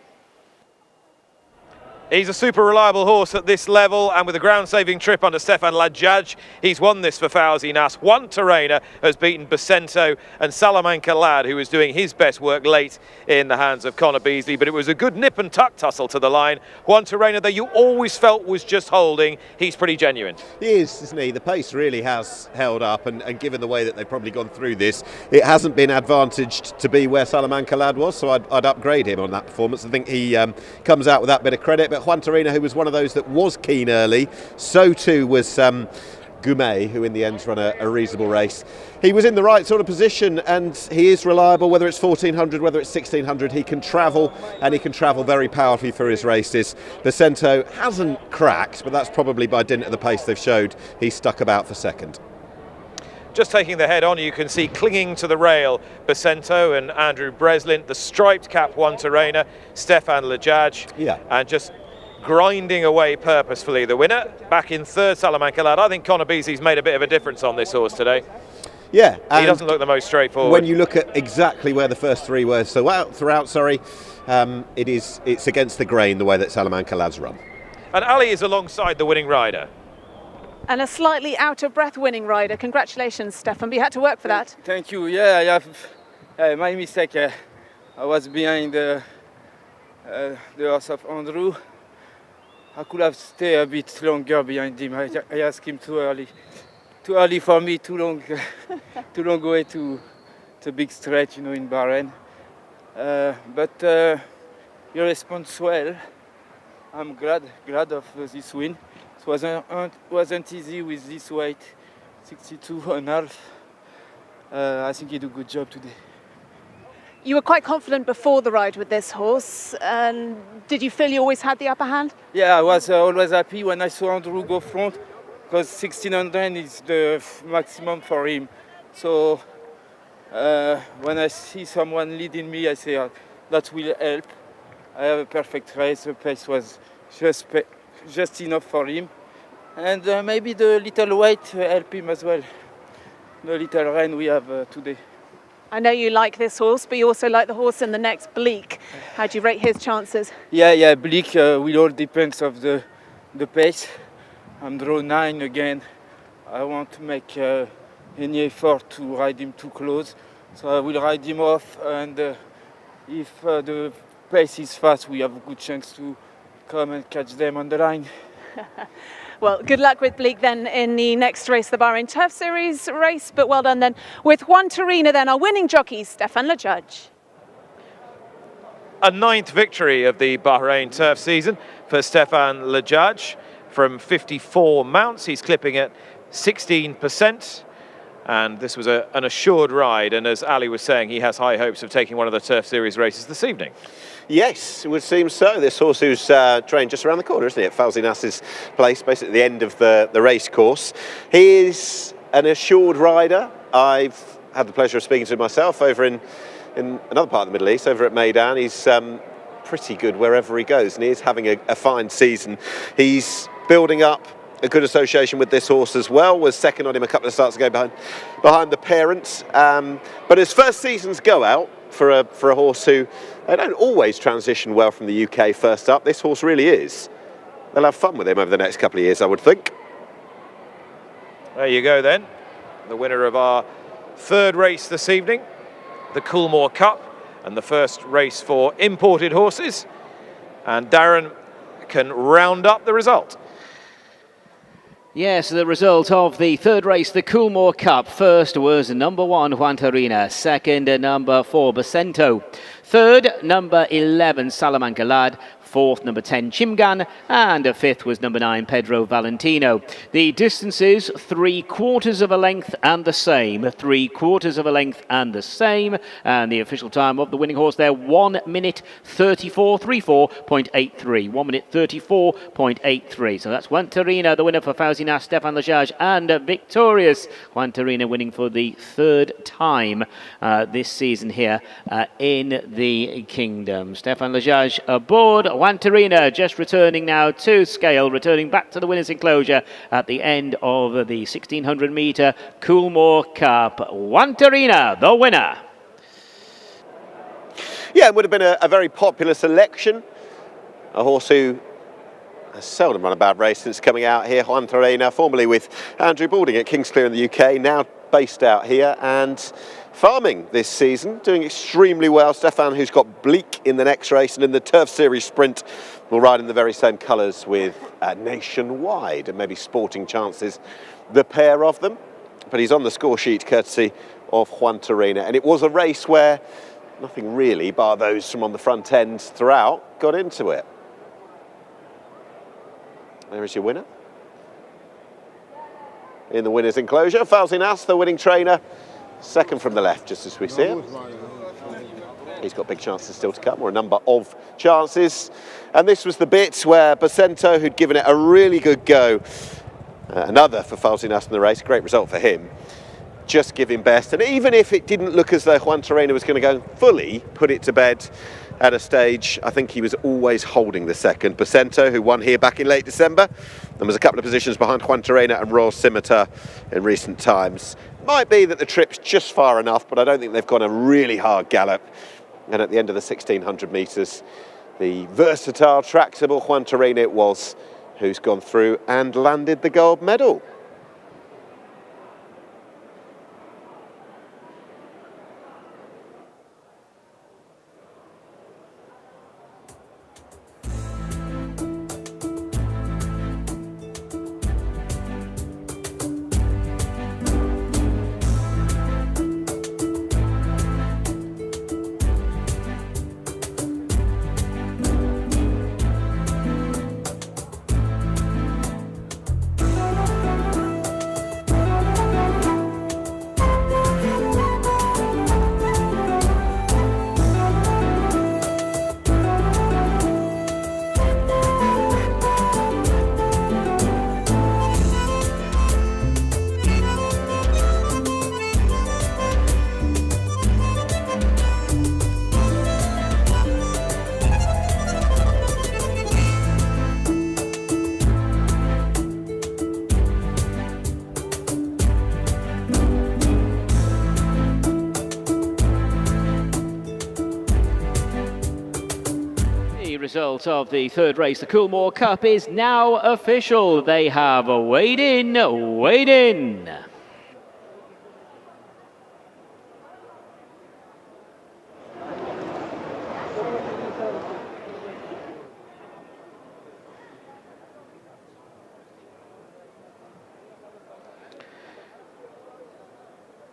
He's a super reliable horse at this level, and with a ground-saving trip under Stefan Lejage, he's won this for Fauzi Nas. Juan Terena has beaten Bacento and Salamanca Lad, who was doing his best work late in the hands of Connor Beasley, but it was a good nip and tuck tussle to the line. Juan Terena, that you always felt was just holding, he's pretty genuine. He is, isn't he? The pace really has held up, and given the way that they've probably gone through this, it hasn't been advantaged to be where Salamanca Lad was, so I'd upgrade him on that performance. I think he comes out with that bit of credit. But Juan Terena, who was one of those that was keen early, so too was Gumet, who in the end ran a reasonable race. He was in the right sort of position, and he is reliable, whether it's 1400, whether it's 1600. He can travel, and he can travel very powerfully for his races. Bacento hasn't cracked, but that's probably by dint of the pace they've showed. He's stuck about for second. Just taking the head on, you can see clinging to the rail Bacento and Andrew Breslin, the striped cap Juan Terena, Stefan Lejage, and just grinding away purposefully. The winner back in third, Salamanca Lad. I think Connor Beasley's made a bit of a difference on this horse today. Yeah, he doesn't look the most straightforward. When you look at exactly where the first three were throughout, it's against the grain the way that Salamanca Lad's run. And Ali is alongside the winning rider. And a slightly out-of-breath winning rider. Congratulations, Stefan. But you had to work for that. Thank you. Yeah, I have my mistake. I was behind the horse of Andrew. I could have stayed a bit longer behind him. I asked him too early. Too early for me, too long, too long way to the big stretch, in Bahrain. But he responds well. I'm glad of this win. It wasn't easy with this weight, 62.5. I think he did a good job today. You were quite confident before the ride with this horse, and did you feel you always had the upper hand? Yeah, I was always happy when I saw Andrew go front, because 1600 is the maximum for him. So when I see someone leading me, I say that will help. I have a perfect race. The pace was just enough for him, and maybe the little weight help him as well. The little rain we have today. I know you like this horse, but you also like the horse in the next, Bleak. How do you rate his chances? Yeah, Bleak will all depends of the pace. I'm draw 9 again. I won't make any effort to ride him too close, so I will ride him off. And if the pace is fast, we have a good chance to come and catch them on the line. Well, good luck with Bleak then in the next race, the Bahrain Turf Series race, but well done then with Juan Torina then, our winning jockey, Stefan Lejudge. A 9th victory of the Bahrain Turf season for Stefan Lejudge. From 54 mounts, he's clipping at 16%. And this was an assured ride, and as Ali was saying, he has high hopes of taking one of the Turf Series races this evening. Yes, it would seem so. This horse who's trained just around the corner, isn't he, at Fawzi Nasser's place, basically at the end of the race course. He is an assured rider. I've had the pleasure of speaking to him myself over in another part of the Middle East, over at Meydan. He's pretty good wherever he goes, and he is having a fine season. He's building up a good association with this horse as well. Was second on him a couple of starts ago behind the parents. But as first seasons go out for a horse who they don't always transition well from the UK first up, this horse really is. They'll have fun with him over the next couple of years, I would think. There you go then, the winner of our third race this evening, the Coolmore Cup, and the first race for imported horses. And Darren can round up the result. Yes, the result of the third race, the Coolmore Cup. First was number 1, Juan Torina. Second, number 4, Bacento. Third, number 11, Salamanca Lad. Fourth, number 10, Chimgan. And fifth was number 9, Pedro Valentino. The distances, 3/4 of a length and the same. 3/4 of a length and the same. And the official time of the winning horse there, 1 minute 34.83. 1 minute 34.83. So that's Juan Torina, the winner for Fawzi Nasser, Stefan Lejudge, and victorious. Juan Torina winning for the third time this season here in the Kingdom. Stefan Lejudge aboard. Juan Torina just returning now to scale, returning back to the winner's enclosure at the end of the 1600 metre Coolmore Cup. Juan Torina, the winner. Yeah, it would have been a very popular selection. A horse who has seldom run a bad race since coming out here. Juan Torina, formerly with Andrew Balding at Kingsclear in the UK, now based out here and farming this season, doing extremely well. Stefan, who's got Bleak in the next race, and in the Turf Series Sprint, will ride in the very same colours with Nationwide, and maybe Sporting Chances, the pair of them. But he's on the score sheet courtesy of Juan Torina, and it was a race where nothing really, bar those from on the front end throughout, got into it. There is your winner. In the winner's enclosure, Fawzi Nasser, the winning trainer, second from the left, just as we see it. He's got big chances still to come, or a number of chances. And this was the bit where Bacento, who'd given it a really good go, another for Fawzi Nasser in the race, great result for him, just giving best. And even if it didn't look as though Juan Torina was going to go fully put it to bed at a stage, I think he was always holding the second. Bacento, who won here back in late December, and was a couple of positions behind Juan Torina and Royal Scimitar in recent times. Might be that the trip's just far enough, but I don't think they've gone a really hard gallop. And at the end of the 1600 metres, the versatile, tractable Juan Torina it was who's gone through and landed the gold medal. result of the third race, the Coolmore Cup, is now official. They have weighed in, weighed in.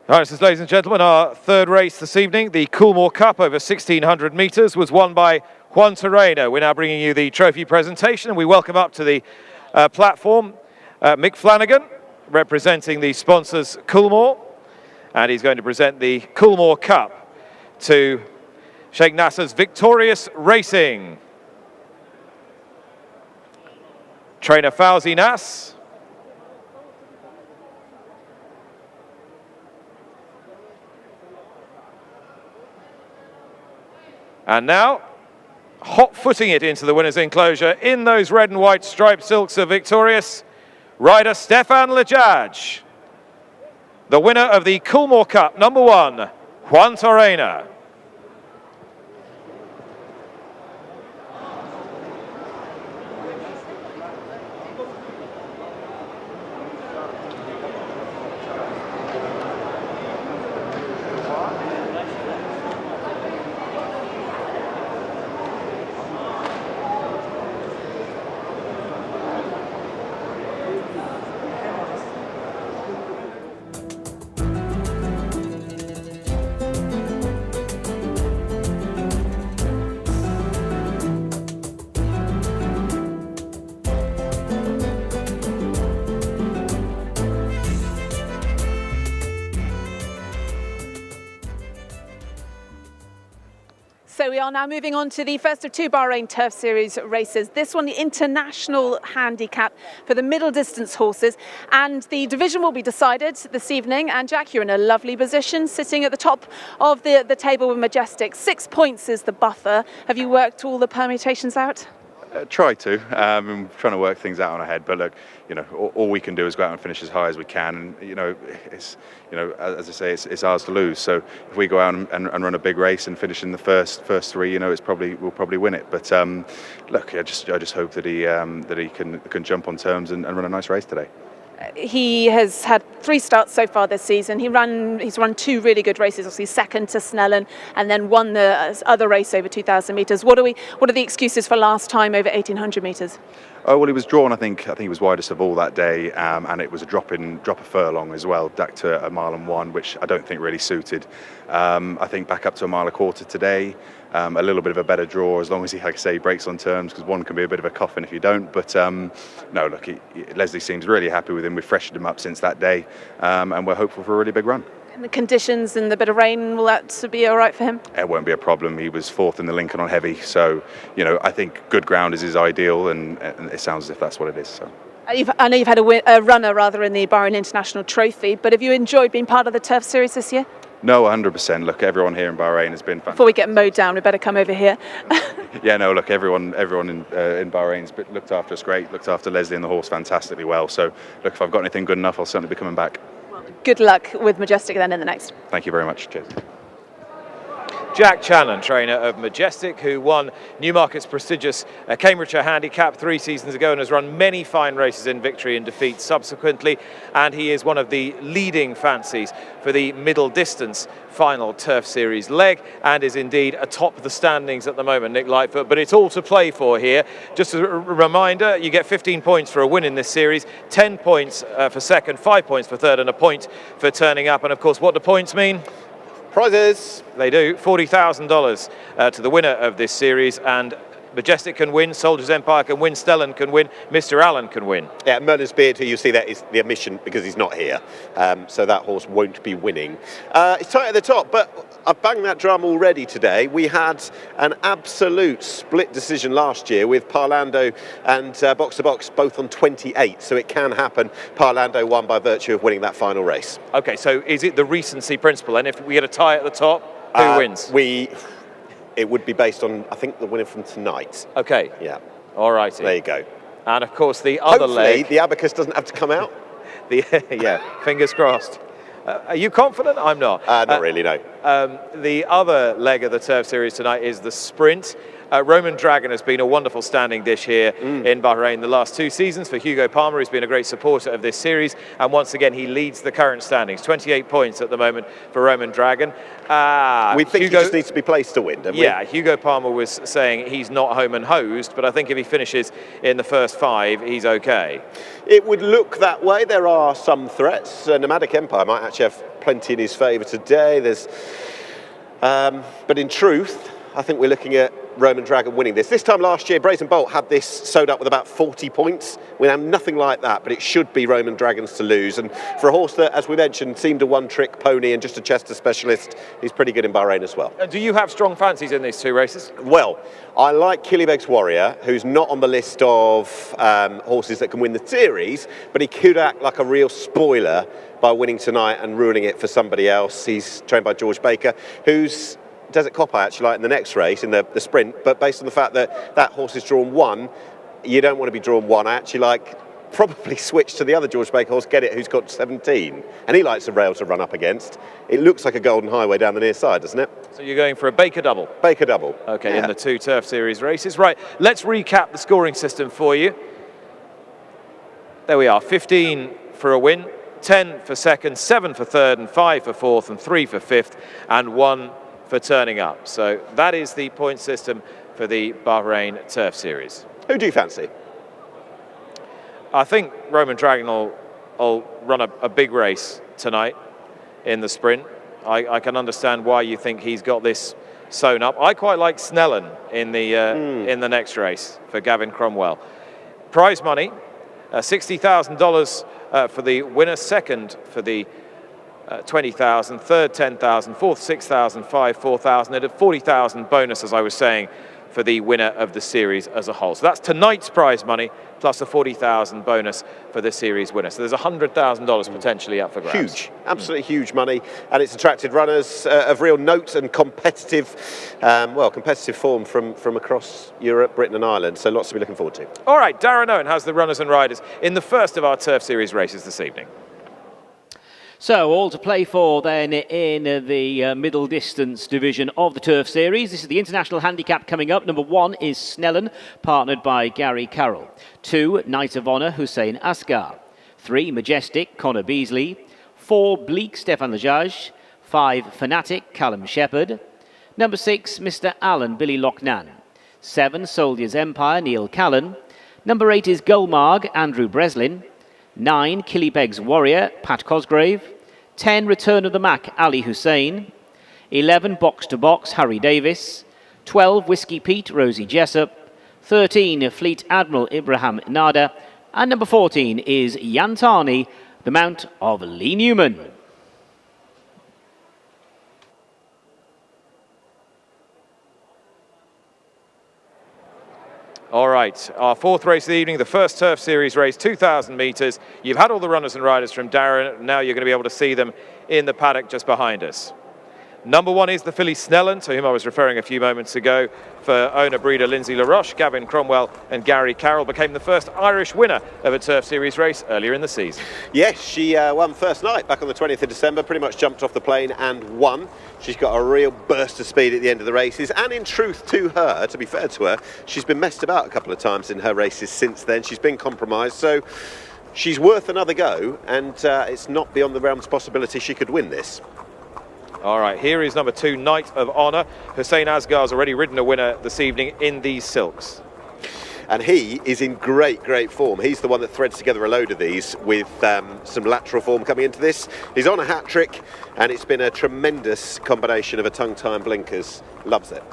All right, so ladies and gentlemen, our third race this evening, the Coolmore Cup over 1,600 metres, was won by Juan Torreno. We're now bringing you the trophy presentation, and we welcome up to the platform Mick Flanagan, representing the sponsors Coolmore, and he's going to present the Coolmore Cup to Sheikh Nasser's Victorious Racing. Trainer Fauzi Nas. And now, hot-footing it into the winner's enclosure in those red and white striped silks of Victorious, rider Stefan Lajaj. The winner of the Coolmore Cup, number 1, Juan Torreno. So we are now moving on to the first of 2 Bahrain Turf Series races. This one, the international handicap for the middle distance horses. And the division will be decided this evening. And Jack, you're in a lovely position, sitting at the top of the table with Majestic. 6 points is the buffer. Have you worked all the permutations out? Try to. I'm trying to work things out on ahead, but look, you know, all we can do is go out and finish as high as we can, and you know, it's, you know, as I say, it's ours to lose. So if we go out and run a big race and finish in the first 3, you know, we'll probably win it. But look, I just hope that he can jump on terms and run a nice race today. He has had 3 starts so far this season. He's run 2 really good races, obviously second to Snellen, and then won the other race over 2,000 metres. What are the excuses for last time over 1,800 metres? Oh, well, he was drawn, I think he was widest of all that day, and it was a drop a furlong as well, back to 1 mile and 1, which I don't think really suited. I think back up to 1 mile 1/4 today, a little bit of a better draw, as long as he, like I say, breaks on terms, because 1 can be a bit of a coffin if you don't. But no, look, Leslie seems really happy with him. We've freshened him up since that day, and we're hopeful for a really big run. And the conditions and the bit of rain, will that be all right for him? It won't be a problem. He was 4th in the Lincoln on heavy, so you know, I think good ground is his ideal, and it sounds as if that's what it is. So. I know you've had a runner rather in the Bahrain International Trophy, but have you enjoyed being part of the Turf Series this year? No, 100%. Look, everyone here in Bahrain has been fantastic. Before we get mowed down, we better come over here. Yeah, no, look, everyone in Bahrain's looked after us great, looked after Leslie and the horse fantastically well. So, look, if I've got anything good enough, I'll certainly be coming back. Well, good luck with Majestic then in the next. Thank you very much. Cheers. Jack Channon, trainer of Majestic, who won Newmarket's prestigious Cambridgeshire Handicap 3 seasons ago and has run many fine races in victory and defeat subsequently. And he is one of the leading fancies for the middle distance final Turf Series leg, and is indeed atop the standings at the moment, Nick Lightfoot. But it's all to play for here. Just a reminder, you get 15 points for a win in this series, 10 points for second, 5 points for third, and a point for turning up. And of course, what do points mean? Prizes. They do. $40,000 to the winner of this series, and Majestic can win, Soldiers Empire can win, Stellan can win, Mr. Allen can win. Yeah, Merlin's Beard, who you see that is the omission because he's not here, so that horse won't be winning. It's tight at the top, but I've banged that drum already today. We had an absolute split decision last year with Parlando and Box to Box both on 28, so it can happen. Parlando won by virtue of winning that final race. Okay, so is it the recency principle? And if we get a tie at the top, who wins? It would be based on, I think, the winner from tonight. Okay. Yeah. All righty. There you go. And of course, the other leg. The abacus doesn't have to come out. Yeah, fingers crossed. Are you confident? I'm not. Not really, no. The other leg of the Turf Series tonight is the sprint. Roman Dragon has been a wonderful standing dish here in Bahrain the last 2 seasons for Hugo Palmer, who's been a great supporter of this series, and once again he leads the current standings. 28 points at the moment for Roman Dragon. We think Hugo, he just needs to be placed to win, don't we? Yeah, Hugo Palmer was saying he's not home and hosed, but I think if he finishes in the first 5, he's okay. It would look that way. There are some threats. Nomadic Empire might actually have plenty in his favour today. But in truth, I think we're looking at Roman Dragon winning this. This time last year, Brazen Bolt had this sewed up with about 40 points. We have nothing like that, but it should be Roman Dragons to lose. And for a horse that, as we mentioned, seemed a one-trick pony and just a Chester specialist, he's pretty good in Bahrain as well. And do you have strong fancies in these 2 races? Well, I like Killybegs Warrior, who's not on the list of horses that can win the series, but he could act like a real spoiler by winning tonight and ruining it for somebody else. He's trained by George Baker, who's Desert Cop I actually like in the next race, in the sprint, but based on the fact that that horse is drawn 1, you don't want to be drawn 1. I actually like probably switch to the other George Baker horse, Get It, who's got 17, and he likes a rail to run up against. It looks like a golden highway down the near side, doesn't it? So you're going for a Baker double? Baker double. Okay, yeah. In the 2 Turf Series races. Right, let's recap the scoring system for you. There we are, 15 for a win, 10 for second, 7 for third, and 5 for fourth, and 3 for fifth, and 1 for turning up. So that is the point system for the Bahrain Turf Series. Who do you fancy? I think Roman Dragon will run a big race tonight in the sprint. I can understand why you think he's got this sewn up. I quite like Snellen in the next race for Gavin Cromwell. Prize money, $60,000 for the winner, second for the 20,000, third 10,000, fourth 6,000, 4,000, and a 40,000 bonus, as I was saying, for the winner of the series as a whole. So that's tonight's prize money plus a 40,000 bonus for the series winner. So there's $100,000 potentially up for grabs. Huge, absolutely huge money, and it's attracted runners of real note and competitive form from across Europe, Britain and Ireland. So lots to be looking forward to. All right, Darren Owen has the runners and riders in the first of our Turf Series races this evening. So, all to play for then in the middle distance division of the Turf Series. This is the International Handicap coming up. Number 1 is Snellen, partnered by Gary Carroll. 2, Knight of Honour, Hussein Asghar. 3, Majestic, Connor Beasley. 4, Bleak, Stefan Lajaj. 5, Fanatic, Callum Shepherd. Number 6, Mr. Allen, Billy Lochnan. 7, Soldiers Empire, Neil Callan. Number 8 is Gulmarg, Andrew Breslin. 9, Killybegs Warrior, Pat Cosgrave. 10, Return of the Mac, Ali Hussein. 11, Box to Box, Harry Davis. 12, Whiskey Pete, Rosie Jessup. 13, Fleet Admiral, Ibrahim Nada. And number 14 is Yantani, the mount of Lee Newman. All right, our fourth race of the evening, the first Turf Series race, 2,000 metres. You've had all the runners and riders from Darren. Now you're going to be able to see them in the paddock just behind us. Number 1 is the filly Snellen, to whom I was referring a few moments ago, for owner-breeder Lindsay LaRoche. Gavin Cromwell and Gary Carroll became the first Irish winner of a Turf Series race earlier in the season. Yes, she won first night back on the 20th of December, pretty much jumped off the plane and won. She's got a real burst of speed at the end of the races, and in truth to her, to be fair to her, she's been messed about a couple of times in her races since then. She's been compromised, so she's worth another go, and it's not beyond the realm's possibility she could win this. All right, here is number 2, Knight of Honour. Hussein Asghar's already ridden a winner this evening in these silks. And he is in great form. He's the one that threads together a load of these with some lateral form coming into this. He's on a hat-trick, and it's been a tremendous combination of a tongue-tie and blinkers. Loves it.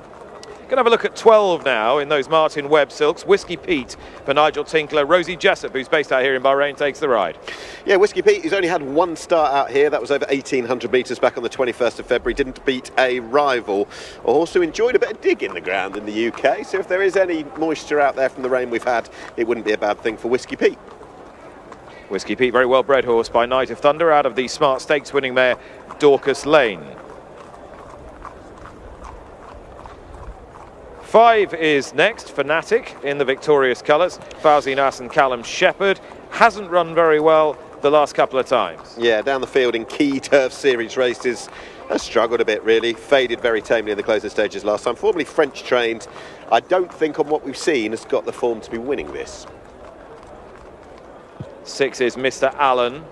Going to have a look at 12 now in those Martin Webb silks. Whiskey Pete for Nigel Tinkler. Rosie Jessup, who's based out here in Bahrain, takes the ride. Yeah, Whiskey Pete, who's only had one start out here. That was over 1,800 metres back on the 21st of February. Didn't beat a rival. A horse who enjoyed a bit of dig in the ground in the UK. So if there is any moisture out there from the rain we've had, it wouldn't be a bad thing for Whiskey Pete. Whiskey Pete, very well bred horse by Night of Thunder out of the Smart Stakes winning mare Dorcas Lane. 5 is next, Fanatic in the victorious colours. Fauzi Nass and Callum Shepherd. Hasn't run very well the last couple of times. Yeah, down the field in key Turf Series races. has struggled a bit really, faded very tamely in the closing stages last time. Formerly French trained, I don't think on what we've seen has got the form to be winning this. 6 is Mr. Allen,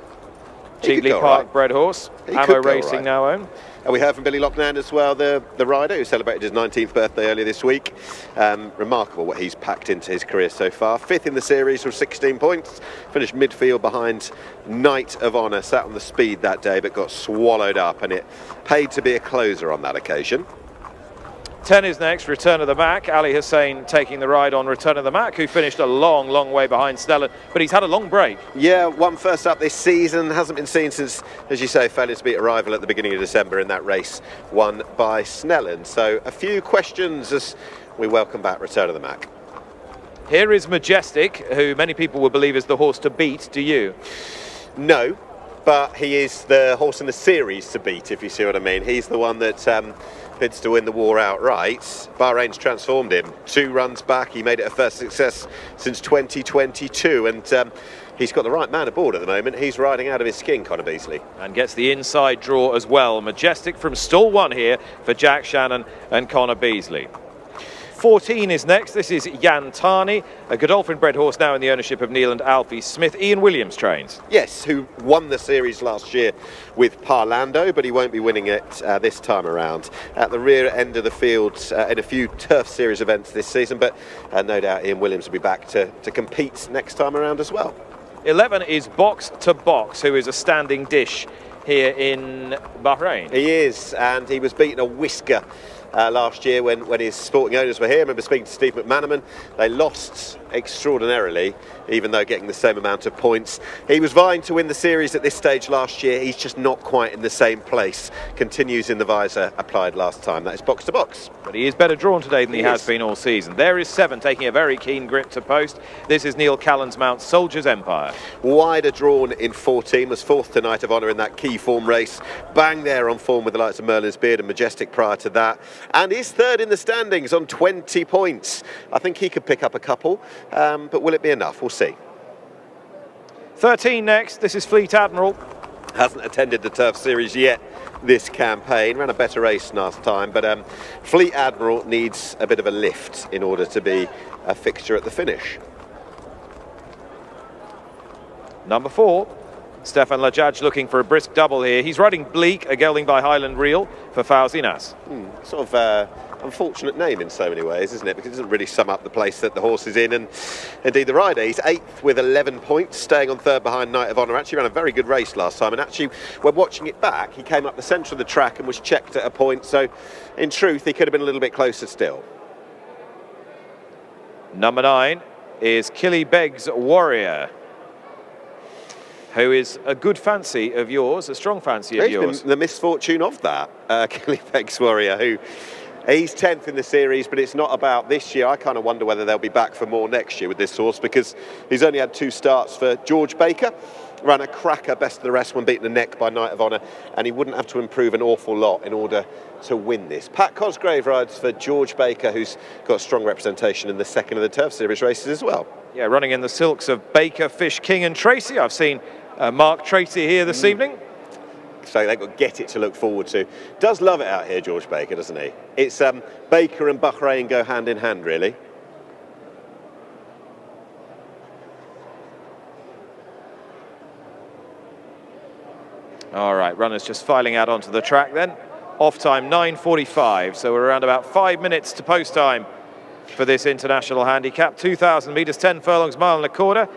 cheaply parked bred horse. Ammo Racing now owned. And we heard from Billy Loughnane as well, the rider who celebrated his 19th birthday earlier this week. Remarkable what he's packed into his career so far. 5th in the series with 16 points. Finished midfield behind Knight of Honour. Sat on the speed that day but got swallowed up, and it paid to be a closer on that occasion. 10 is next, Return of the Mac. Ali Hussein taking the ride on Return of the Mac, who finished a long, long way behind Snellen, but he's had a long break. Yeah, won first up this season, hasn't been seen since, as you say, failure to beat Arrival at the beginning of December in that race won by Snellen. So a few questions as we welcome back Return of the Mac. Here is Majestic, who many people would believe is the horse to beat. Do you? No, but he is the horse in the series to beat, if you see what I mean. He's the one that bids to win the war outright. Bahrain's transformed him. 2 runs back, he made it a first success since 2022, and he's got the right man aboard at the moment. He's riding out of his skin, Conor Beasley. And gets the inside draw as well. Majestic from stall 1 here for Jack Shannon and Conor Beasley. 14 is next. This is Jan Tarney, a Godolphin-bred horse now in the ownership of Neil and Alfie Smith. Ian Williams trains. Yes, who won the series last year with Parlando, but he won't be winning it this time around. At the rear end of the field in a few turf series events this season, but no doubt Ian Williams will be back to compete next time around as well. 11 is Box to Box, who is a standing dish here in Bahrain. He is, and he was beaten a whisker last year when his sporting owners were here. I remember speaking to Steve McManaman. They lost extraordinarily, even though getting the same amount of points. He was vying to win the series at this stage last year. He's just not quite in the same place. Continues in the visor applied last time. That is Box to Box. But he is better drawn today than he has been all season. There is 7, taking a very keen grip to post. This is Neil Callan's mount, Soldier's Empire. Wider drawn in 14, was 4th to Knight of Honour in that key form race. Bang there on form with the likes of Merlin's Beard and Majestic prior to that. And is 3rd in the standings on 20 points. I think he could pick up a couple, but will it be enough? We'll see. 13 next. This is Fleet Admiral. Hasn't attended the Turf Series yet this campaign. Ran a better race last time, but Fleet Admiral needs a bit of a lift in order to be a fixture at the finish. Number 4, Stefan Lajaj looking for a brisk double here. He's riding Bleak, a gelding by Highland Reel for Fauzi Nas. Sort of unfortunate name in so many ways, isn't it? Because it doesn't really sum up the place that the horse is in, and indeed the rider. He's 8th with 11 points, staying on 3rd behind Knight of Honour. Actually ran a very good race last time, and actually when watching it back, he came up the centre of the track and was checked at a point, so in truth he could have been a little bit closer still. Number 9 is Killy Begg's Warrior, who is a good fancy of yours, a strong fancy of yours. The misfortune of that, Killy Begg's Warrior, who he's 10th in the series, but it's not about this year. I kind of wonder whether they'll be back for more next year with this horse, because he's only had 2 starts for George Baker. Ran a cracker, best of the rest, when beaten the neck by Knight of Honour, and he wouldn't have to improve an awful lot in order to win this. Pat Cosgrave rides for George Baker, who's got strong representation in the 2nd of the Turf Series races as well. Yeah, running in the silks of Baker, Fish, King and Tracy. I've seen Mark Tracy here this evening. So they've got Get It to look forward to. Does love it out here, George Baker, doesn't he? It's Baker and Bahrain go hand in hand, really. All right, runners just filing out onto the track then. Off time 9:45, so we're around about 5 minutes to post time for this international handicap. 2,000 metres, 10 furlongs, mile and a quarter.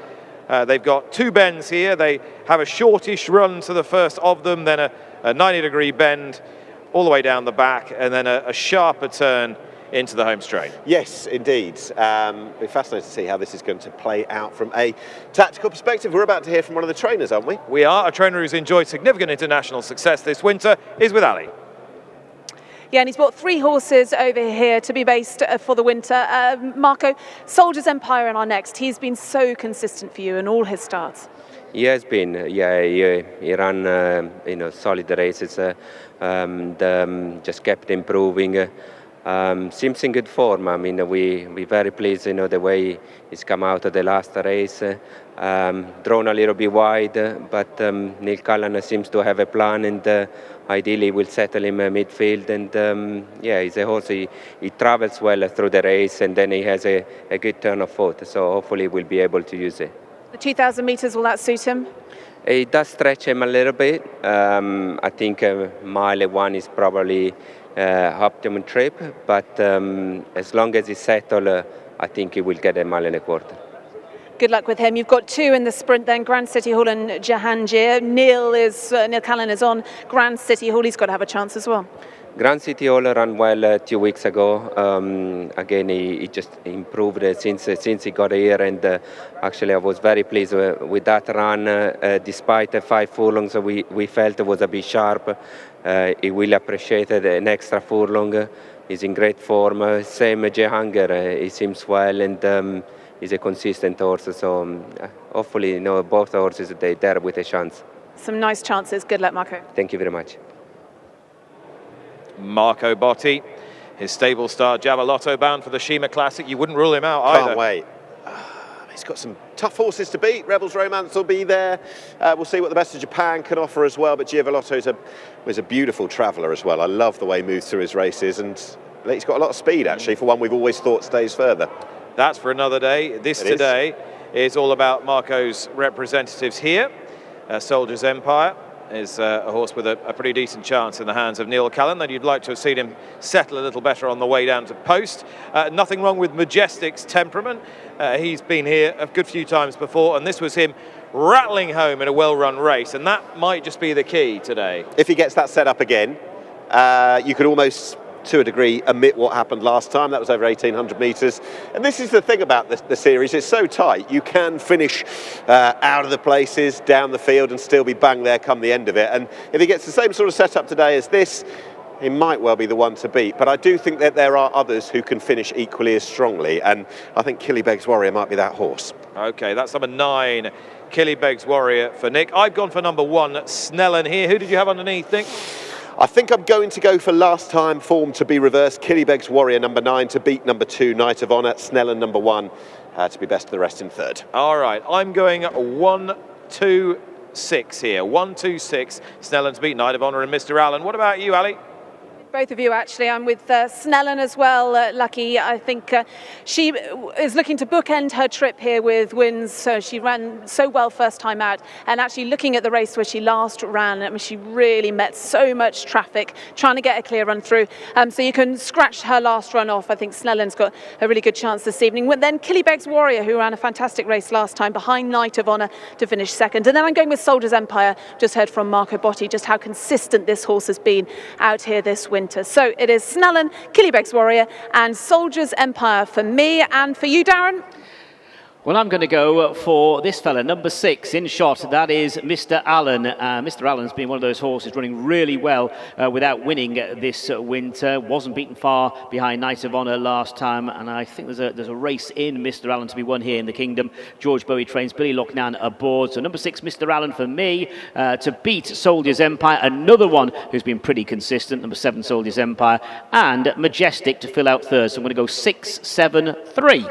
They've got 2 bends here. They have a shortish run to the first of them, then a 90-degree bend all the way down the back, and then a sharper turn into the home straight. Yes, indeed. Be fascinating to see how this is going to play out from a tactical perspective. We're about to hear from one of the trainers, aren't we? We are. A trainer who's enjoyed significant international success this winter is with Ali. Yeah, and he's brought 3 horses over here to be based for the winter. Marco, Soldier's Empire in our next. He's been so consistent for you in all his starts. He has been, yeah. He ran, solid races, and just kept improving. Seems in good form. I mean, we're very pleased, the way he's come out of the last race. Drawn a little bit wide, but Neil Callan seems to have a plan, and ideally will settle in midfield. And yeah, he's a horse. He travels well through the race, and then he has a good turn of foot. So hopefully we'll be able to use it. The 2,000 metres, will that suit him? It does stretch him a little bit. I think mile 1 is probably optimum trip, but as long as he's settled, I think he will get a mile and a quarter. Good luck with him. You've got 2 in the sprint then, Grand City Hall and Jahangir. Neil Callan is on Grand City Hall. He's got to have a chance as well. Grand City Hall ran well 2 weeks ago. Again, he just improved since he got here, and actually I was very pleased with that run. Despite the 5 furlongs, we felt it was a bit sharp. He will appreciate an extra furlong. He's in great form. Same Jahangir, he seems well, and he's a consistent horse. So hopefully, both horses they're there with a chance. Some nice chances. Good luck, Marco. Thank you very much. Marco Botti, his stable star Giavellotto, bound for the Shima Classic. You wouldn't rule him out either. Can't wait. He's got some tough horses to beat. Rebels Romance will be there. We'll see what the best of Japan can offer as well. But Giavellotto was a beautiful traveller as well. I love the way he moves through his races, and he's got a lot of speed actually for one we've always thought stays further. That's for another day. This today is all about Marco's representatives here. Soldier's Empire is a horse with a pretty decent chance in the hands of Neil Callan. Then you'd like to have seen him settle a little better on the way down to post. Nothing wrong with Majestic's temperament. He's been here a good few times before, and this was him rattling home in a well-run race, and that might just be the key today. If he gets that set up again, you could almost, to a degree, omit what happened last time. That was over 1,800 metres. And this is the thing about the series, it's so tight. You can finish out of the places, down the field, and still be bang there come the end of it. And if he gets the same sort of setup today as this, he might well be the one to beat. But I do think that there are others who can finish equally as strongly, and I think Killybegs Warrior might be that horse. Okay, that's number 9, Killybegs Warrior for Nick. I've gone for number 1, Snellen here. Who did you have underneath, Nick? I think I'm going to go for last time form to be reversed. Killybegs Warrior number 9 to beat number 2, Knight of Honour. Snellen number 1 to be best of the rest in third. All right, I'm going 1, 2, 6 here. 1, 2, 6. Snellen to beat Knight of Honour and Mr. Allen. What about you, Ali? Both of you, actually. I'm with Snellen as well, Lucky. I think she is looking to bookend her trip here with wins. So she ran so well first time out. And actually looking at the race where she last ran, I mean, she really met so much traffic trying to get a clear run through. So you can scratch her last run off. I think Snellen's got a really good chance this evening. Then Killybegs Warrior, who ran a fantastic race last time, behind Knight of Honour to finish second. And then I'm going with Soldier's Empire. Just heard from Marco Botti just how consistent this horse has been out here this winter. So it is Snellen, Killybegs Warrior and Soldier's Empire for me. And for you, Darren? Well, I'm going to go for this fella, number 6 in shot. That is Mr. Allen. Mr. Allen's been one of those horses running really well without winning this winter. Wasn't beaten far behind Knight of Honour last time, and I think there's a race in Mr. Allen to be won here in the Kingdom. George Bowie trains Billy Loughnane aboard. So number 6, Mr. Allen for me to beat Soldier's Empire. Another one who's been pretty consistent, number 7, Soldier's Empire, and Majestic to fill out third. So I'm going to go 6, 7, 3.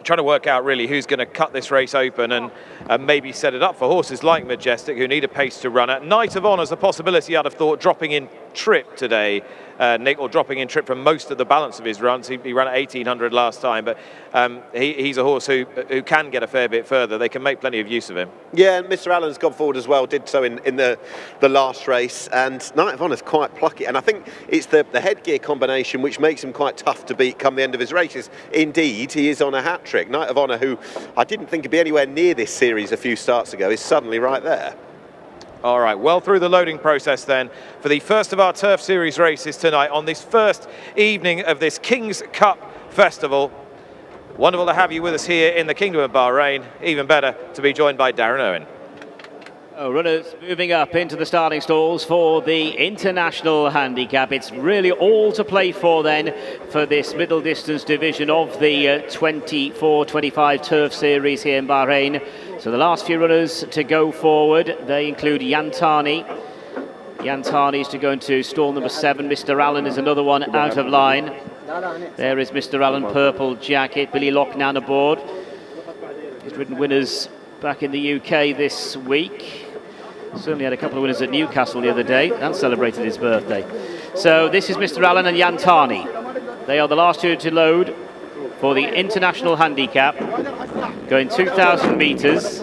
Trying to work out really who's going to cut this race open and maybe set it up for horses like Majestic, who need a pace to run at. Knight of Honour's a possibility, I'd have thought, dropping in trip today, Nick, or dropping in trip from most of the balance of his runs. He ran at 1,800 last time, but he's a horse who can get a fair bit further. They can make plenty of use of him. Yeah, and Mr. Allen's gone forward as well, did so in the last race, and Knight of Honour's quite plucky, and I think it's the headgear combination which makes him quite tough to beat come the end of his races. Indeed, he is on a hat-trick. Knight of Honour, who I didn't think would be anywhere near this series a few starts ago, is suddenly right there. All right, well through the loading process then for the first of our Turf Series races tonight on this first evening of this King's Cup Festival. Wonderful to have you with us here in the Kingdom of Bahrain. Even better to be joined by Darren Owen. Runners moving up into the starting stalls for the international handicap. It's really all to play for then for this middle distance division of the 24-25 Turf Series here in Bahrain. So the last few runners to go forward, they include Yantani, Yantani's to go into stall number 7. Mr. Allen is another one out of line. There is Mr. Allen, purple jacket. Billy Loughnane aboard. He's ridden winners back in the UK this week. Certainly had a couple of winners at Newcastle the other day and celebrated his birthday. So this is Mr. Allen and Yantani. They are the last two to load for the International Handicap, going 2,000 metres.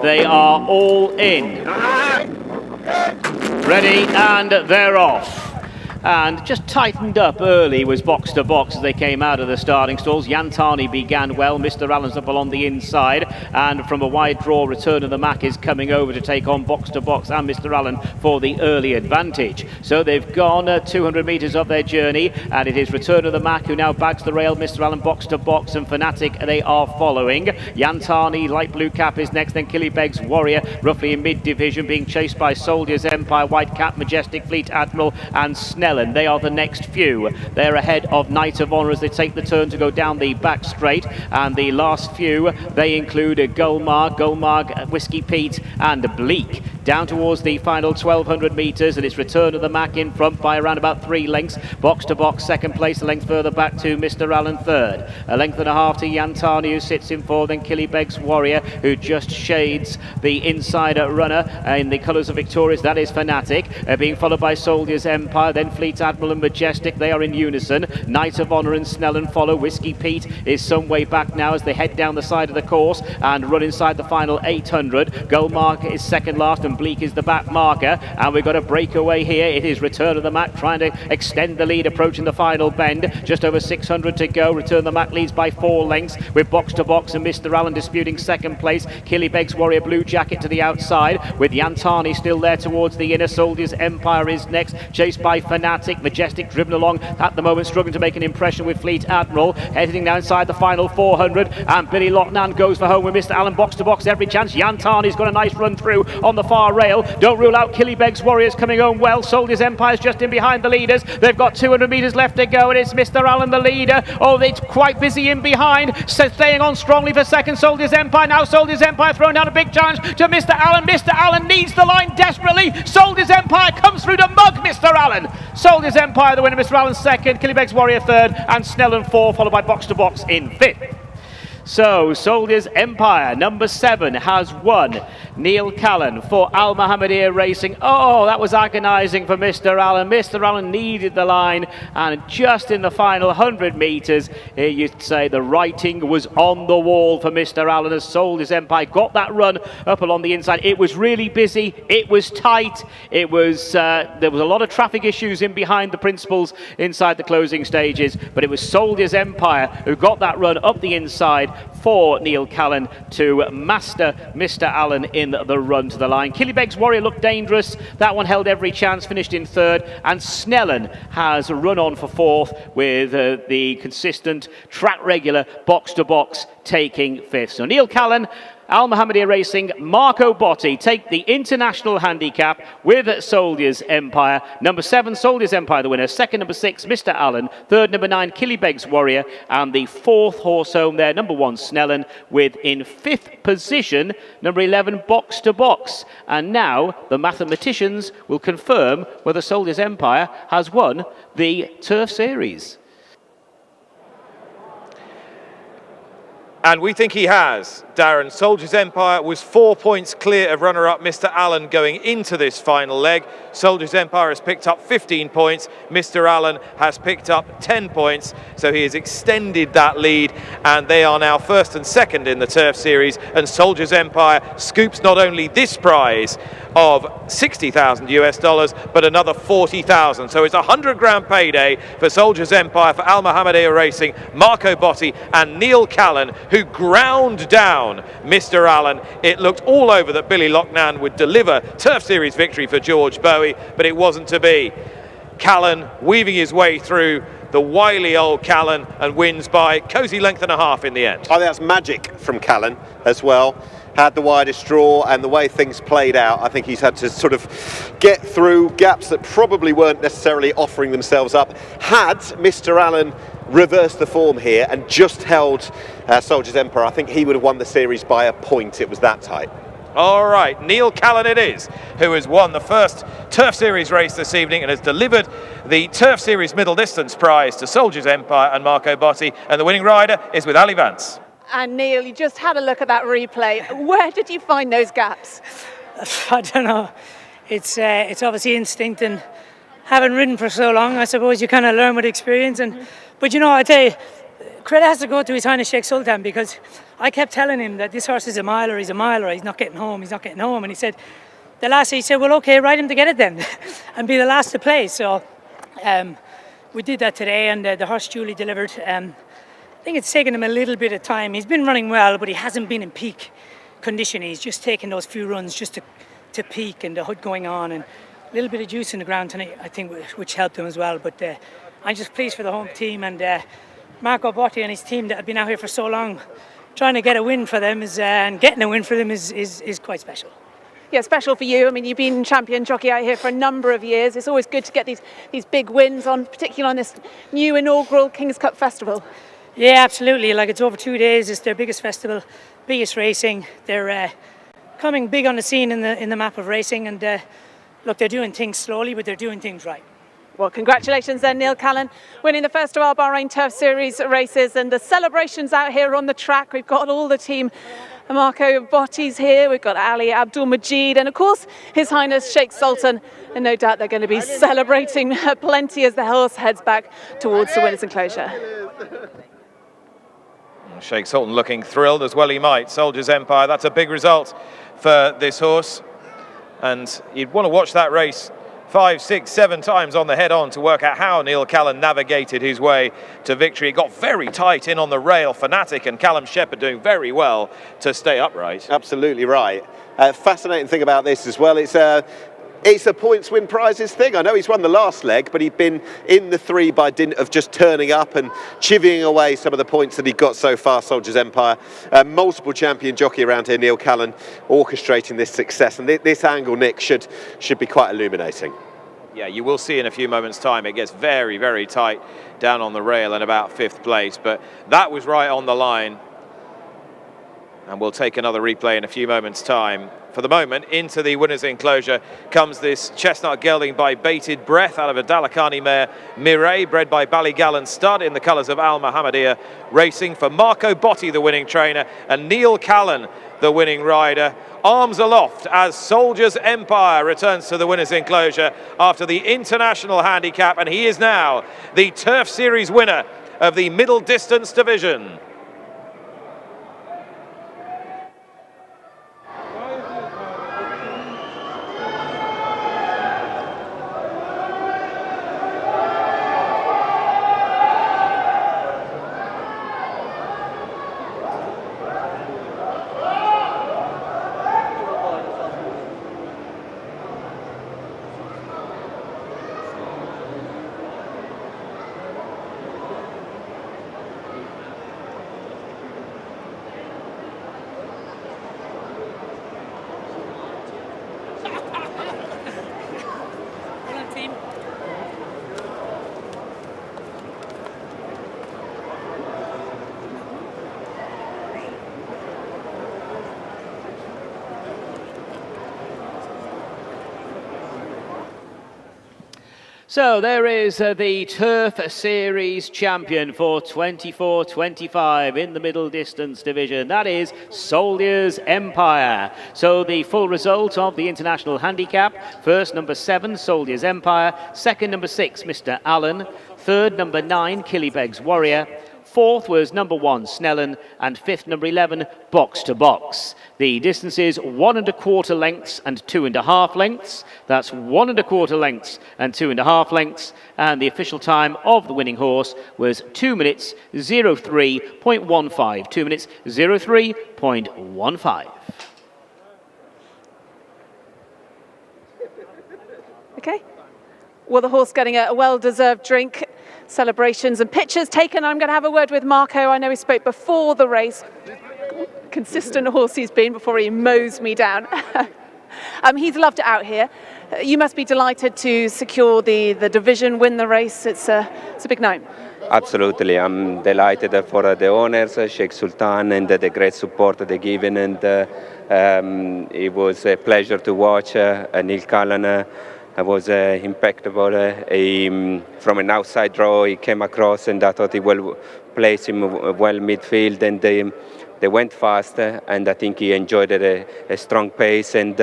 They are all in. Ready, and they're off. And just tightened up early was box to box as they came out of the starting stalls. Yantani began well. Mr. Allen's up along the inside, and from a wide draw, Return of the Mac is coming over to take on box to box and Mr. Allen for the early advantage. So they've gone 200 metres of their journey, and it is Return of the Mac who now bags the rail. Mr. Allen box to box, and Fanatic they are following. Yantani, light blue cap, is next, then Killybegs Warrior roughly in mid division, being chased by Soldiers Empire, White Cap, Majestic, Fleet Admiral and Snellen. They are the next few. They're ahead of Knight of Honour as they take the turn to go down the back straight, and the last few, they include Gulmarg, Whiskey Pete and Bleak. Down towards the final 1,200 metres, and it's Return of the Mac in front by around about 3 lengths. Box to box, second place, a length further back to Mr. Allen, third. A length and a half to Yantani, who sits in fourth, then Killybegs Warrior, who just shades the insider runner in the colours of victorious, that is Fanatic, being followed by Soldiers Empire, then Fleet Admiral and Majestic, they are in unison. Knight of Honour and Snellen follow. Whiskey Pete is some way back now as they head down the side of the course and run inside the final 800. Gulmarg is second last, and Bleak is the back marker, and we've got a breakaway here. It is Return of the Mac trying to extend the lead, approaching the final bend. Just over 600 to go. Return of the Mac leads by 4 lengths with box to box and Mr. Allen disputing second place. Killybegs Warrior blue jacket to the outside with Yantani still there towards the inner. Soldiers Empire is next, chased by Fanatic. Majestic driven along at the moment, struggling to make an impression with Fleet Admiral, heading now inside the final 400, and Billy Loughnane goes for home with Mr. Allen box to box every chance. Yantani's got a nice run through on the far rail. Don't rule out Killybegs Warriors coming home well. Soldiers Empire's just in behind the leaders. They've got 200 metres left to go, and it's Mr. Allen the leader. Oh, it's quite busy in behind, staying on strongly for second. Soldiers Empire now. Soldiers Empire throwing down a big challenge to Mr. Allen. Mr. Allen needs the line desperately. Soldiers Empire comes through to mug Mr. Allen. Soldiers Empire the winner, Mr. Allen second, Killybegs Warrior third, and Snellen 4, followed by box to box in 5th. So, Soldiers Empire, number 7, has won. Neil Callan for Al Mohammedia Racing. Oh, that was agonising for Mr. Allen. Mr. Allen needed the line, and just in the final 100 metres, you'd say the writing was on the wall for Mr. Allen as Soldiers Empire got that run up along the inside. It was really busy, it was tight, it was there was a lot of traffic issues in behind the principals inside the closing stages, but it was Soldiers Empire who got that run up the inside for Neil Callan to master Mr. Allen in the run to the line. Killybegs Warrior looked dangerous. That one held every chance, finished in third. And Snellen has run on for fourth with the consistent track regular box to box taking fifth. So Neil Callan, Al Mohammedia Racing, Marco Botti take the International Handicap with Soldiers Empire. Number 7, Soldiers Empire the winner. Second, number 6, Mr. Allen. Third, number 9, Killybegs Warrior. And the 4th horse home there, number 1, Snellen, with in 5th position, number 11, Box to Box. And now the mathematicians will confirm whether Soldiers Empire has won the Turf Series. And we think he has, Darren. Soldiers Empire was 4 points clear of runner-up Mr. Allen going into this final leg. Soldiers Empire has picked up 15 points. Mr. Allen has picked up 10 points. So he has extended that lead, and they are now first and second in the Turf Series. And Soldiers Empire scoops not only this prize of $60,000 US, but another 40,000. So it's a 100 grand payday for Soldiers Empire, for Al Mohammedia Racing, Marco Botti and Neil Callan, who ground down Mr. Allen. It looked all over that Billy Loughnane would deliver Turf Series victory for George Bowie, but it wasn't to be. Callan weaving his way through, the wily old Callan, and wins by cosy length and a half in the end. I think that's magic from Callan as well. Had the widest draw, and the way things played out, I think he's had to sort of get through gaps that probably weren't necessarily offering themselves up. Had Mr. Allen reversed the form here and just held Soldiers Empire, I think he would have won the series by a point. It was that tight. All right, Neil Callan it is, who has won the first Turf Series race this evening and has delivered the Turf Series middle distance prize to Soldiers Empire and Marco Botti, and the winning rider is with Ali Vance. And Neil, you just had a look at that replay. Where did you find those gaps? I don't know. It's obviously instinct, and having ridden for so long, I suppose you kind of learn with experience. But you know, I tell you, credit has to go to His Highness Sheikh Sultan, because I kept telling him that this horse is a miler, he's not getting home, and he said, well, okay, ride him to get it then, and be the last to play. So we did that today, and the horse duly delivered. I think it's taken him a little bit of time. He's been running well, but he hasn't been in peak condition. He's just taken those few runs just to peak, and the hood going on, and a little bit of juice in the ground tonight, I think, which helped him as well. But I'm just pleased for the home team, and Marco Botti and his team that have been out here for so long, trying to get a win for them and getting a win for them is quite special. Yeah, special for you. I mean, you've been champion jockey out here for a number of years. It's always good to get these big wins on, particularly on this new inaugural King's Cup Festival. Yeah, absolutely. Like, it's over 2 days. It's their biggest festival, biggest racing. They're coming big on the scene in the map of racing, and look, they're doing things slowly, but they're doing things right. Well, congratulations then, Neil Callan, winning the first of our Bahrain Turf Series races, and the celebrations out here on the track. We've got all the team. Marco Botti's here, we've got Ali Abdul Majid, and of course His Highness Sheikh Sultan, and no doubt they're going to be celebrating plenty as the horse heads back towards the winner's enclosure. Sheikh Sultan looking thrilled, as well he might. Soldiers Empire, that's a big result for this horse, and you'd want to watch that race 5, 6, 7 times on the head-on to work out how Neil Callan navigated his way to victory. It got very tight in on the rail. Fanatic and Callum Shepherd doing very well to stay upright. Absolutely right. Fascinating thing about this as well, it's a points win prizes thing. I know he's won the last leg, but he'd been in the 3 by dint of just turning up and chivying away some of the points that he got so far, Soldiers Empire. Multiple champion jockey around here, Neil Callan, orchestrating this success. And this angle, Nick, should be quite illuminating. Yeah, you will see in a few moments' time. It gets very, very tight down on the rail in about 5th place. But that was right on the line. And we'll take another replay in a few moments' time. For the moment, into the winner's enclosure comes this chestnut gelding by Bated Breath out of a Dalakani mare, Mireille, bred by Ballygallen Stud in the colours of Al Mohammedia Racing, for Marco Botti, the winning trainer, and Neil Callan, the winning rider. Arms aloft as Soldiers Empire returns to the winner's enclosure after the international handicap, and he is now the Turf Series winner of the middle distance division. So there is the Turf Series champion for 24-25 in the middle distance division. That is Soldiers Empire. So the full result of the international handicap: first, number 7, Soldiers Empire; second, number 6, Mr. Allen; third, number 9, Killybegs Warrior; fourth was number 1, Snellen; and fifth, number 11, Box to Box. The distances 1 1/4 lengths and 2 1/2 lengths. That's 1 1/4 lengths and 2 1/2 lengths. And the official time of the winning horse was 2 minutes 03.15. 2 minutes 03.15. Okay. Well, the horse getting a well-deserved drink. Celebrations and pictures taken. I'm going to have a word with Marco. I know he spoke before the race. Consistent horse he's been before he mows me down. He's loved it out here. You must be delighted to secure the division, win the race. It's a big night. Absolutely, I'm delighted for the owners, Sheikh Sultan, and the great support they've given. And it was a pleasure to watch. Neil Callan was impeccable. From an outside draw, he came across, and I thought he well placed him well midfield, and they went fast. And I think he enjoyed a strong pace. And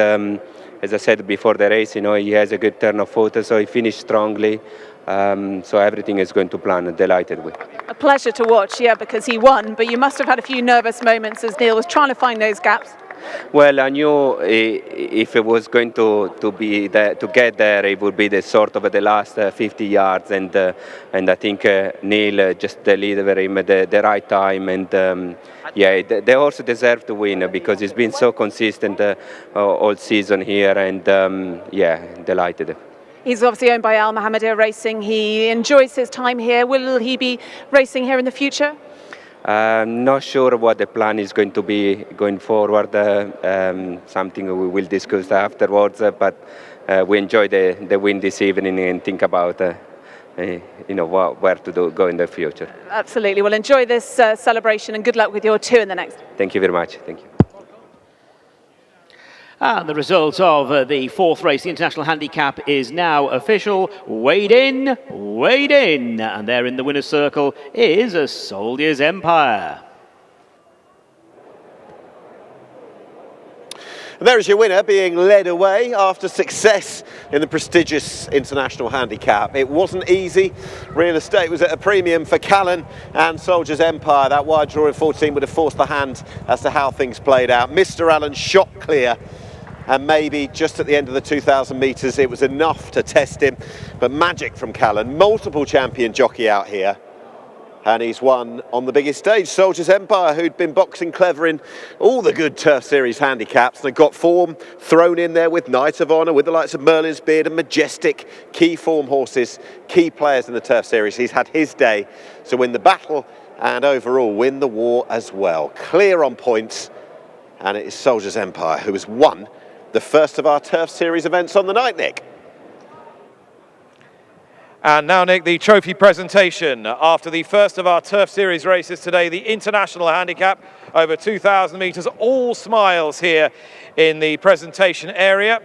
as I said before the race, you know, he has a good turn of foot, so he finished strongly. So everything is going to plan. Delighted with. A pleasure to watch, yeah, because he won, but you must have had a few nervous moments as Neil was trying to find those gaps. Well, I knew if it was going to be there, to get there, it would be the sort of the last 50 yards, and I think Neil just delivered him at the right time, and yeah, they also deserve to win because he's been so consistent all season here, and yeah, delighted. He's obviously owned by Al Mohammedia Racing. He enjoys his time here. Will he be racing here in the future? Not sure what the plan is going to be going forward. Something we will discuss afterwards. But we enjoy the win this evening and think about you know, where to go in the future. Absolutely. Well, enjoy this celebration and good luck with your 2 in the next. Thank you very much. Thank you. And the result of the fourth race, the International Handicap, is now official. Weighed in. And there in the winner's circle is a Soldier's Empire. And there is your winner, being led away after success in the prestigious International Handicap. It wasn't easy. Real estate was at a premium for Callan and Soldier's Empire. That wide draw in 14 would have forced the hand as to how things played out. Mr. Allen shot clear, and maybe just at the end of the 2,000 metres it was enough to test him. But magic from Callan, multiple champion jockey out here. And he's won on the biggest stage. Soldier's Empire, who'd been boxing clever in all the good Turf Series handicaps, and got form thrown in there with Knight of Honour, with the likes of Merlin's Beard and Majestic, key form horses, key players in the Turf Series. He's had his day to win the battle and overall win the war as well. Clear on points, and it is Soldier's Empire who has won the first of our Turf Series events on the night, Nick. And now, Nick, the trophy presentation. After the first of our Turf Series races today, the International Handicap, over 2,000 metres, all smiles here in the presentation area.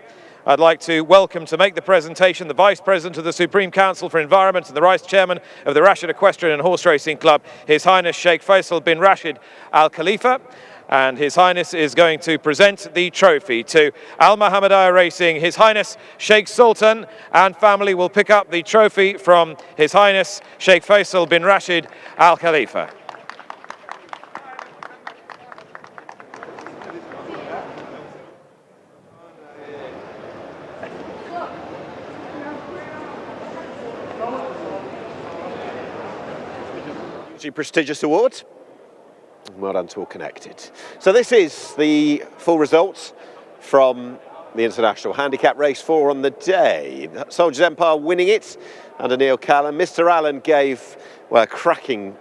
I'd like to welcome, to make the presentation, the Vice President of the Supreme Council for Environment and the Vice Chairman of the Rashid Equestrian and Horse Racing Club, His Highness Sheikh Faisal bin Rashid Al Khalifa. And His Highness is going to present the trophy to Al Mohammedia Racing. His Highness Sheikh Sultan and family will pick up the trophy from His Highness Sheikh Faisal bin Rashid Al Khalifa. Hugely prestigious award. Well done to all connected. So this is the full results from the International Handicap Race 4 on the day. Soldier's Empire winning it under Neil Callan. Mr. Allen gave, well, a cracking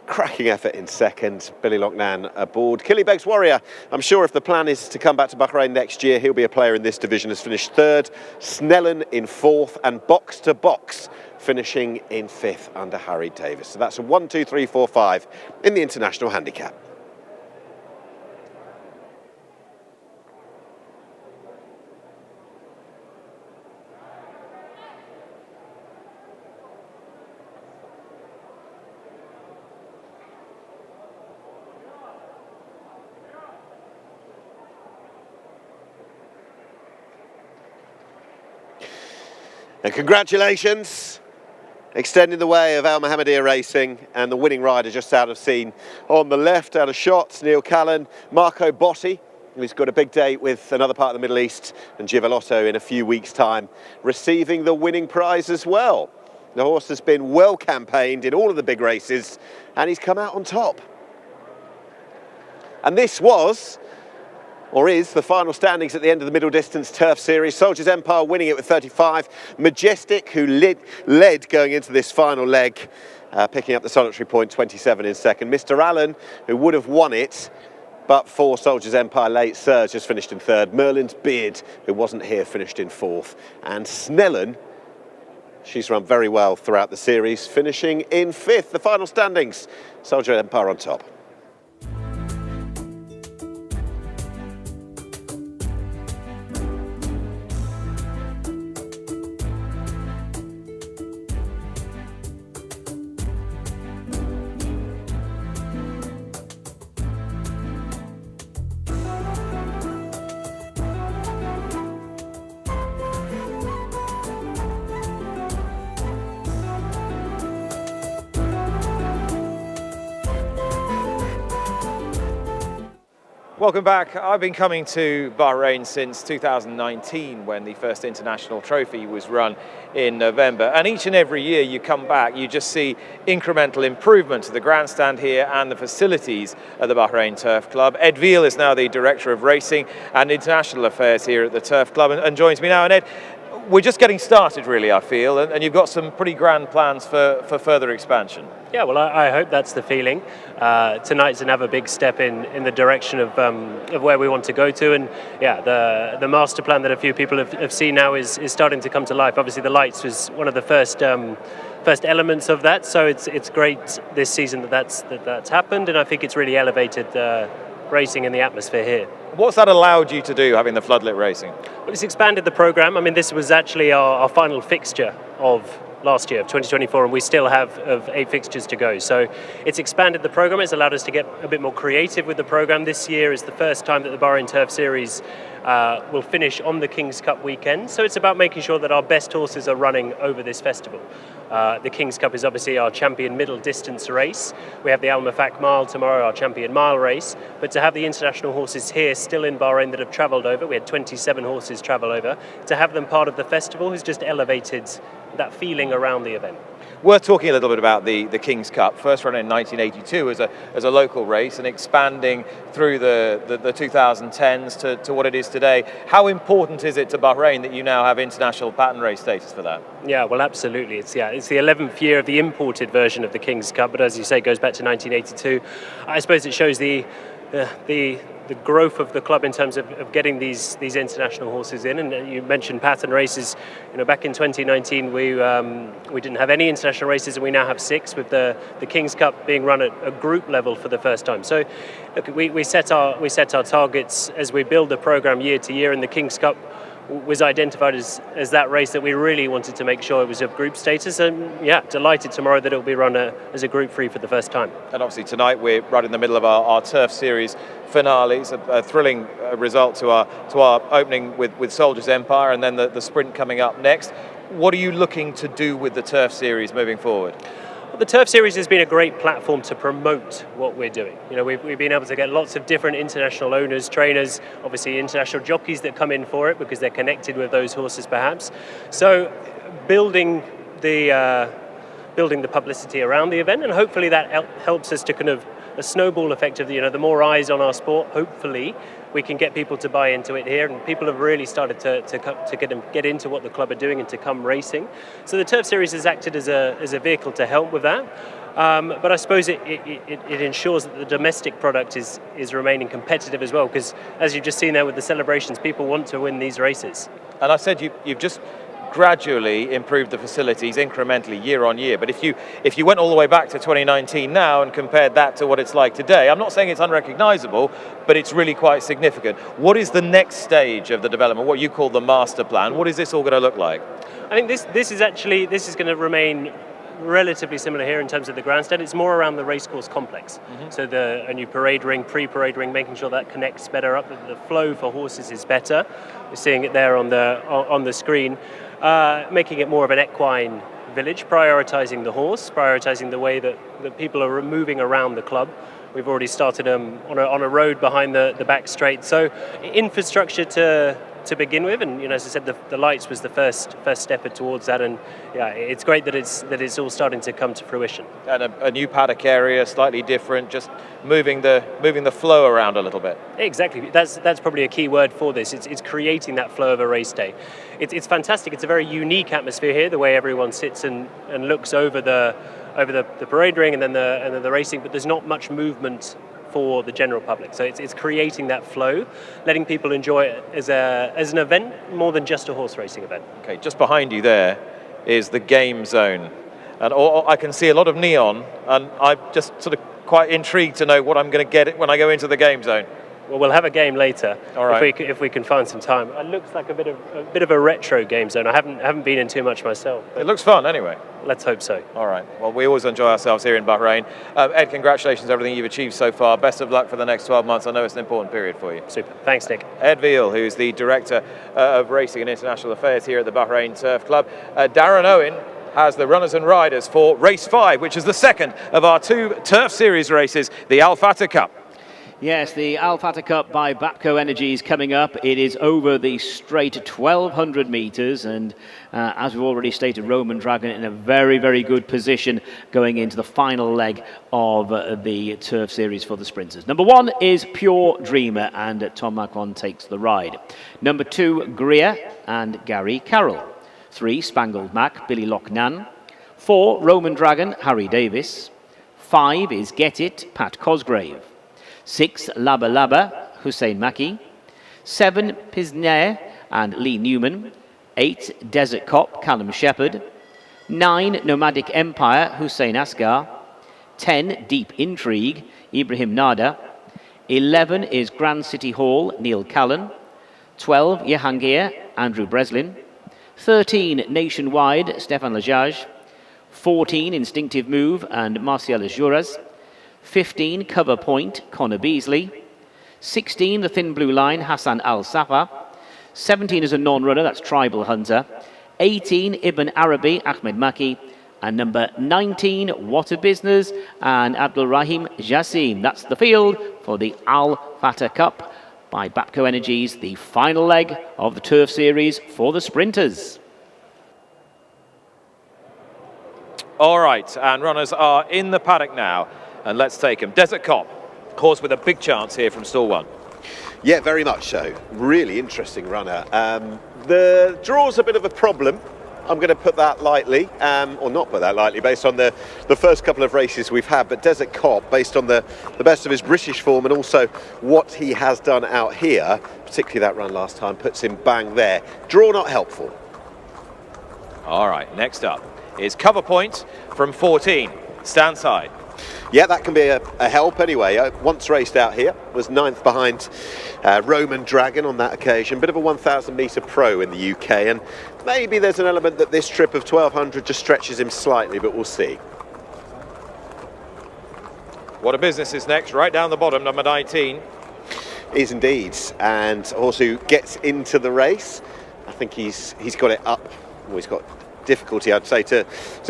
effort in second. Billy Loughnane aboard. Killybegs Warrior, I'm sure if the plan is to come back to Bahrain next year, he'll be a player in this division, has finished third. Snellen in fourth, and Box to Box finishing in fifth under Harry Davis. So that's a 1, 2, 3, 4, 5 in the International Handicap. And congratulations, extending the way of Al Mohammedia Racing, and the winning rider just out of scene on the left, out of shots, Neil Callan, Marco Botti, who's got a big date with another part of the Middle East, and Giavellotto in a few weeks' time, receiving the winning prize as well. The horse has been well campaigned in all of the big races, and he's come out on top. And this was, or is, the final standings at the end of the middle distance Turf Series. Soldier's Empire winning it with 35. Majestic, who led going into this final leg, picking up the solitary point, 27 in second. Mr. Allen, who would have won it, But for Soldiers Empire, LEXUS just finished in third. Merlin's Beard, who wasn't here, finished in fourth. And Snellen, she's run very well throughout the series, finishing in fifth. The final standings, Soldier Empire on top. Welcome back. I've been coming to Bahrain since 2019 when the first international trophy was run in November. And each and every year you come back, you just see incremental improvement to the grandstand here and the facilities at the Bahrain Turf Club. Ed Veal is now the Director of Racing and International Affairs here at the Turf Club and joins me now. And Ed, we're just getting started really, I feel, and you've got some pretty grand plans for further expansion. Yeah, well, I hope that's the feeling. Tonight's another big step in the direction of where we want to go to, and yeah, the master plan that a few people have seen now is starting to come to life. Obviously, the lights was one of the first elements of that, so it's great this season that's happened, and I think it's really elevated racing in the atmosphere here. What's that allowed you to do, having the floodlit racing? Well, it's expanded the program. I mean, this was actually our final fixture of last year, of 2024, and we still have 8 fixtures to go. So it's expanded the program. It's allowed us to get a bit more creative with the program. This year is the first time that the Bahrain Turf Series will finish on the King's Cup weekend. So it's about making sure that our best horses are running over this festival. The King's Cup is obviously our champion middle distance race. We have the Al Mafak Mile tomorrow, our champion mile race. But to have the international horses here still in Bahrain that have travelled over, we had 27 horses travel over, to have them part of the festival has just elevated that feeling around the event. Worth talking a little bit about the King's Cup, first run in 1982 as a local race and expanding through the 2010s to what it is today. How important is it to Bahrain that you now have international pattern race status for that? Yeah, well, absolutely. It's the 11th year of the imported version of the King's Cup, but as you say, it goes back to 1982. I suppose it shows the growth of the club in terms of getting these international horses in. And you mentioned pattern races. You know, back in 2019 we didn't have any international races, and we now have 6, with the King's Cup being run at a group level for the first time. So look, we set our targets as we build the program year to year, and the King's Cup was identified as that race that we really wanted to make sure it was of group status. And yeah, delighted tomorrow that it will be run as a group free for the first time. And obviously tonight we're right in the middle of our Turf Series finales, a thrilling result to our opening with Soldiers Empire, and then the sprint coming up next. What are you looking to do with the Turf Series moving forward? Well, the Turf Series has been a great platform to promote what we're doing. You know, we've been able to get lots of different international owners, trainers, obviously international jockeys that come in for it because they're connected with those horses perhaps. So building the publicity around the event, and hopefully that helps us to kind of a snowball effect of the more eyes on our sport. Hopefully we can get people to buy into it here, and people have really started to get into what the club are doing and to come racing. So the Turf Series has acted as a vehicle to help with that. But I suppose it ensures that the domestic product is remaining competitive as well, because as you've just seen there with the celebrations, people want to win these races. And I said you've just gradually improved the facilities incrementally year on year, but if you went all the way back to 2019 now and compared that to what it's like today, I'm not saying it's unrecognizable, but it's really quite significant. What is the next stage of the development, what you call the master plan? What is this all going to look like? I think this is going to remain relatively similar here in terms of the grandstand. It's more around the racecourse complex. Mm-hmm. So a new parade ring, pre-parade ring, making sure that connects better up, that the flow for horses is better. You're seeing it there on the screen. Making it more of an equine village, prioritising the horse, prioritising the way that people are moving around the club. We've already started on a road behind the back straight. So infrastructure to begin with, and as I said, the lights was the first step towards that, and yeah, it's great that it's all starting to come to fruition. And a new paddock area, slightly different, just moving the flow around a little bit. Exactly, that's probably a key word for this. It's creating that flow of a race day. It's fantastic. It's a very unique atmosphere here, the way everyone sits and looks over the parade ring and then the racing, but there's not much movement for the general public. So it's creating that flow, letting people enjoy it as an event more than just a horse racing event. Okay, just behind you there is the game zone. And I can see a lot of neon, and I'm just sort of quite intrigued to know what I'm going to get when I go into the game zone. Well, we'll have a game later. All right. if we can find some time. It looks like a bit of a retro game zone. I haven't been in too much myself. It looks fun anyway. Let's hope so. All right. Well, we always enjoy ourselves here in Bahrain. Ed, congratulations on everything you've achieved so far. Best of luck for the next 12 months. I know it's an important period for you. Super. Thanks, Nick. Ed Veal, who's the Director of Racing and International Affairs here at the Bahrain Turf Club. Darren Owen has the runners and riders for race 5, which is the second of our 2 Turf Series races, the Al FATEH Cup. Yes, the Al FATEH Cup by BAPCO Energy is coming up. It is over the straight 1,200 metres, and as we've already stated, Roman Dragon in a very, very good position going into the final leg of the Turf Series for the sprinters. Number 1 is Pure Dreamer, and Tom Macron takes the ride. Number 2, Greer and Gary Carroll. 3, Spangled Mac, Billy Lochnan. 4, Roman Dragon, Harry Davis. 5 is Get It, Pat Cosgrave. 6, Laba Laba, Hussein Maki. 7, Pisnare and Lee Newman. 8, Desert Cop, Callum Shepherd. 9, Nomadic Empire, Hussein Asghar. 10, Deep Intrigue, Ibrahim Nada. 11 is Grand City Hall, Neil Callan. 12, Jahangir, Andrew Breslin. 13, Nationwide, Stefan Lajaj. 14, Instinctive Move and Martial Juras. 15, Cover Point, Connor Beasley. 16, The Thin Blue Line, Hassan Al-Safa. 17 is a non-runner, that's Tribal Hunter. 18, Ibn Arabi, Ahmed Maki. And number 19, What a Business, and Abdul Rahim Jassim. That's the field for the Al FATEH Cup by BAPCO Energies, the final leg of the Turf Series for the sprinters. All right, and runners are in the paddock now, and let's take them. Desert Cop, horse with a big chance here from stall 1. Yeah, very much so. Really interesting runner. The draw's a bit of a problem. I'm going to put that lightly, or not put that lightly, based on the first couple of races we've had. But Desert Cop, based on the best of his British form and also what he has done out here, particularly that run last time, puts him bang there. Draw not helpful. All right, next up is Cover Point from 14, Stand Side. Yeah, that can be a help anyway. Once raced out here, was 9th behind Roman Dragon on that occasion. Bit of a 1,000 metre pro in the UK, and maybe there's an element that this trip of 1,200 just stretches him slightly, but we'll see. What a Business is next, right down the bottom, number 19. Is indeed, and a horse who gets into the race. I think he's got it up. Well, he's got difficulty, I'd say, to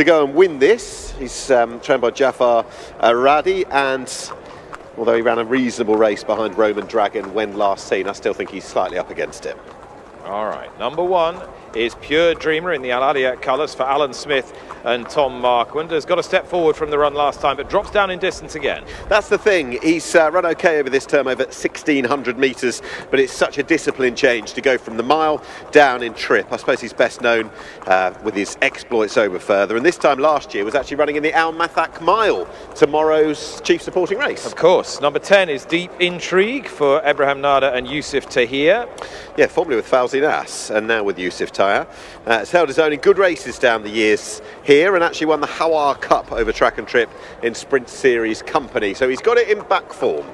go and win this. He's trained by Jafar Radi, and although he ran a reasonable race behind Roman Dragon when last seen, I still think he's slightly up against it. All right, number 1 is Pure Dreamer in the Al Aliyat colours for Alan Smith and Tom Marquand. Has got a step forward from the run last time, but drops down in distance again. That's the thing. He's run okay over this term, over 1,600 metres, but it's such a discipline change to go from the mile down in trip. I suppose he's best known with his exploits over further, and this time last year was actually running in the Al Mathak Mile, tomorrow's chief supporting race. Of course. Number 10 is Deep Intrigue for Ibrahim Nada and Yusuf Tahir. Yeah, formerly with Fawzi Nas and now with Yusuf Tahir. It's held his own in good races down the years here, and actually won the Hawar Cup over track and trip in Sprint Series company, so he's got it in back form.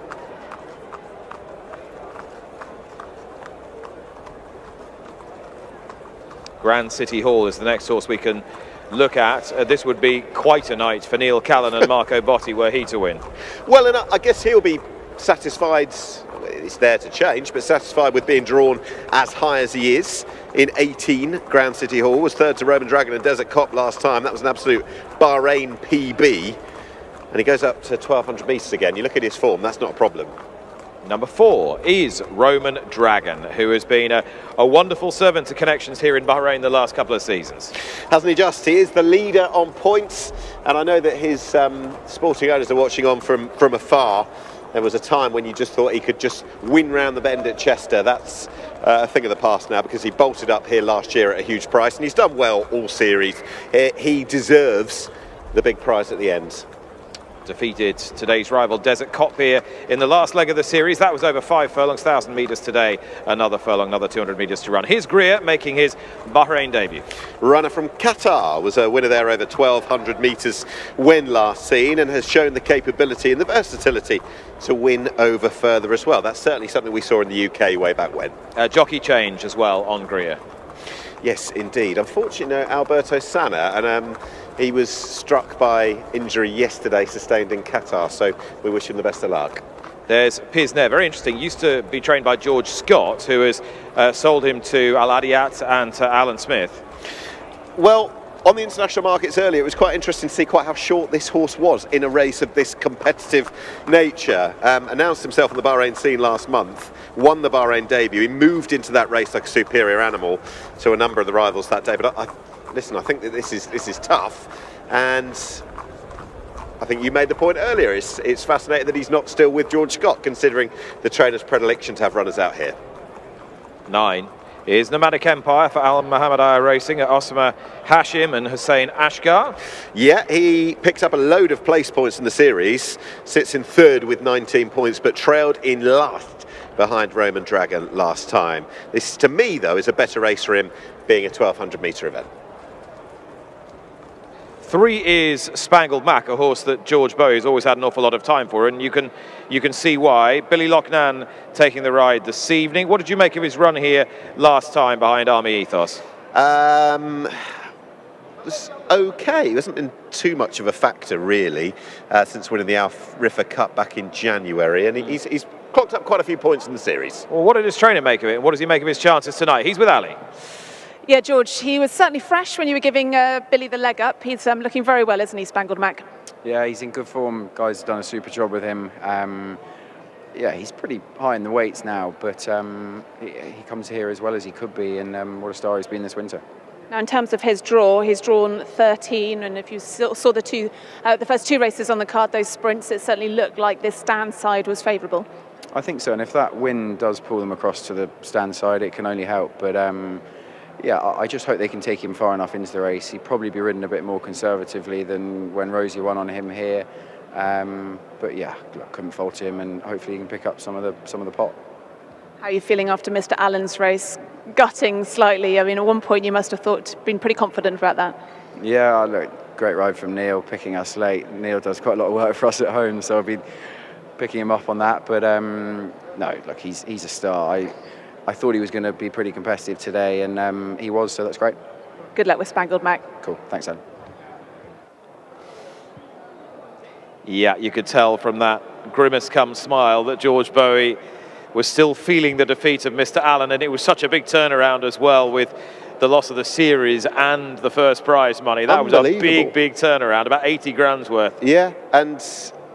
Grand City Hall is the next horse we can look at. This would be quite a night for Neil Callan and Marco Botti were he to win. Well, and I guess he'll be satisfied, it's there to change, but satisfied with being drawn as high as he is. In 18, Grand City Hall was 3rd to Roman Dragon and Desert Cop last time. That was an absolute Bahrain PB. And he goes up to 1,200 metres again. You look at his form, that's not a problem. Number 4 is Roman Dragon, who has been a wonderful servant to connections here in Bahrain the last couple of seasons. Hasn't he just? He is the leader on points, and I know that his sporting owners are watching on from afar. There was a time when you just thought he could just win round the bend at Chester. That's a thing of the past now, because he bolted up here last year at a huge price, and he's done well all series. He deserves the big prize at the end. defeated today's rival Desert Cop here in the last leg of the series. That was over 5 furlongs, 1,000 metres today. Another furlong, another 200 metres to run. Here's Greer making his Bahrain debut. Runner from Qatar was a winner there over 1,200 metres when last seen, and has shown the capability and the versatility to win over further as well. That's certainly something we saw in the UK way back when. Jockey change as well on Greer. Yes, indeed. Unfortunately, no Alberto Sana, and he was struck by injury yesterday, sustained in Qatar, so we wish him the best of luck. There's Pisner, very interesting, used to be trained by George Scott, who has sold him to Al Adiyat and to Alan Smith. Well, on the international markets earlier, it was quite interesting to see quite how short this horse was in a race of this competitive nature. Announced himself on the Bahrain scene last month, won the Bahrain debut. He moved into that race like a superior animal to a number of the rivals that day. But listen, I think that this is tough, and I think you made the point earlier. It's fascinating that he's not still with George Scott, considering the trainer's predilection to have runners out here. 9 is Nomadic Empire for Al Mohammadi Racing at Osama Hashim and Hussein Ashgar. Yeah, he picked up a load of place points in the series, sits in third with 19 points, but trailed in last behind Roman Dragon last time. This, to me, though, is a better race for him, being a 1,200 metre event. 3 is Spangled Mac, a horse that George Bowie's always had an awful lot of time for, and you can see why. Billy Lochnan taking the ride this evening. What did you make of his run here last time behind Army Ethos? It was okay. It hasn't been too much of a factor, really, since winning the Al Rifa Cup back in January, and he's clocked up quite a few points in the series. Well, what did his trainer make of it, and what does he make of his chances tonight? He's with Ali. Yeah, George, he was certainly fresh when you were giving Billy the leg up. He's looking very well, isn't he, Spangled Mac? Yeah, he's in good form. Guys have done a super job with him. Yeah, he's pretty high in the weights now, but he comes here as well as he could be, and what a star he's been this winter. Now, in terms of his draw, he's drawn 13, and if you saw the first 2 races on the card, those sprints, it certainly looked like this stand side was favourable. I think so, and if that win does pull them across to the stand side, it can only help, but yeah, I just hope they can take him far enough into the race. He'd probably be ridden a bit more conservatively than when Rosie won on him here. But yeah, I couldn't fault him, and hopefully he can pick up some of the pot. How are you feeling after Mr. Allen's race? Gutting slightly. I mean, at one point you must have been pretty confident about that. Yeah, look, great ride from Neil, picking us late. Neil does quite a lot of work for us at home, so I'll be picking him up on that. But no, look, he's a star. I thought he was going to be pretty competitive today, and he was, so that's great. Good luck with Spangled Mac. Cool, thanks, Alan. Yeah, you could tell from that grimace come smile that George Bowie was still feeling the defeat of Mr. Allen, and it was such a big turnaround as well with the loss of the series and the first prize money. That was a big turnaround, about 80 grand's worth. Yeah, and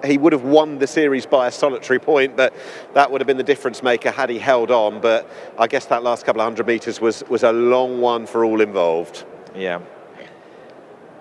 he would have won the series by a solitary point, but that would have been the difference maker had he held on. But I guess that last couple of 100 metres was a long one for all involved. Yeah.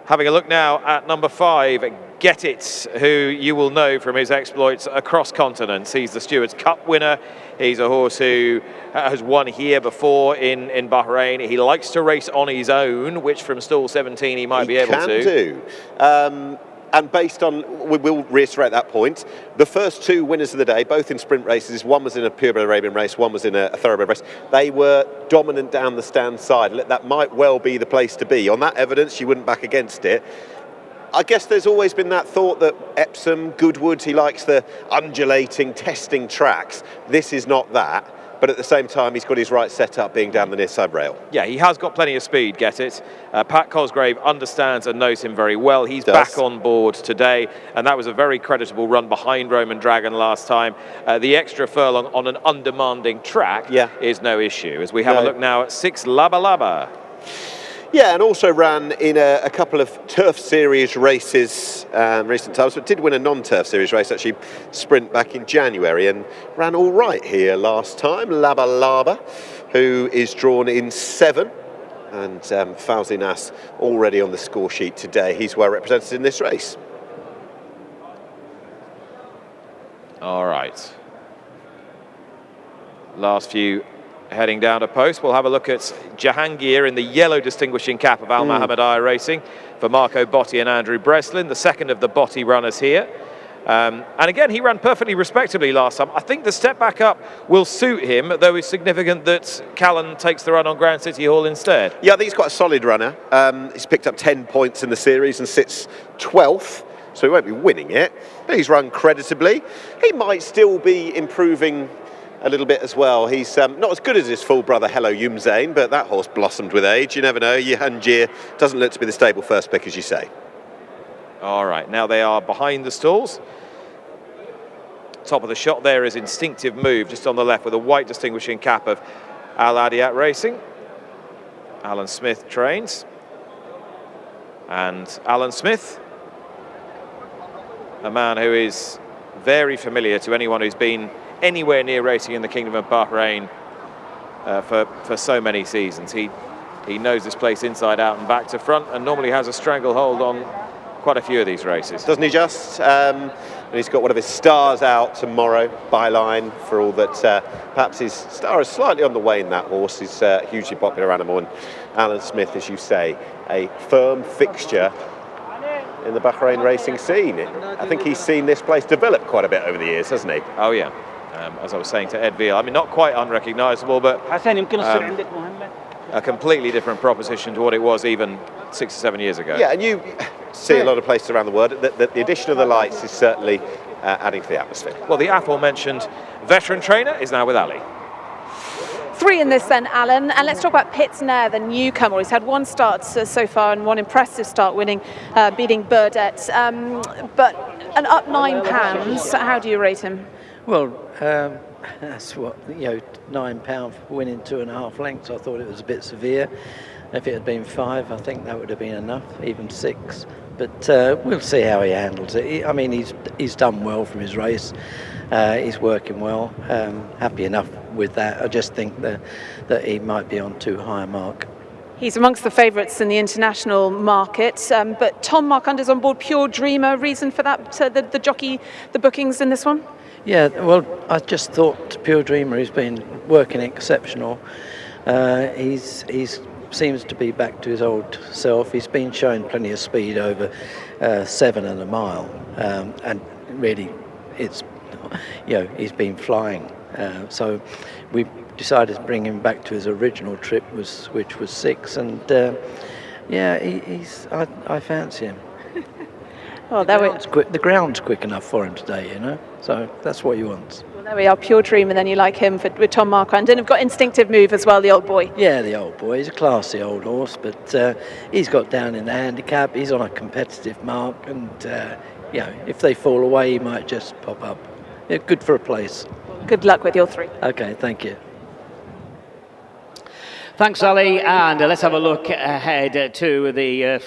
Having a look now at number 5, Get It, who you will know from his exploits across continents. He's the Stewards' Cup winner. He's a horse who has won here before in Bahrain. He likes to race on his own, which from stall 17 he might be able to. He can do. And based on, we will reiterate that point, the first 2 winners of the day, both in sprint races, one was in a purebred Arabian race, one was in a thoroughbred race, they were dominant down the stand side. That might well be the place to be. On that evidence, you wouldn't back against it. I guess there's always been that thought that Epsom, Goodwood, he likes the undulating, testing tracks. This is not that. But at the same time, he's got his right set up being down the near side rail. Yeah, he has got plenty of speed, Get It. Pat Cosgrave understands and knows him very well. He's back on board today, and that was a very creditable run behind Roman Dragon last time. The extra furlong on an undemanding track is no issue. As we have a look now at 6, Laba Laba. Yeah, and also ran in a couple of turf series races in recent times, but did win a non-turf series race, actually sprint back in January, and ran all right here last time. Laba Laba, who is drawn in 7, and Fauzi Nas already on the score sheet today. He's well represented in this race. All right. Last few heading down to post. We'll have a look at Jahangir in the yellow distinguishing cap of Al Mohammadi Racing for Marco Botti and Andrew Breslin, the second of the Botti runners here. And again, he ran perfectly respectably last time. I think the step back up will suit him, though it's significant that Callan takes the run on Grand City Hall instead. Yeah, I think he's quite a solid runner. He's picked up 10 points in the series and sits 12th, so he won't be winning it. But he's run creditably. He might still be improving a little bit as well. He's not as good as his full brother Hello Yumzane, but that horse blossomed with age. You never know. Jehangir doesn't look to be the stable first pick, as you say. All right, now they are behind the stalls. Top of the shot there is Instinctive Move, just on the left with a white distinguishing cap of Al Adiat Racing. Alan Smith trains. And Alan Smith, a man who is very familiar to anyone who's been anywhere near racing in the Kingdom of Bahrain for so many seasons. He knows this place inside out and back to front, and normally has a stranglehold on quite a few of these races. Doesn't he just? And he's got one of his stars out tomorrow, Byline, for all that perhaps his star is slightly on the wane, that horse. He's a hugely popular animal, and Alan Smith, as you say, a firm fixture in the Bahrain racing scene. I think he's seen this place develop quite a bit over the years, hasn't he? Oh yeah, as I was saying to Ed Veal, I mean, not quite unrecognisable, but a completely different proposition to what it was even 6 or 7 years ago. Yeah, and you see a lot of places around the world that the addition of the lights is certainly adding to the atmosphere. Well, the aforementioned veteran trainer is now with Ali. 3 in this then, Alan. And let's talk about Pitznair, the newcomer. He's had 1 start so far and 1 impressive start, beating Burdett. But an up £9. How do you rate him? Well, that's what, £9 for winning 2.5 lengths. I thought it was a bit severe. If it had been 5, I think that would have been enough, even 6. But we'll see how he handles it. I mean, he's done well from his race. He's working well. Happy enough with that. I just think that he might be on too high a mark. He's amongst the favourites in the international market, but Tom Markunder's on board Pure Dreamer. Reason for that, the jockey, the bookings in this one? Yeah, well, I just thought Pure Dreamer, he's been working exceptional. He's seems to be back to his old self. He's been showing plenty of speed over 7 and a mile, and really, it's he's been flying. So we decided to bring him back to his original trip, which was 6, and I fancy him. Well, the ground's quick enough for him today, so that's what he wants. Well, there we are, Pure Dream, and then you like him with Tom Marquand. And we've got Instinctive Move as well, the old boy. Yeah, the old boy. He's a classy old horse, but he's got down in the handicap. He's on a competitive mark, and if they fall away, he might just pop up. Yeah, good for a place. Good luck with your 3. Okay, thank you. Thanks, Ali, and let's have a look ahead to the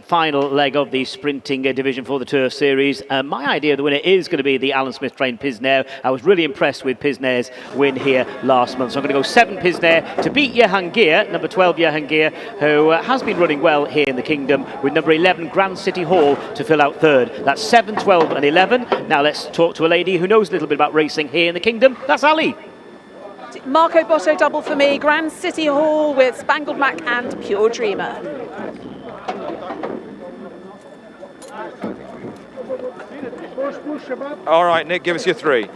final leg of the sprinting division for the Turf Series. My idea of the winner is going to be the Alan Smith trained Pitznair. I was really impressed with Pitznair's win here last month, so I'm going to go 7 Pitznair to beat Jehangir, number 12 Jehangir, who has been running well here in the Kingdom, with number 11 Grand City Hall to fill out 3rd. That's 7, 12 and 11. Now let's talk to a lady who knows a little bit about racing here in the Kingdom. That's Ali. Marco Botto double for me, Grand City Hall with Spangled Mac and Pure Dreamer. All right, Nick, give us your 3.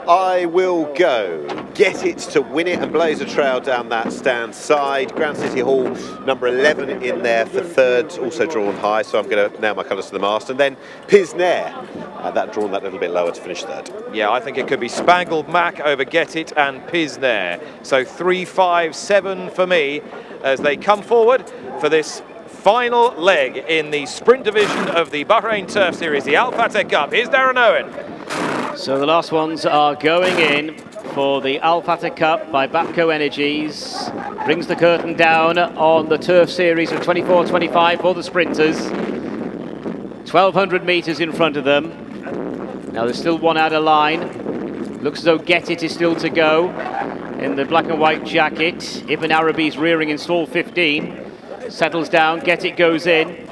I will go Get It to Win It and blaze a trail down that stand side. Grand City Hall, number 11 in there for 3rd, also drawn high, so I'm going to nail my colours to the mast. And then Pitznair, that drawn that little bit lower to finish 3rd. Yeah, I think it could be Spangled Mac over Get It and Pitznair. So 3, 5, 7 for me as they come forward for this final leg in the sprint division of the Bahrain Turf Series, the Al Fateh Cup. Here's Darren Owen. So the last ones are going in for the Al Fateh Cup by BAPCO Energies. Brings the curtain down on the Turf Series of 24-25 for the sprinters. 1,200 metres in front of them. Now there's still one out of line. Looks as though Get It is still to go in the black and white jacket. Ibn Arabi's rearing in stall 15. Settles down, Get It goes in.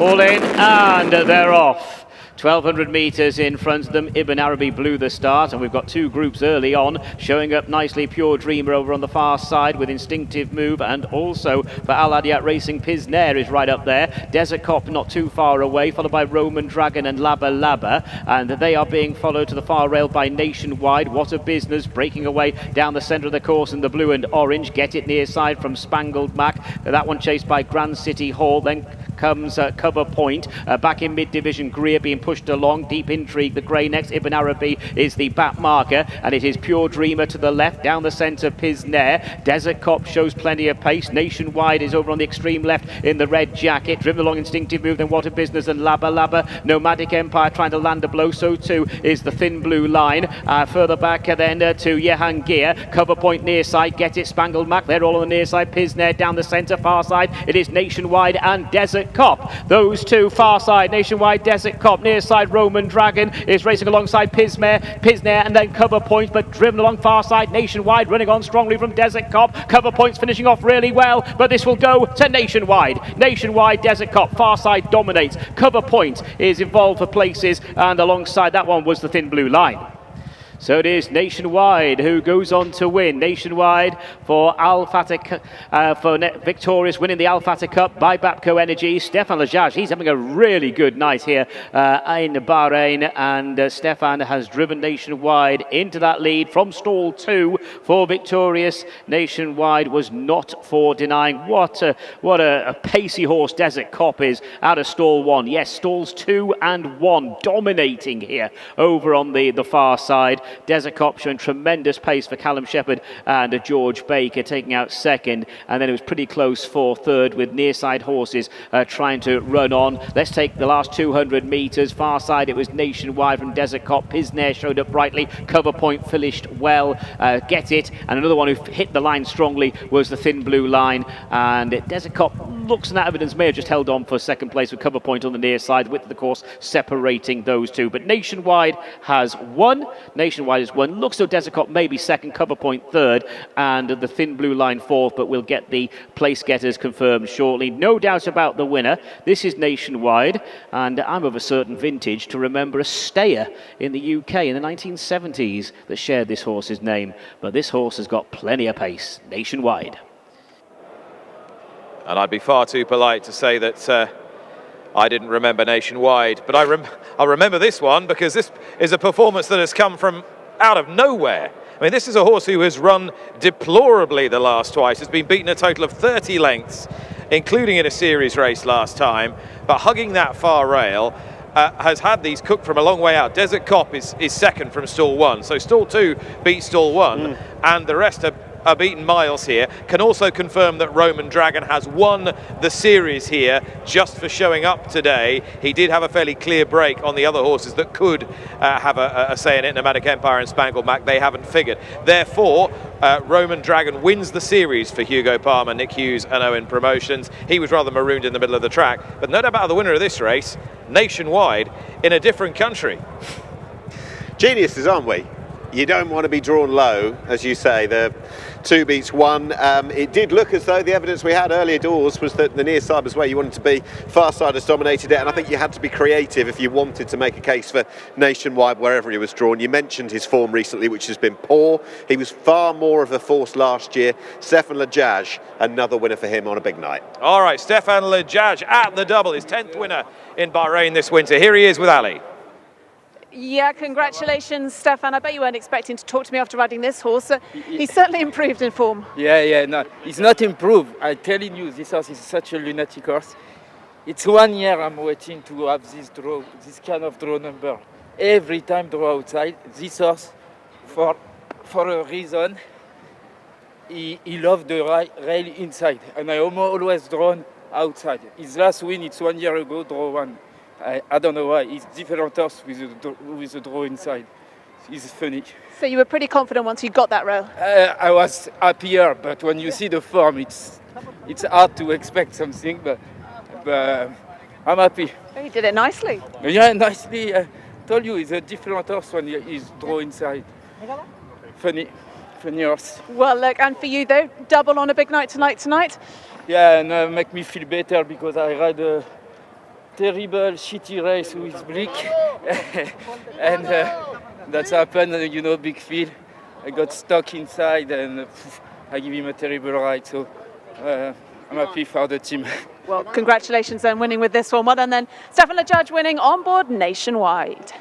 All in, and they're off. 1,200 metres in front of them. Ibn Arabi blew the start, and we've got two groups early on showing up nicely. Pure Dreamer over on the far side with Instinctive Move, and also for Al Adiat Racing, Pisnair is right up there. Desert Cop not too far away, followed by Roman Dragon and Laba Laba, and they are being followed to the far rail by Nationwide. What a Business breaking away down the centre of the course in the blue and orange. Get It near side from Spangled Mac. That one chased by Grand City Hall. Then comes Cover Point. Back in mid-division, Greer being pushed along. Deep Intrigue, the grey next. Ibn Arabi is the back marker, and it is Pure Dreamer to the left. Down the centre, Pisnair. Desert Cop shows plenty of pace. Nationwide is over on the extreme left in the red jacket. Driven along Instinctive Move, then What a Business and Laba Laba. Nomadic Empire trying to land a blow. So too is the Thin Blue Line. Further back then to Jehangir. Cover Point near side. Get It, Spangled Mac. They're all on the near side. Pisnair down the centre. Far side, it is Nationwide and Desert Cop. Those two, far side, Nationwide, Desert Cop. Near side, Roman Dragon is racing alongside Pisnair, and then Cover Point, but driven along far side. Nationwide running on strongly from Desert Cop. Cover Point's finishing off really well, but this will go to Nationwide. Nationwide, Desert Cop, far side dominates. Cover Point is involved for places, and alongside that one was the Thin Blue Line. So it is Nationwide who goes on to win. Nationwide for victorious, winning the Al Fateh Cup by BAPCO Energy. Stefan Lajaj, he's having a really good night here in Bahrain, and Stefan has driven Nationwide into that lead from stall 2 for victorious. Nationwide was not for denying. What a pacey horse Desert Cop is out of stall 1. Yes, stalls 2 and 1 dominating here over on the far side. Desert Cop showing tremendous pace for Callum Shepherd and George Baker taking out second, and then it was pretty close for third with near side horses trying to run on. Let's take the last 200 metres. Far side it was Nationwide from Desert Cop. Pisnair showed up brightly. Cover Point finished well. Get It, and another one who hit the line strongly was the Thin Blue Line, and Desert Cop looks and that evidence may have just held on for second place with Cover Point on the near side, width of the course separating those two. But Nationwide has won. Nationwide has won. Looks so Desert Cop maybe second, Cover Point third, and the Thin Blue Line fourth, but we'll get the place getters confirmed shortly. No doubt about the winner. This is Nationwide, and I'm of a certain vintage to remember a stayer in the UK in the 1970s that shared this horse's name. But this horse has got plenty of pace. Nationwide. And I'd be far too polite to say that I didn't remember Nationwide, but I remember this one because this is a performance that has come from out of nowhere. I mean, this is a horse who has run deplorably the last twice, has been beaten a total of 30 lengths, including in a series race last time, but hugging that far rail, has had these cooked from a long way out. Desert Cop is second from stall 1, so stall 2 beat stall 1, and the rest are beaten miles here. Can also confirm that Roman Dragon has won the series here just for showing up today. He did have a fairly clear break on the other horses that could have a say in it. Nomadic Empire and Spangled Mac, they haven't figured. Therefore, Roman Dragon wins the series for Hugo Palmer, Nick Hughes and Owen Promotions. He was rather marooned in the middle of the track, but no doubt about the winner of this race, Nationwide, in a different country. Geniuses, aren't we? You don't want to be drawn low, as you say. The 2 beats 1. It did look as though the evidence we had earlier doors was that the near side was where you wanted to be. Far side has dominated it, and I think you had to be creative if you wanted to make a case for Nationwide wherever he was drawn. You mentioned his form recently, which has been poor. He was far more of a force last year. Stefan Lajaj, another winner for him on a big night. All right, Stefan Lajaj at the double, his 10th winner in Bahrain this winter. Here he is with Ali. Yeah, congratulations, Stefan. I bet you weren't expecting to talk to me after riding this horse. He's certainly improved in form. Yeah, no, he's not improved. I'm telling you, this horse is such a lunatic horse. It's 1 year I'm waiting to have this kind of draw number. Every time draw outside, this horse, for a reason, he loved the rail inside, and I always drawn outside. His last win, it's 1 year ago, draw 1. I don't know why. It's different horse with the draw inside. It's funny. So you were pretty confident once you got that rail? I was happier, but when you see the form, it's hard to expect something, but I'm happy. Oh, you did it nicely. Yeah, nicely. I told you, it's a different horse when he's draw inside. Funny horse. Well, look, and for you though, double on a big night tonight? Yeah, and make me feel better because I ride terrible, shitty race with Brick, and that's happened. You know, big field. I got stuck inside, and I give him a terrible ride. So I'm happy for the team. Well, congratulations on winning with this one. Well done then. Stefan LeJudge winning on board Nationwide.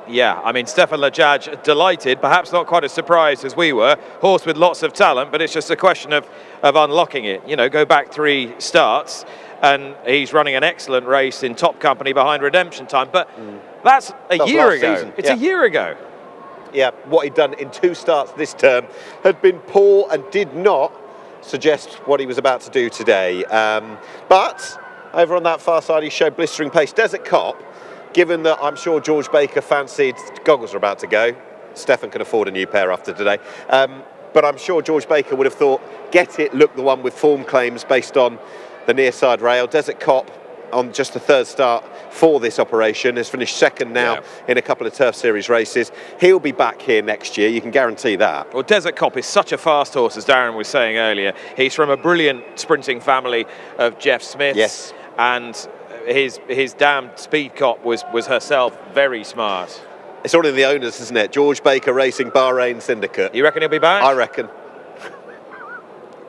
Yeah, I mean, Stefan LeJudge delighted, perhaps not quite as surprised as we were. Horse with lots of talent, but it's just a question of unlocking it. You know, go back 3 starts, and he's running an excellent race in top company behind Redemption Time. But that's a year ago. Season. It's a year ago. Yeah, what he'd done in 2 starts this term had been poor and did not suggest what he was about to do today. But over on that far side, he showed blistering pace. Desert Cop, given that I'm sure George Baker fancied, goggles are about to go. Stefan can afford a new pair after today. But I'm sure George Baker would have thought, get it, look the one with form claims based on the near side rail. Desert Cop, on just the 3rd start for this operation, has finished 2nd now in a couple of Turf Series races. He'll be back here next year, you can guarantee that. Well, Desert Cop is such a fast horse, as Darren was saying earlier. He's from a brilliant sprinting family of Jeff Smiths. Yes. And his damned Speed Cop was herself very smart. It's all in the owners, isn't it? George Baker Racing, Bahrain Syndicate. You reckon he'll be back? I reckon.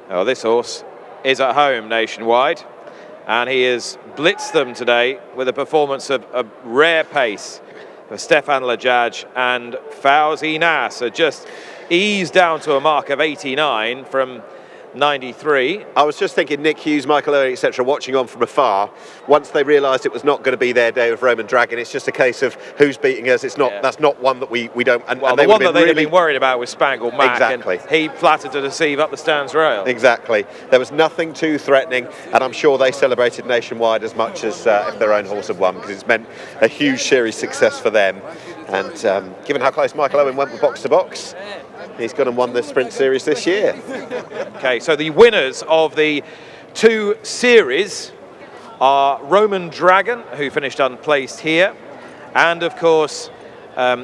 Oh, this horse is at home Nationwide, and he has blitzed them today with a performance of a rare pace for Stefan LeJudge, and Fawzi Nas are just eased down to a mark of 89 from 93. I was just thinking Nick Hughes, Michael Owen, etc., watching on from afar. Once they realised it was not going to be their day with Roman Dragon, it's just a case of who's beating us. It's not. That's not one that we don't. And, well, and the one that they'd have been worried about was Spangled Mac. Exactly. And he flattered to deceive up the stands rail. Exactly. There was nothing too threatening, and I'm sure they celebrated Nationwide as much as if their own horse had won, because it's meant a huge series success for them. And given how close Michael Owen went with box to box, he's gone and won the Sprint Series this year. Okay, so the winners of the 2 series are Roman Dragon, who finished unplaced here, and of course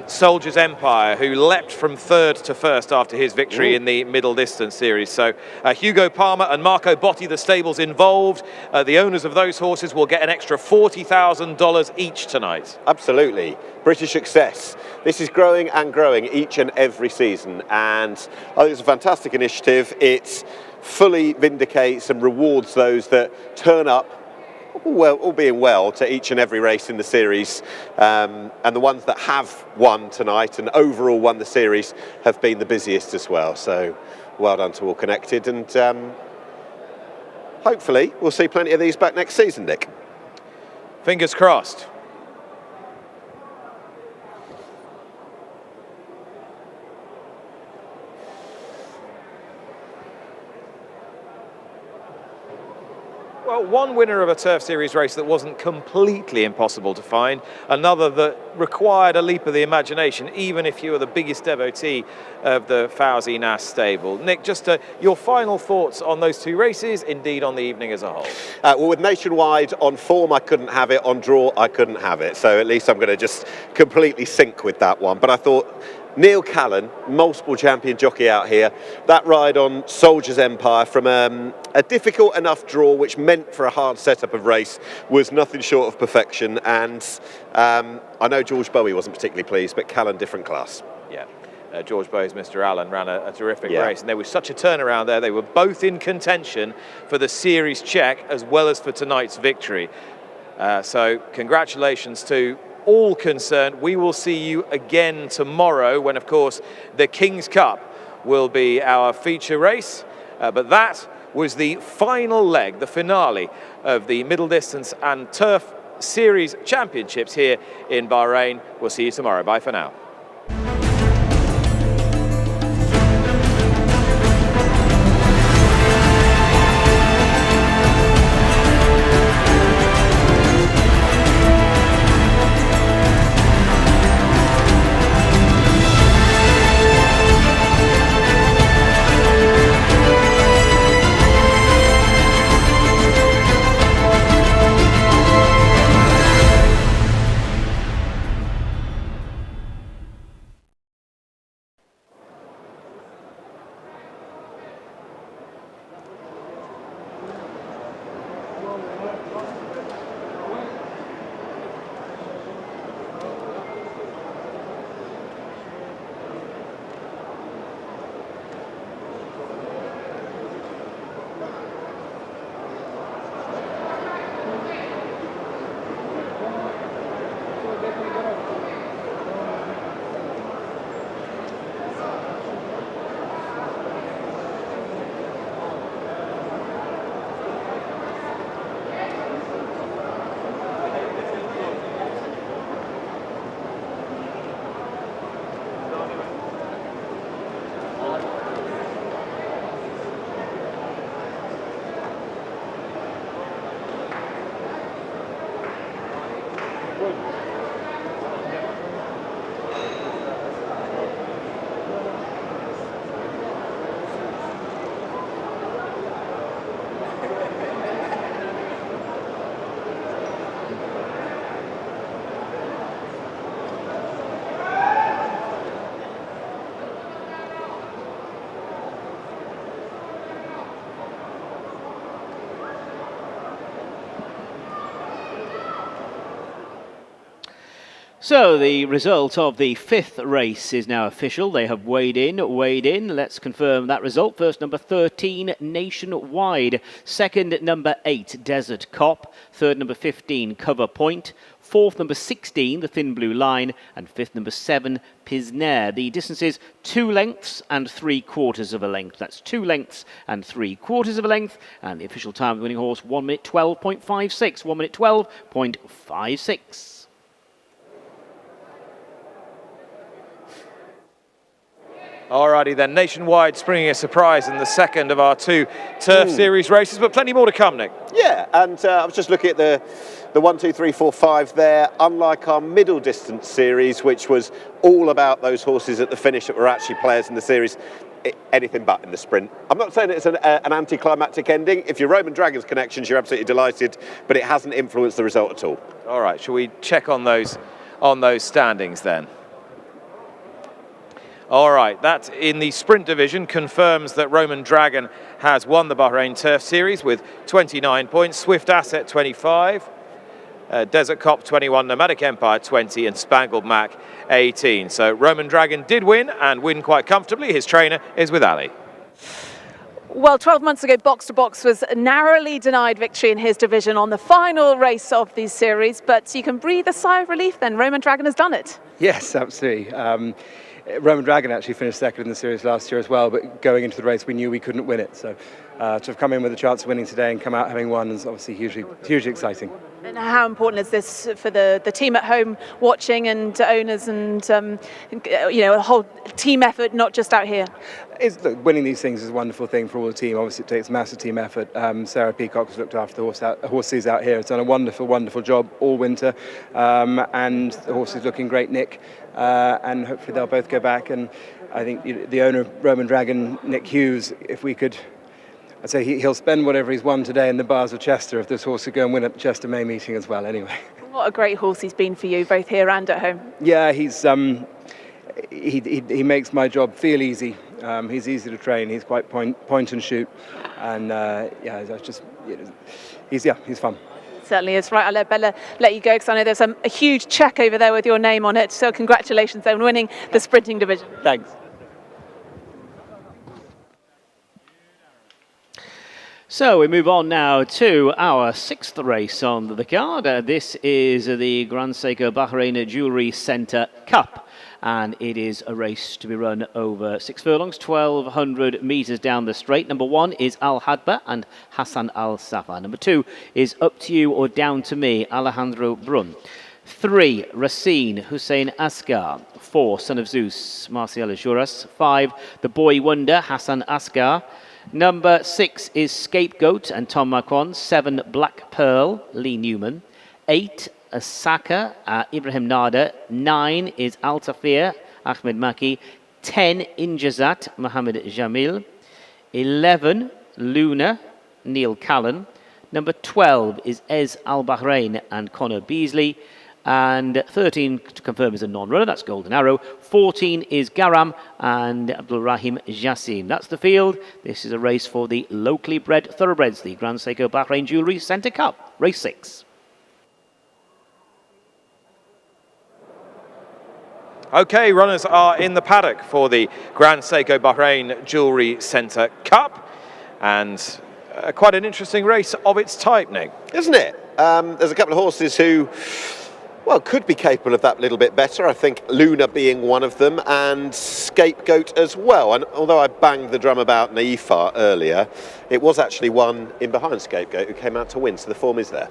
Soldier's Empire, who leapt from 3rd to 1st after his victory in the middle distance series. So Hugo Palmer and Marco Botti, the stables involved, the owners of those horses will get an extra $40,000 each tonight. Absolutely. British success. This is growing and growing each and every season, and I think it's a fantastic initiative. It fully vindicates and rewards those that turn up, well, all being well, to each and every race in the series, and the ones that have won tonight and overall won the series have been the busiest as well. So well done to all connected, and hopefully we'll see plenty of these back next season, Nick. Fingers crossed. Well, one winner of a Turf Series race that wasn't completely impossible to find, another that required a leap of the imagination, even if you were the biggest devotee of the Fawzi Nas stable. Nick, just your final thoughts on those 2 races, indeed on the evening as a whole. Well, with Nationwide on form, I couldn't have it. On draw, I couldn't have it. So at least I'm going to just completely sync with that one. But I thought Neil Callan, multiple champion jockey out here, that ride on Soldier's Empire from a difficult enough draw, which meant for a hard setup of race, was nothing short of perfection. And I know George Bowie wasn't particularly pleased, but Callan, different class. Yeah. George Bowes, Mr. Allen, ran a terrific race, and there was such a turnaround there. They were both in contention for the series check as well as for tonight's victory. So congratulations to all concerned. We will see you again tomorrow when, of course, the King's Cup will be our feature race. But that was the final leg, the finale of the Middle Distance and Turf Series Championships here in Bahrain. We'll see you tomorrow. Bye for now. So the result of the 5th race is now official. They have weighed in. Let's confirm that result. First, number 13, Nationwide. Second, number 8, Desert Cop. Third, number 15, Cover Point. Fourth, number 16, The Thin Blue Line. And fifth, number 7, Pisner. The distance is 2 lengths and 3/4 of a length. That's 2 lengths and 3/4 of a length. And the official time of the winning horse, 1 minute 12.56. 1 minute 12.56. Alrighty then, Nationwide springing a surprise in the second of our 2 Turf Series races, but plenty more to come, Nick. Yeah, and I was just looking at the 1, 2, 3, 4, 5 there. Unlike our middle distance series, which was all about those horses at the finish that were actually players in the series, anything but in the sprint. I'm not saying it's an anticlimactic ending. If you're Roman Dragons connections, you're absolutely delighted, but it hasn't influenced the result at all. All right, shall we check on those standings then? All right, that in the sprint division confirms that Roman Dragon has won the Bahrain Turf Series with 29 points, Swift Asset 25, Desert Cop 21, Nomadic Empire 20 and Spangled Mac 18. So Roman Dragon did win and win quite comfortably. His trainer is with Ali. Well, 12 months ago, Box to Box was narrowly denied victory in his division on the final race of the series, but you can breathe a sigh of relief then. Roman Dragon has done it. Yes, absolutely. Roman Dragon actually finished second in the series last year as well, but going into the race we knew we couldn't win it. So to have come in with a chance of winning today and come out having won is obviously hugely exciting. And how important is this for the team at home watching and owners and a whole team effort, not just out here? Look, winning these things is a wonderful thing for all the team. Obviously it takes massive team effort. Sarah Peacock has looked after the horses out here. Has done a wonderful job all winter, and the horse is looking great, Nick. And hopefully they'll both go back. And I think the owner of Roman Dragon, Nick Hughes, if we could, I'd say he'll spend whatever he's won today in the bars of Chester if this horse could go and win at the Chester May meeting as well. Anyway. What a great horse he's been for you, both here and at home. Yeah, he makes my job feel easy. He's easy to train. He's quite point and shoot, and he's fun. Certainly is. Right, I'll let Bella let you go because I know there's a huge check over there with your name on it. So congratulations on winning the sprinting division. Thanks. So we move on now to our 6th race on the card. This is the Grand SEIKO Bahrain Jewellery Centre Cup. And it is a race to be run over 6 furlongs, 1,200 metres down the straight. Number 1 is Al Hadba and Hassan Al Safa. Number 2 is Up to You or Down to Me, Alejandro Brun. 3, Racine, Hussein Asghar. 4, Son of Zeus, Marcial Juras. 5, The Boy Wonder, Hassan Asghar. Number 6 is Scapegoat and Tom Marquand. 7, Black Pearl, Lee Newman. 8, Asaka, Ibrahim Nada. 9 is Altafir, Ahmed Maki. 10, Injazat, Mohammed Jamil. 11, Luna, Neil Callan. Number 12 is Ez Al Bahrain and Connor Beasley. And 13, to confirm, is a non-runner, that's Golden Arrow. 14 is Garam and Abdul Rahim Jassim. That's the field. This is a race for the locally bred thoroughbreds, the Grand SEIKO Bahrain Jewellery Centre Cup, race 6. Okay, runners are in the paddock for the Grand SEIKO Bahrain Jewellery Centre Cup. And quite an interesting race of its type, Nick. Isn't it? There's a couple of horses who, well, could be capable of that little bit better. I think Luna being one of them, and Scapegoat as well. And although I banged the drum about Naifar earlier, it was actually one in behind Scapegoat who came out to win, so the form is there.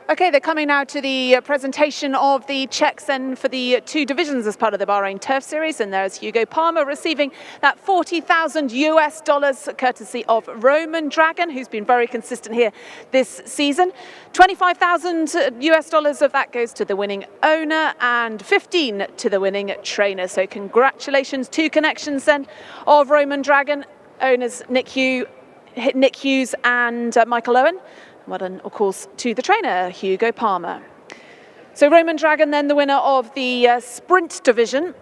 Okay, they're coming now to the presentation of the checks then for the 2 divisions as part of the Bahrain Turf Series, and there's Hugo Palmer receiving that $40,000 courtesy of Roman Dragon, who's been very consistent here this season. $25,000 of that goes to the winning owner and 15 to the winning trainer. So congratulations, 2 connections then of Roman Dragon, owners Nick Hughes and Michael Owen. Well done, of course, to the trainer, Hugo Palmer. So Roman Dragon then the winner of the sprint division.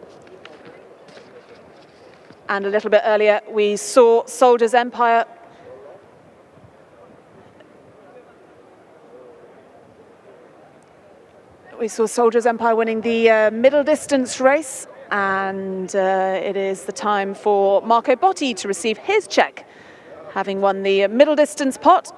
And a little bit earlier, we saw Soldiers Empire winning the middle distance race. And it is the time for Marco Botti to receive his check, having won the middle distance pot.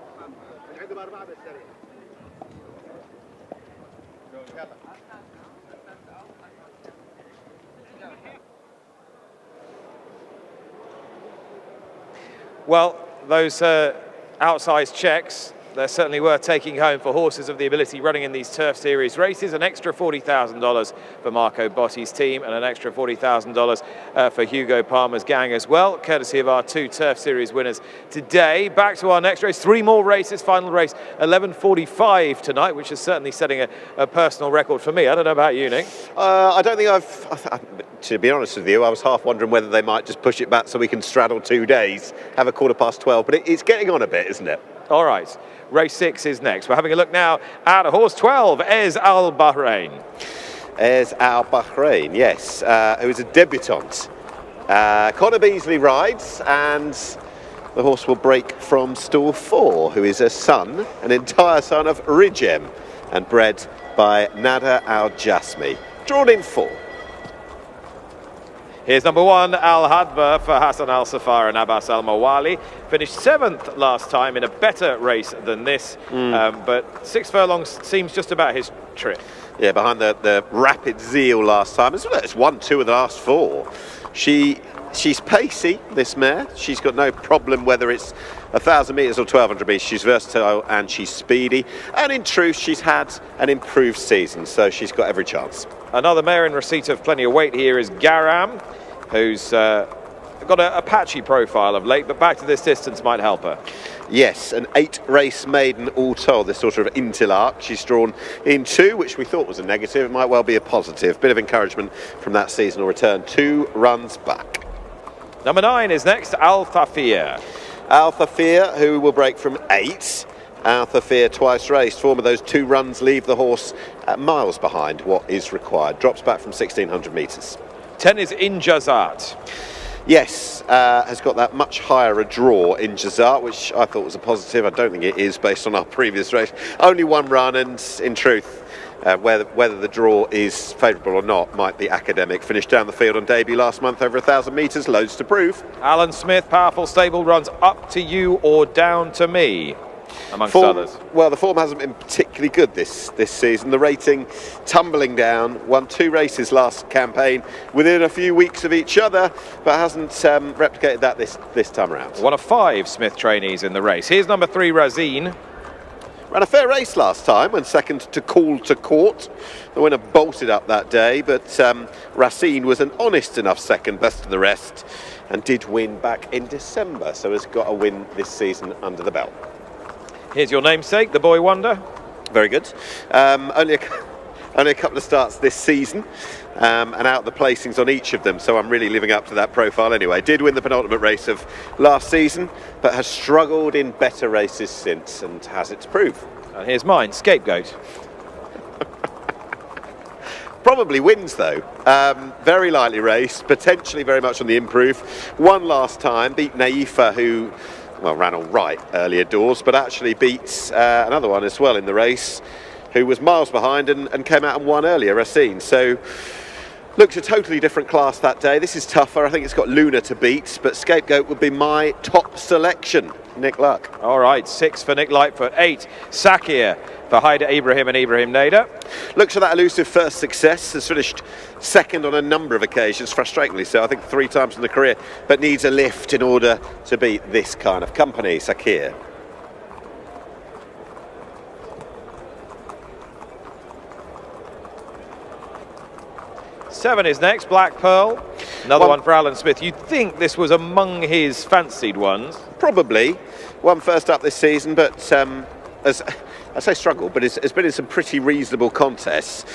Well, those outsized checks, they're certainly worth taking home for horses of the ability running in these Turf Series races. An extra $40,000 for Marco Botti's team and an extra $40,000 for Hugo Palmer's gang as well, courtesy of our 2 Turf Series winners today. Back to our next race, 3 more races. Final race, 11:45 tonight, which is certainly setting a personal record for me. I don't know about you, Nick. I don't think to be honest with you, I was half wondering whether they might just push it back so we can straddle 2 days, have a 12:15, but it's getting on a bit, isn't it? All right. Race 6 is next. We're having a look now at horse 12, Ez Al Bahrain. Ez Al Bahrain, yes, who is a debutant. Connor Beasley rides, and the horse will break from stall 4, who is an entire son of Rijem, and bred by Nada Al Jasmi. Drawn in 4. Here's number 1, Al Hadba for Hassan Al Safar and Abbas Al Mawali. Finished 7th last time in a better race than this, but 6 furlongs seems just about his trip. Yeah, behind the Rapid Zeal last time, as well as 1-2 of the last 4. She's pacey, this mare. She's got no problem whether it's 1,000 metres or 1,200 metres. She's versatile and she's speedy. And in truth, she's had an improved season, so she's got every chance. Another mare in receipt of plenty of weight here is Garam, who's got a patchy profile of late, but back to this distance might help her. Yes, an 8-race maiden all told, this sort of Intilark. She's drawn in 2, which we thought was a negative. It might well be a positive. Bit of encouragement from that seasonal return. 2 runs back. Number 9 is next, Al Thafir. Al Thafir, who will break from 8. Al Thafir twice raced. Form of those 2 runs leave the horse miles behind what is required. Drops back from 1,600 metres. 10 is In Jazat. Yes, has got that much higher a draw in Jazat, which I thought was a positive. I don't think it is based on our previous race. Only 1 run, and in truth, whether the draw is favourable or not might be academic. Finished down the field on debut last month, over 1,000 metres, loads to prove. Alan Smith, powerful stable, runs Up to You or Down to Me, amongst others. Well, the form hasn't been particularly good this season. The rating tumbling down. Won 2 races last campaign within a few weeks of each other, but hasn't replicated that this time around. One of 5 Smith trainees in the race. Here's number 3, Razine. Ran a fair race last time, went second to Call to Court. The winner bolted up that day, but Racine was an honest enough second, best of the rest, and did win back in December, so has got a win this season under the belt. Here's your namesake, the Boy Wonder. Very good. Only a couple of starts this season, and out the placings on each of them, so I'm really living up to that profile anyway. Did win the penultimate race of last season, but has struggled in better races since, and has its proof. And here's mine, Scapegoat. Probably wins though. Very lightly raced, potentially very much on the improve. Won last time, beat Naifa, who ran all right earlier doors, but actually beats another one as well in the race, who was miles behind and came out and won earlier, Racine. So looks a totally different class that day. This is tougher. I think it's got Luna to beat, but Scapegoat would be my top selection. Nick Luck. All right, 6 for Nick Lightfoot, 8 Sakir for Haider Ibrahim and Ibrahim Nader. Looks for that elusive first success. Has finished second on a number of occasions, frustratingly so, I think 3 times in the career, but needs a lift in order to beat this kind of company, Sakir. 7 is next, Black Pearl. Another one for Alan Smith. You'd think this was among his fancied ones. Probably. Won first up this season, but as I say struggled, but it's been in some pretty reasonable contests.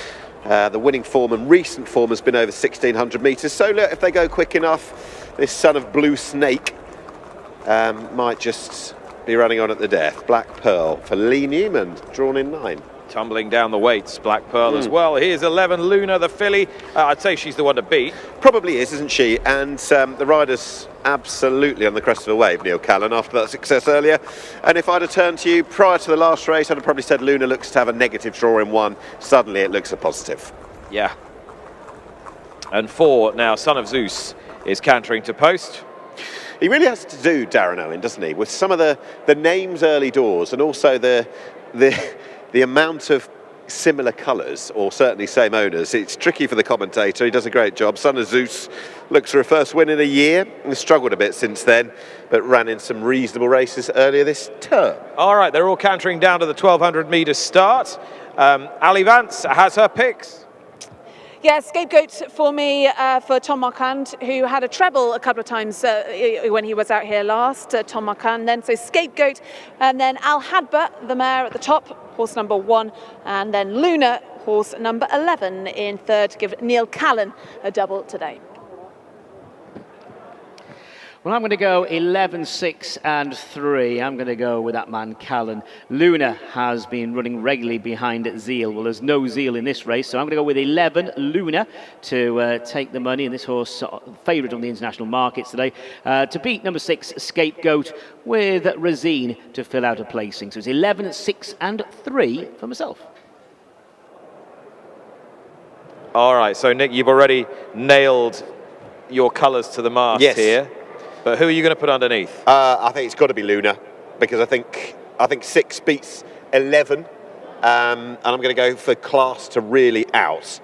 The winning form and recent form has been over 1,600 metres. So look, if they go quick enough, this son of Blue Snake might just be running on at the death. Black Pearl for Lee Newman, drawn in 9. Tumbling down the weights, Black Pearl as well. Here's 11, Luna, the filly. I'd say she's the one to beat. Probably is, isn't she? And the rider's absolutely on the crest of a wave, Neil Callan, after that success earlier. And if I'd have turned to you prior to the last race, I'd have probably said Luna looks to have a negative draw in 1. Suddenly it looks a positive. Yeah. And 4 now, Son of Zeus is cantering to post. He really has to do, Darren Owen, doesn't he? With some of the names early doors and also the amount of similar colours, or certainly same owners. It's tricky for the commentator. He does a great job. Son of Zeus looks for a first win in a year. He's struggled a bit since then, but ran in some reasonable races earlier this term. All right, they're all cantering down to the 1,200 metre start. Ali Vance has her picks. Yeah, scapegoat for me for Tom Marquand, who had a treble a couple of times when he was out here last. Tom Marquand then, so scapegoat, and then Al Hadba, the mare at the top, horse number 1, and then Luna, horse number 11 in third, to give Neil Callan a double today. Well, I'm going to go 11, 6 and 3. I'm going to go with that man, Callan. Luna has been running regularly behind Zeal. Well, there's no Zeal in this race, so I'm going to go with 11, Luna, to take the money. And this horse, favourite on the international markets today, to beat number 6, Scapegoat, with Razine to fill out a placing. So it's 11, 6 and 3 for myself. All right, so Nick, you've already nailed your colours to the mast here. But who are you going to put underneath? I think it's got to be Luna, because I think 6 beats 11, and I'm going to go for class to really out.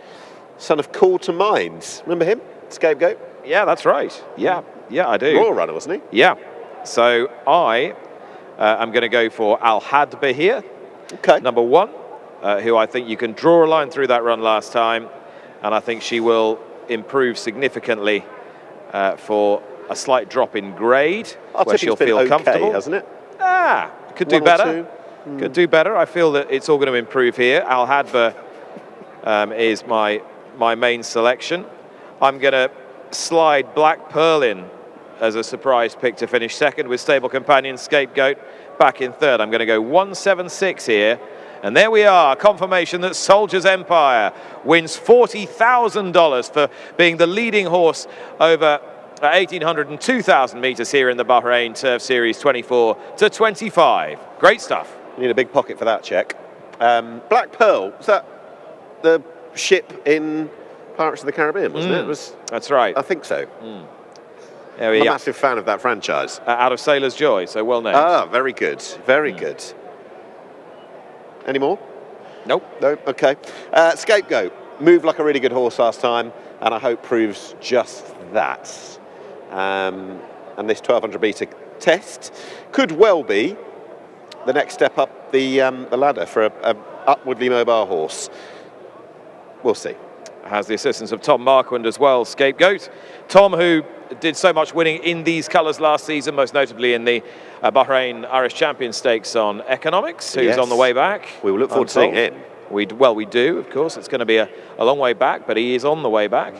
Son of Call to Mind, remember him? Scapegoat. Yeah, that's right. Yeah, I do. Royal runner, wasn't he? Yeah. So I am going to go for Al Hadba here. Okay. Number 1, who I think you can draw a line through that run last time, and I think she will improve significantly for a slight drop in grade, where she'll feel comfortable, hasn't it? Could do better. Could do better. I feel that it's all going to improve here. Al Hadba is my main selection. I'm going to slide Black Pearl in as a surprise pick to finish second, with stable companion Scapegoat back in third. I'm going to go 176 here. And there we are, confirmation that Soldier's Empire wins $40,000 for being the leading horse over 1,800 and 2,000 metres here in the Bahrain Turf Series 24 to 25. Great stuff. You need a big pocket for that check. Black Pearl, was that the ship in Pirates of the Caribbean, wasn't it? That's right. I think so. I'm a massive fan of that franchise. Out of Sailor's Joy, so well named. Ah, very good. Very good. Any more? Nope. No? Okay. Scapegoat. Moved like a really good horse last time, and I hope proves just that. And this 1,200 metre test could well be the next step up the ladder for a upwardly mobile horse. We'll see. Has the assistance of Tom Marquand as well, Scapegoat. Tom, who did so much winning in these colours last season, most notably in the Bahrain Irish Champion Stakes on Economics, who's on the way back. We will look forward to seeing him. We do, of course. It's going to be a long way back, but he is on the way back.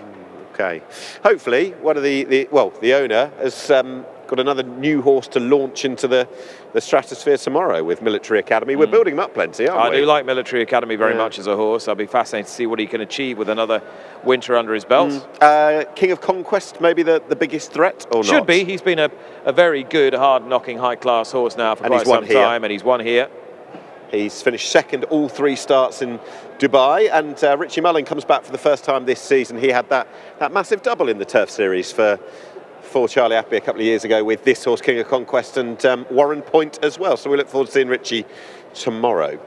Okay. Hopefully, one of the owner has got another new horse to launch into the stratosphere tomorrow with Military Academy. We're building him up plenty, aren't we? I do like Military Academy very much as a horse. I'll be fascinated to see what he can achieve with another winter under his belt. King of Conquest, maybe the biggest threat, or not? Should be. He's been a very good, hard-knocking, high-class horse now for quite some time, and he's won here. He's finished second all 3 starts in Dubai, and Richie Mullin comes back for the first time this season. He had that massive double in the Turf Series for Charlie Appy a couple of years ago with this horse, King of Conquest, and Warren Point as well. So we look forward to seeing Richie tomorrow.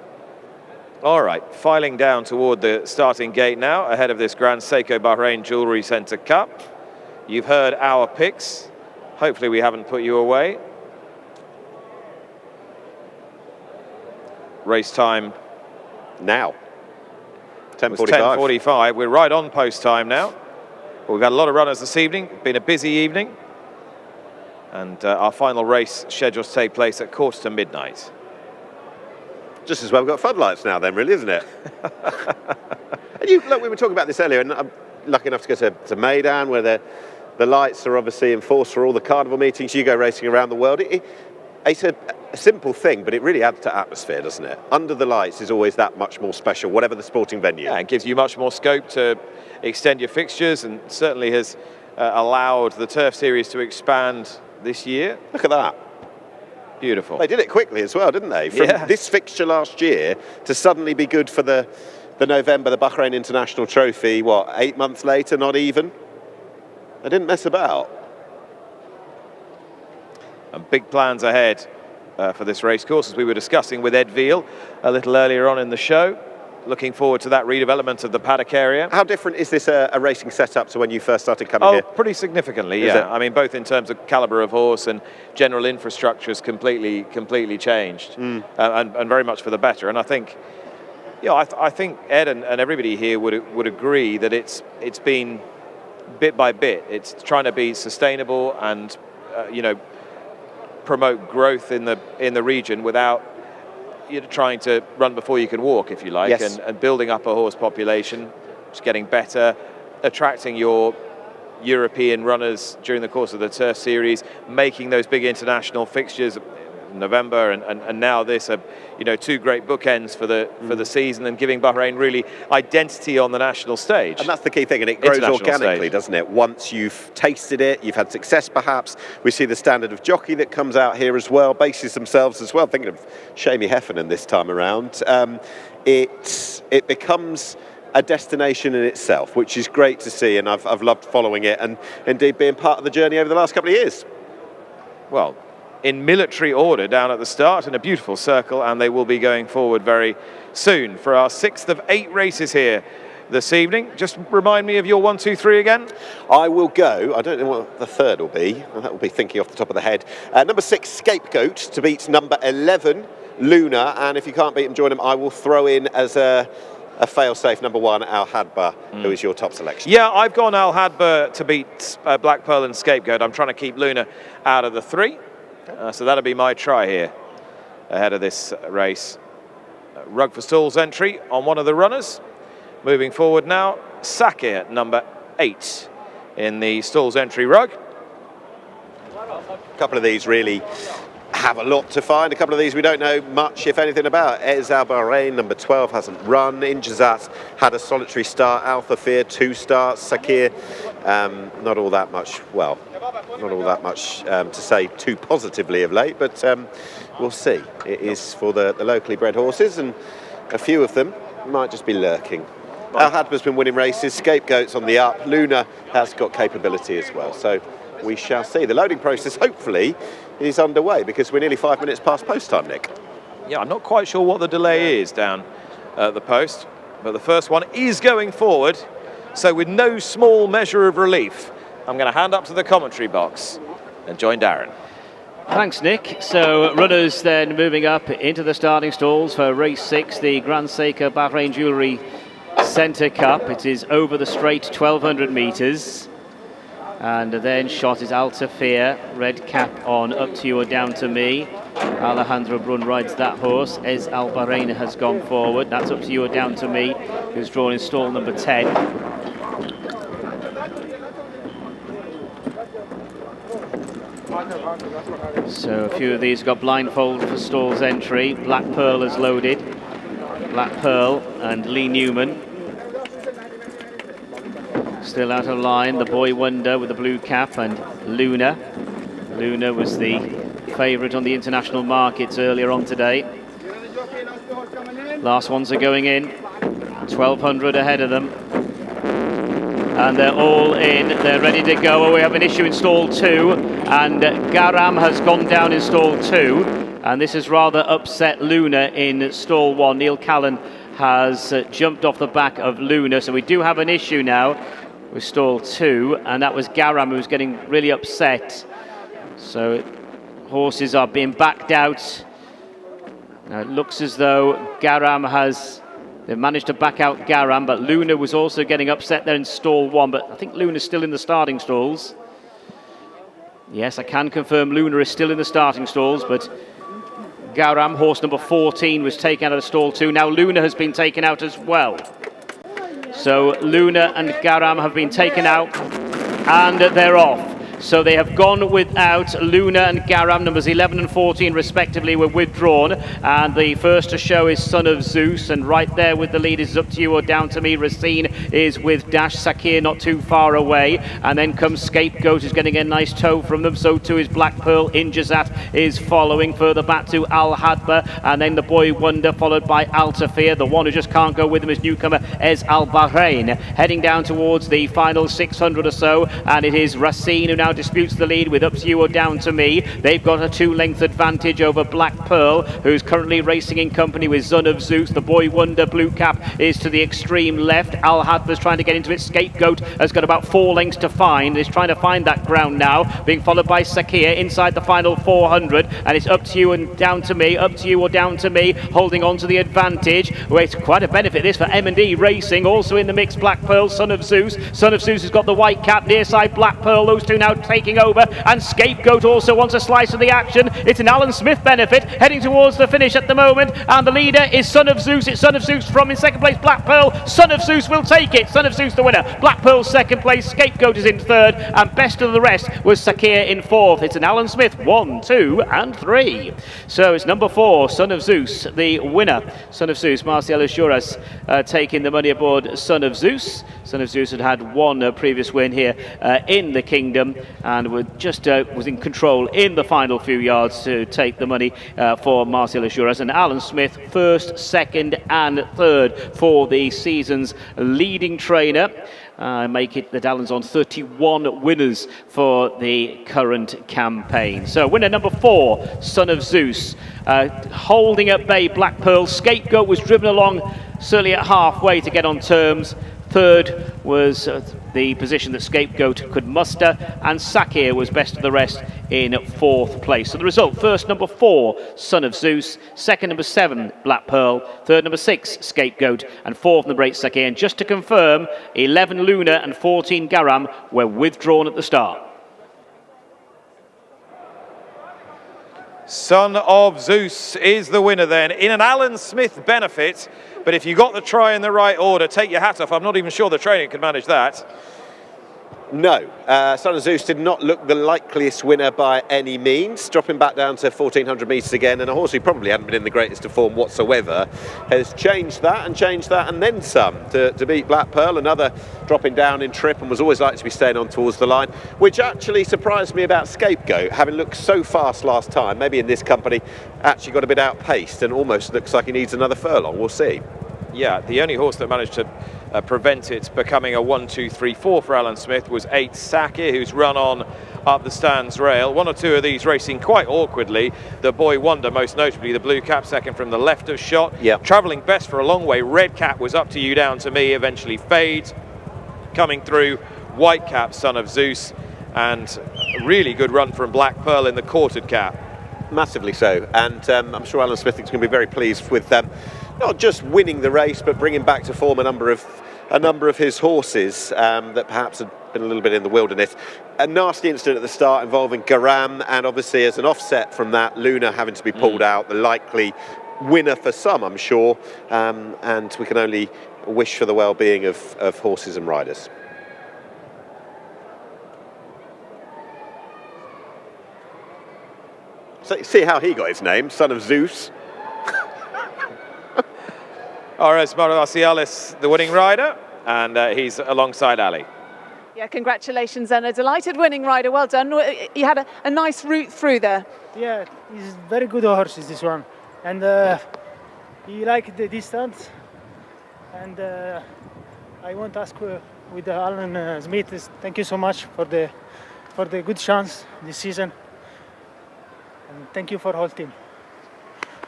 All right, filing down toward the starting gate now, ahead of this Grand SEIKO Bahrain Jewellery Centre Cup. You've heard our picks. Hopefully we haven't put you away. Race time now. 10:45. 10:45. We're right on post time now. Well, we've had a lot of runners this evening. Been a busy evening. And our final race scheduled to take place at midnight. Just as well we've got floodlights now then, really, isn't it? And look, we were talking about this earlier, and I'm lucky enough to go to Maidan, where the lights are obviously enforced for all the carnival meetings. You go racing around the world. It's a simple thing, but it really adds to atmosphere, doesn't it? Under the lights is always that much more special, whatever the sporting venue. Yeah, it gives you much more scope to extend your fixtures, and certainly has allowed the Turf Series to expand this year. Look at that. Beautiful. They did it quickly as well, didn't they? From this fixture last year to suddenly be good for the November, the Bahrain International Trophy, what, 8 months later, not even? They didn't mess about. And big plans ahead for this race course, as we were discussing with Ed Veal a little earlier on in the show. Looking forward to that redevelopment of the paddock area. How different is this a racing setup to when you first started coming here? Pretty significantly, yeah. I mean, both in terms of calibre of horse and general infrastructure has completely changed, and very much for the better. And I think, I think Ed and everybody here would agree that it's been bit by bit. It's trying to be sustainable and promote growth in the region without trying to run before you can walk, if you like, yes. and building up a horse population, just getting better, attracting your European runners during the course of the Turf Series, making those big international fixtures, November and now this are two great bookends for the season, and giving Bahrain really identity on the national stage. And that's the key thing, and it grows organically, doesn't it? Once you've tasted it, you've had success perhaps. We see the standard of jockey that comes out here as well, bases themselves as well. Thinking of Shamie Heffernan this time around. It becomes a destination in itself, which is great to see, and I've loved following it and indeed being part of the journey over the last couple of years. Well, in military order down at the start in a beautiful circle, and they will be going forward very soon for our 6th of 8 races here this evening. Just remind me of your 1, 2, 3 again. I will go, I don't know what the third will be, that will be thinking off the top of the head. Number 6, Scapegoat, to beat number 11, Luna, and if you can't beat them, join them. I will throw in as a fail-safe number 1, Al Hadba, who is your top selection. Yeah, I've gone Al Hadba to beat Black Pearl and Scapegoat. I'm trying to keep Luna out of the 3. So that'll be my try here ahead of this race. Rug for Stalls entry on one of the runners. Moving forward now, Sakir, number 8 in the Stalls entry rug. A couple of these really have a lot to find. A couple of these we don't know much, if anything, about. Ez Al Bahrain, number 12, hasn't run. Injazat had a solitary start. Al Thafir, 2 starts. Sakir, not all that much to say too positively of late, but we'll see. It is for the locally bred horses, and a few of them might just be lurking. Al Hadba's been winning races. Scapegoat's on the up. Luna has got capability as well, so we shall see. The loading process, hopefully, is underway, because we're nearly 5 minutes past post time, Nick. Yeah, I'm not quite sure what the delay is down at the post, but the first one is going forward, so with no small measure of relief, I'm going to hand up to the commentary box and join Darren. Thanks, Nick. So runners then moving up into the starting stalls for race 6, the Grand SEIKO Bahrain Jewellery Centre Cup. It is over the straight, 1,200 metres. And then shot is Al Thafir, red cap on, Up to You or Down to Me. Alejandro Brun rides that horse. Ez Al Bahrain has gone forward. That's Up to You or Down to Me, who's drawn in stall number 10. So a few of these got blindfold for stalls entry. Black Pearl is loaded. Black Pearl and Lee Newman. Still out of line, the Boy Wonder with the blue cap, and Luna. Luna was the favourite on the international markets earlier on today. Last ones are going in. 1,200 ahead of them. And they're all in, they're ready to go. We have an issue in stall 2, and Garam has gone down in stall 2, and this has rather upset Luna in stall 1. Neil Callan has jumped off the back of Luna, so we do have an issue now with stall 2, and that was Garam who's getting really upset. So horses are being backed out. Now it looks as though Garam has They've managed to back out Garam, but Luna was also getting upset there in stall 1, but I think Luna's still in the starting stalls. Yes, I can confirm Luna is still in the starting stalls, but Garam, horse number 14, was taken out of stall 2. Now Luna has been taken out as well. So Luna and Garam have been taken out, and they're off. So they have gone without Luna and Garam, numbers 11 and 14 respectively, were withdrawn. And the first to show is Son of Zeus, and right there with the lead is Up to You or Down to Me. Racine is with Dash Sakir not too far away. And then comes Scapegoat, who's getting a nice toe from them. So too is Black Pearl. Injazat is following. Further back to Al Hadba, and then the Boy Wonder, followed by Altafir. The one who just can't go with them is newcomer Ez Al Bahrain. Heading down towards the final 600 or so, and it is Racine who now disputes the lead with Up to You or Down to Me. They've got a 2-length advantage over Black Pearl, who's currently racing in company with Son of Zeus. The Boy Wonder Blue Cap is to the extreme left. Al Hadba's trying to get into it. Scapegoat has got about 4 lengths to find. He's trying to find that ground now, being followed by Sakir inside the final 400, and it's Up to You and Down to Me. Up to You or Down to Me, holding on to the advantage. Well, it's quite a benefit this for M&D Racing. Also in the mix, Black Pearl, Son of Zeus. Son of Zeus has got the white cap near side Black Pearl. Those two now taking over, and Scapegoat also wants a slice of the action. It's an Alan Smith benefit heading towards the finish at the moment, and the leader is Son of Zeus. It's Son of Zeus from in second place, Black Pearl. Son of Zeus will take it. Son of Zeus the winner. Black Pearl second place, Scapegoat is in third, and best of the rest was Sakir in fourth. It's an Alan Smith 1, 2 and 3. So it's number 4, Son of Zeus, the winner. Son of Zeus, Marcel Juras taking the money aboard Son of Zeus. Son of Zeus had one previous win here in the Kingdom, and was in control in the final few yards to take the money for Marcel Juras. And Alan Smith, first, second and third for the season's leading trainer. Make it that Alan's on 31 winners for the current campaign. So winner number 4, Son of Zeus, holding at bay Black Pearl. Scapegoat was driven along certainly at halfway to get on terms. Third was the position that Scapegoat could muster, and Sakir was best of the rest in fourth place. So the result: first number 4, Son of Zeus; second number 7, Black Pearl; third number 6, Scapegoat; and fourth number 8, Sakir. And just to confirm, 11 Luna and 14 Garam were withdrawn at the start. Son of Zeus is the winner then, in an Alan Smith benefit. But if you got the try in the right order, take your hat off. I'm not even sure the trainer could manage that. No, Son of Zeus did not look the likeliest winner by any means, dropping back down to 1400 metres again, and a horse who probably hadn't been in the greatest of form whatsoever has changed that and then some to beat Black Pearl, another dropping down in trip, and was always likely to be staying on towards the line, which actually surprised me about Scapegoat, having looked so fast last time. Maybe in this company actually got a bit outpaced and almost looks like he needs another furlong. We'll see. Yeah, the only horse that managed to prevent it becoming a 1, 2, 3, 4 for Alan Smith was 8 Sakir, who's run on up the stands rail. 1 or 2 of these racing quite awkwardly. The Boy Wonder, most notably the blue cap, second from the left of shot. Yep. Travelling best for a long way. Red cap was Up to You, Down to Me, eventually fades. Coming through, white cap, Son of Zeus, and a really good run from Black Pearl in the quartered cap. Massively so, and I'm sure Alan Smith is going to be very pleased with not just winning the race, but bringing back to form a number of his horses that perhaps had been a little bit in the wilderness. A nasty incident at the start involving Garam, and obviously as an offset from that, Luna having to be pulled out, the likely winner for some, I'm sure, and we can only wish for the well-being of horses and riders. So see how he got his name, Son of Zeus. Ares Marcialis, the winning rider, and he's alongside Ali. Yeah, congratulations, and a delighted winning rider. Well done. You had a nice route through there. Yeah, he's very good horses, this one, and he liked the distance. And I want to ask with Alan Smith, thank you so much for the good chance this season, and thank you for the whole team.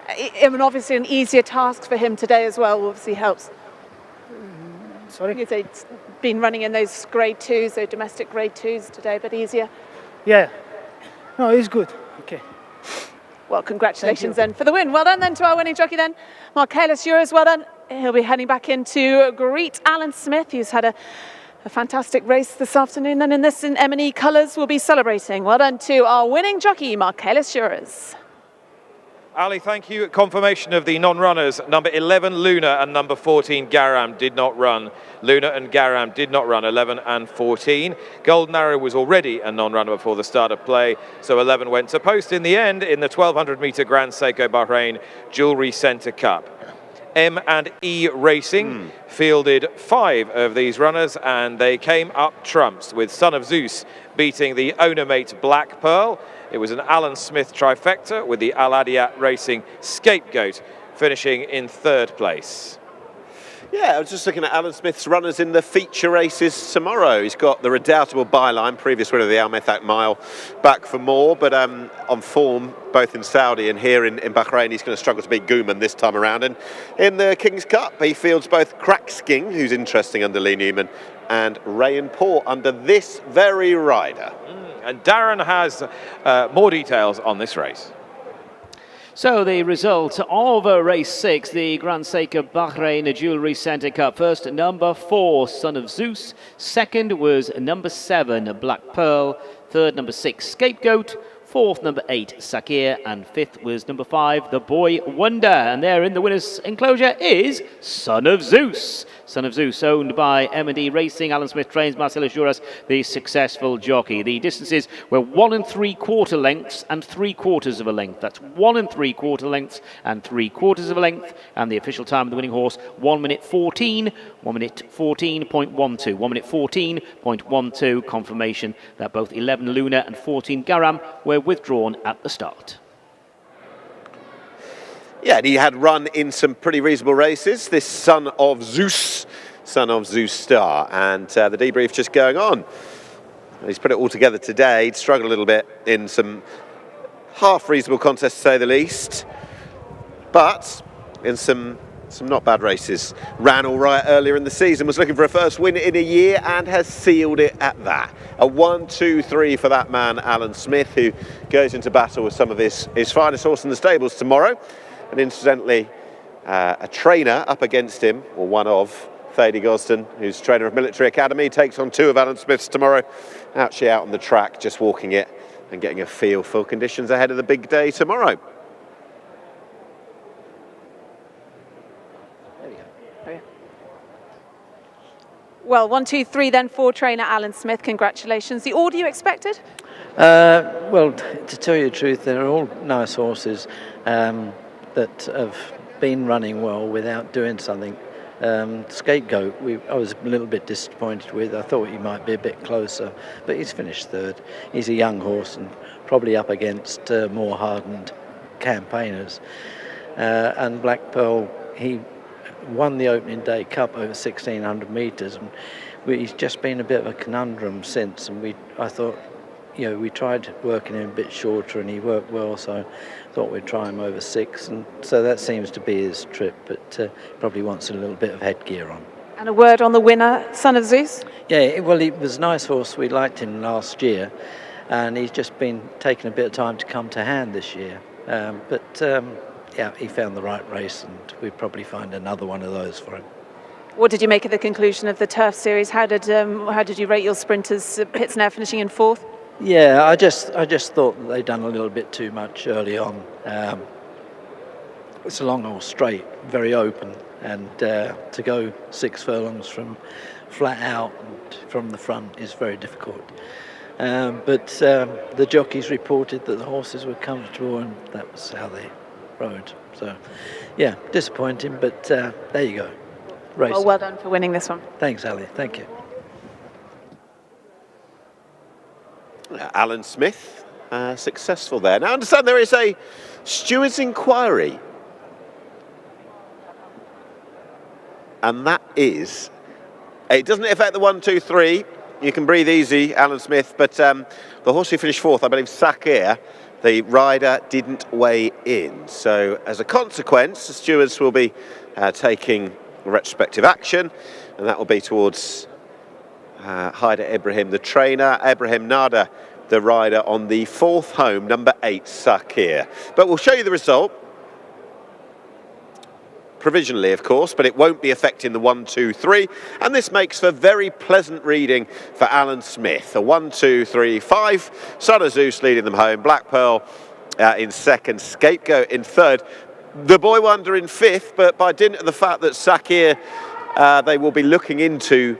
I mean, obviously an easier task for him today as well, obviously helps. Sorry? You'd say it's been running in those grade 2s, so domestic grade 2s today, but easier. Yeah, no, he's good. Okay. Well, congratulations then for the win. Well done then to our winning jockey then, Marcellus Juras. Well done. he'll be heading back in to greet Alan Smith, who's had a fantastic race this afternoon. And in this, in M&E colours, we'll be celebrating. Well done to our winning jockey, Michaelis Juras. Ali, thank you. Confirmation of the non-runners. Number 11, Luna, and number 14, Garam, did not run. Luna and Garam did not run, 11 and 14. Golden Arrow was already a non-runner before the start of play, so 11 went to post in the end in the 1,200-metre Grand SEIKO Bahrain Jewellery Centre Cup. M&E Racing fielded 5 of these runners, and they came up trumps, with Son of Zeus beating the owner-mate Black Pearl. It was an Alan Smith trifecta, with the Al Adiyat Racing Scapegoat finishing in 3rd place. Yeah, I was just looking at Alan Smith's runners in the feature races tomorrow. He's got the redoubtable Byline, previous winner of the Al Methaq Mile, back for more, but on form, both in Saudi and here in Bahrain, he's going to struggle to beat Gooman this time around. And in the King's Cup, he fields both Cracksking, who's interesting under Lee Newman, and Ray and Port under this very rider. And Darren has more details on this race. So the result of race 6, the Grand SEIKO Bahrain Jewellery Centre Cup. First, number 4, Son of Zeus. Second was number 7, Black Pearl. Third, number 6, Scapegoat. Fourth, number 8, Sakir. And fifth was number 5, The Boy Wonder. And there in the winner's enclosure is Son of Zeus. Son of Zeus, owned by M&E Racing. Alan Smith trains Michaelis Juras, the successful jockey. The distances were 1 3/4 lengths and 3/4 of a length. That's 1 3/4 lengths and 3/4 of a length. And the official time of the winning horse, 1 minute 14, 1 minute 14.12. 1 minute 14.12. Confirmation that both 11 Luna and 14 Garam were withdrawn at the start. Yeah, and he had run in some pretty reasonable races, this Son of Zeus star, and the debrief just going on. He's put it all together today. He'd struggled a little bit in some half-reasonable contests, to say the least, but in some not bad races. Ran all right earlier in the season, was looking for a first win in a year, and has sealed it at that. A 1-2-3 for that man, Alan Smith, who goes into battle with some of his finest horse in the stables tomorrow. And incidentally, a trainer up against him, or one of, FATEH Gosden, who's trainer of Military Academy, takes on 2 of Alan Smith's tomorrow. Actually out on the track, just walking it and getting a feel for conditions ahead of the big day tomorrow. Well, 1, 2, 3 then for trainer Alan Smith. Congratulations. The order you expected? Well, to tell you the truth, they're all nice horses that have been running well without doing something. Scapegoat, I was a little bit disappointed with. I thought he might be a bit closer, but he's finished 3rd. He's a young horse and probably up against more hardened campaigners. And Black Pearl, he won the opening day cup over 1,600 metres, and he's just been a bit of a conundrum since. And I thought, you know, we tried working him a bit shorter, and he worked well, so I thought we'd try him over 6, and so that seems to be his trip, but probably wants a little bit of headgear on. And a word on the winner, Son of Zeus? Yeah, well, he was a nice horse. We liked him last year, and he's just been taking a bit of time to come to hand this year. Yeah, he found the right race, and we'd probably find another one of those for him. What did you make of the conclusion of the Turf Series? How did you rate your sprinters? Hitsnair finishing in 4th? Yeah, I just thought that they'd done a little bit too much early on. It's a long or straight, very open, and to go 6 furlongs from flat out and from the front is very difficult. But the jockeys reported that the horses were comfortable, and that was how they rode. So, yeah, disappointing, but there you go. Race. Well done for winning this one. Thanks, Ali. Thank you. Alan Smith, successful there. Now, I understand there is a steward's inquiry. And that is, it doesn't affect the 1, 2, 3. You can breathe easy, Alan Smith, but the horse who finished 4th, I believe Sakir, the rider didn't weigh in. So as a consequence, the stewards will be taking retrospective action, and that will be towards Haider Ibrahim, the trainer, Ibrahim Nada, the rider, on the 4th home, number 8, Sakir. But we'll show you the result. provisionally of course, but it won't be affecting the 1, 2, 3, and this makes for very pleasant reading for Alan Smith. A 1, 2, 3, 5, Son of Zeus leading them home, Black Pearl in second, Scapegoat in third, the Boy Wonder in fifth, but by dint of the fact that Sakir, they will be looking into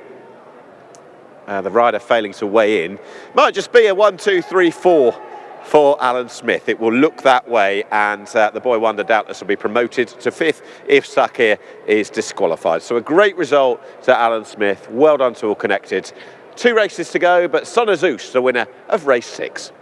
the rider failing to weigh in, might just be a 1, 2, 3, 4 for Alan Smith. It will look that way, and the Boy Wonder doubtless will be promoted to fifth if Sakir is disqualified. So a great result to Alan Smith. Well done to All Connected. 2 races to go, but Son of Zeus, the winner of race 6.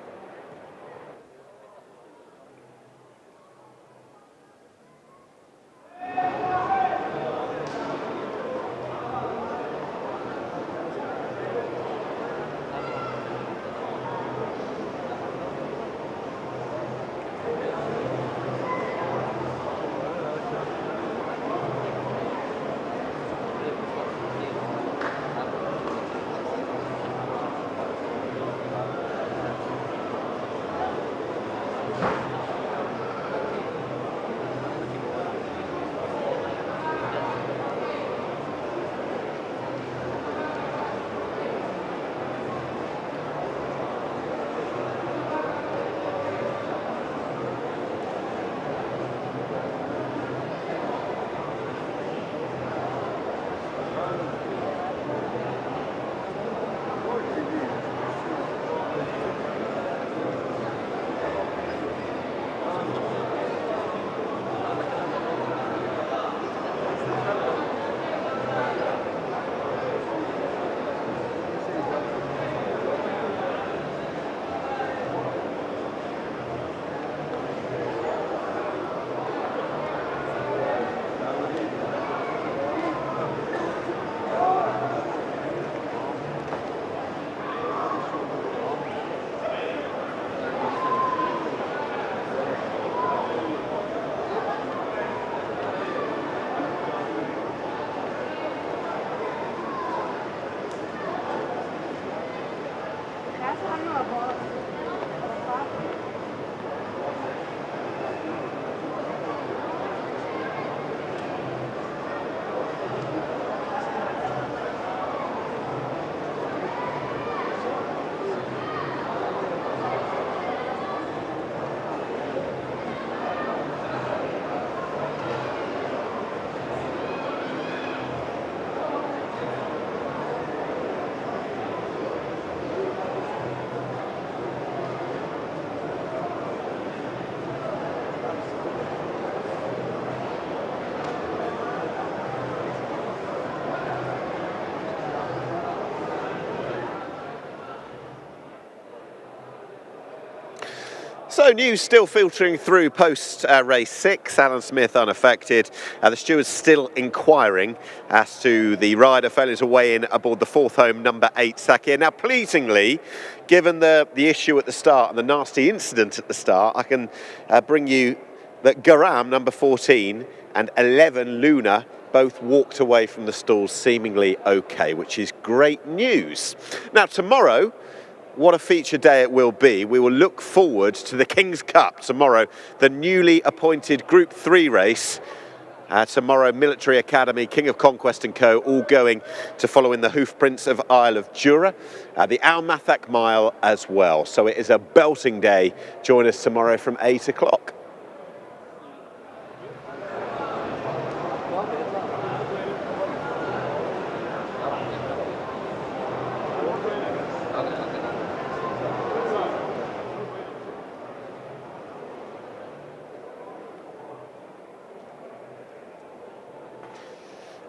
So news still filtering through post race 6, Alan Smith unaffected. The stewards still inquiring as to the rider failing to weigh in aboard the 4th home number 8 Sakir. Now pleasingly, given the issue at the start and the nasty incident at the start, I can bring you that Garam number 14 and 11 Luna both walked away from the stalls seemingly okay, which is great news. Now tomorrow, what a feature day it will be. We will look forward to the King's Cup tomorrow, the newly appointed Group 3 race. Tomorrow, Military Academy, King of Conquest and Co. all going to follow in the Hoof Prince of Isle of Jura. The Al Mathak Mile as well. So it is a belting day. Join us tomorrow from 8 o'clock.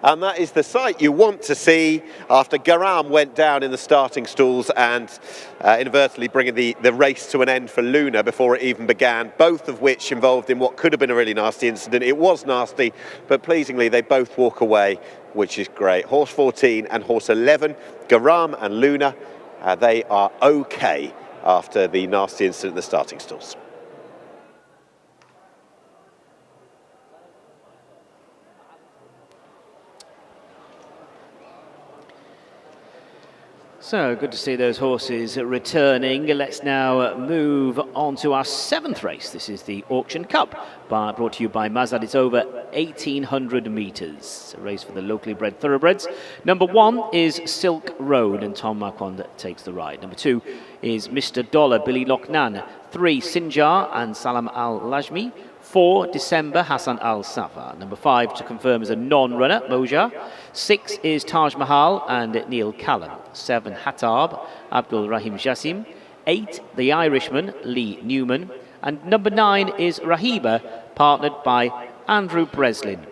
And that is the sight you want to see after Garam went down in the starting stalls and inadvertently bringing the race to an end for Luna before it even began, both of which involved in what could have been a really nasty incident. It was nasty, but pleasingly they both walk away, which is great. Horse 14 and horse 11, Garam and Luna, they are okay after the nasty incident in the starting stalls. So good to see those horses returning. Let's now move on to our 7th race. This is the Auction Cup, brought to you by MAZAD. It's over 1,800 metres. A race for the locally bred thoroughbreds. Number 1 is Silk Road, and Tom Marquand takes the ride. Number 2 is Mr. Dollar, Billy Lochnan. 3, Sinjar and Salam Al-Lajmi. 4, December, Hassan Al-Safa. Number 5 to confirm as a non-runner, Moja. 6 is Taj Mahal and Neil Callan. 7, Hatab, Abdul Rahim Jassim. 8, The Irishman, Lee Newman. And number 9 is Rahiba, partnered by Andrew Breslin.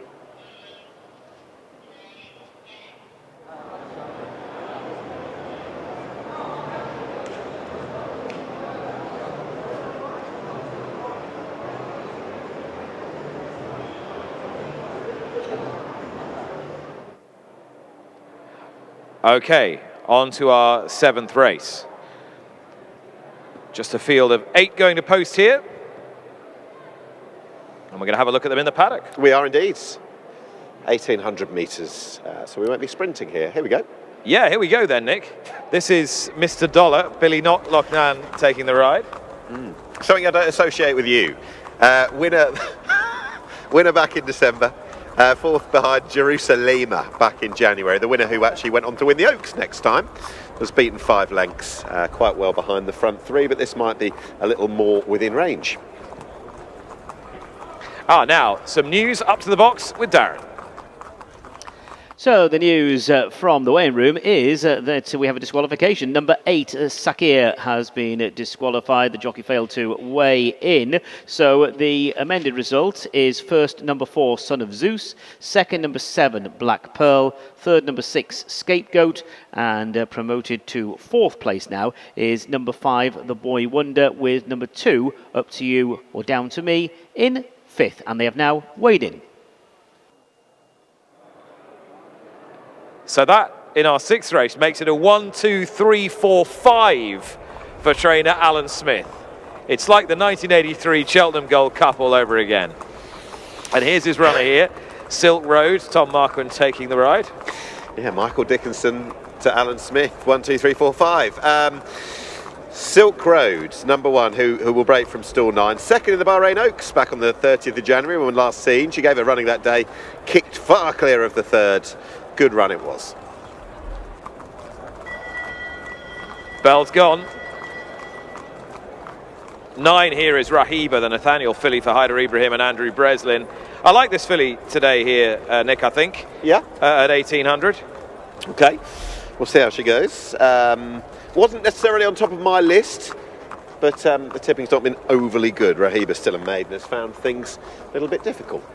Okay, on to our 7th race. Just a field of 8 going to post here. And we're going to have a look at them in the paddock. We are indeed. 1,800 metres, so we won't be sprinting here. Here we go. Yeah, here we go then, Nick. This is Mr. Dollar, Billy Lochnan taking the ride. Something I don't associate with you. Winner back in December. 4th behind Jerusalem back in January. The winner who actually went on to win the Oaks next time was beaten 5 lengths, quite well behind the front 3, but this might be a little more within range. Now, some news up to the box with Darren. So the news from the weighing room is that we have a disqualification. Number 8, Sakir, has been disqualified. The jockey failed to weigh in. So the amended result is first, number 4, Son of Zeus. Second, number 7, Black Pearl. Third, number 6, Scapegoat. And promoted to 4th place now is number 5, The Boy Wonder, with number 2, Up to You or Down to Me, in 5th. And they have now weighed in. So that, in our 6th race, makes it a 1, 2, 3, 4, 5 for trainer Alan Smith. It's like the 1983 Cheltenham Gold Cup all over again. And here's his runner here, Silk Road, Tom Marquand taking the ride. Yeah, Michael Dickinson to Alan Smith, 1, 2, 3, 4, 5. Silk Road, number 1, who will break from stall 9. Second in the Bahrain Oaks, back on the 30th of January when last seen. She gave a running that day, kicked far clear of the 3rd. Good run it was. Bell's gone. 9 here is Rahiba, the Nathaniel filly for Hyder Ibrahim and Andrew Breslin. I like this filly today here, Nick, I think. Yeah. At 1,800. Okay, we'll see how she goes. Wasn't necessarily on top of my list, but the tipping's not been overly good. Rahiba, still a maiden, has found things a little bit difficult.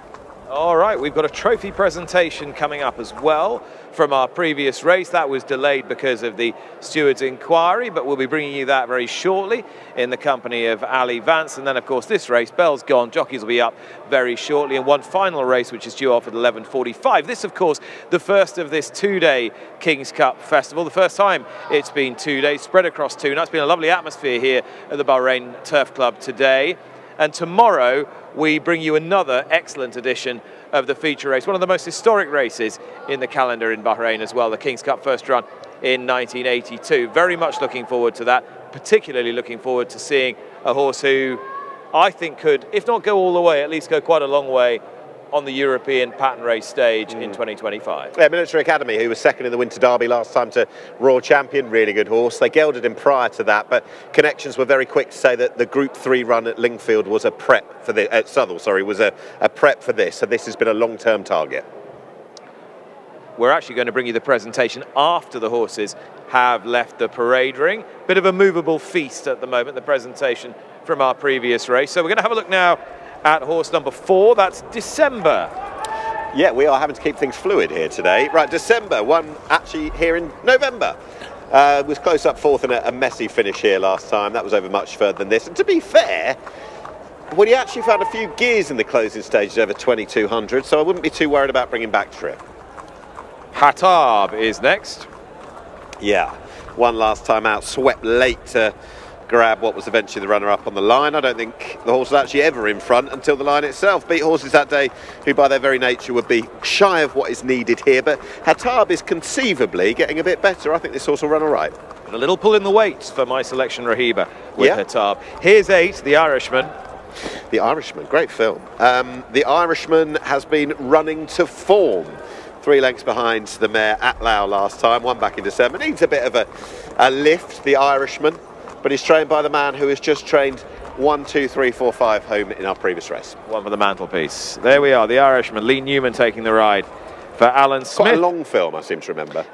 All right, we've got a trophy presentation coming up as well from our previous race. That was delayed because of the steward's inquiry, but we'll be bringing you that very shortly in the company of Ali Vance. And then, of course, this race, Bell's gone. Jockeys will be up very shortly. And one final race, which is due off at 11:45. This, of course, the first of this 2-day King's Cup Festival. The first time it's been 2 days, spread across 2 nights. It's been a lovely atmosphere here at the Bahrain Turf Club today. And tomorrow, we bring you another excellent edition of the feature race, one of the most historic races in the calendar in Bahrain as well, the King's Cup first run in 1982. Very much looking forward to that, particularly looking forward to seeing a horse who I think could, if not go all the way, at least go quite a long way on the European pattern race stage in 2025. Yeah, Military Academy, who was second in the Winter Derby last time to Royal Champion, really good horse. They gelded him prior to that, but connections were very quick to say that the Group 3 run at Lingfield was a prep for the Southall, sorry, was a prep for this. So this has been a long-term target. We're actually going to bring you the presentation after the horses have left the parade ring. Bit of a movable feast at the moment, the presentation from our previous race. So we're going to have a look now at horse number 4, that's December. Yeah, we are having to keep things fluid here today. Right, December, one actually here in November. Was close up 4th in a messy finish here last time. That was over much further than this. And to be fair, well, he actually found a few gears in the closing stages over 2,200, so I wouldn't be too worried about bringing back trip. Hatab is next. Yeah, one last time out, swept late to grab what was eventually the runner-up on the line. I don't think the horse was actually ever in front until the line itself. Beat horses that day who by their very nature would be shy of what is needed here, but Hatab is conceivably getting a bit better. I think this horse will run all right. And a little pull in the weight for my selection, Rahiba, with Hatab. Here's 8, The Irishman. The Irishman, great film. The Irishman has been running to form. 3 lengths behind the mare Atlau last time, one back in December. Needs a bit of a lift, the Irishman, but he's trained by the man who has just trained 1, 2, 3, 4, 5 home in our previous race. One for the mantelpiece. There we are, the Irishman. Lee Newman taking the ride for Alan Smith. Quite a long film, I seem to remember.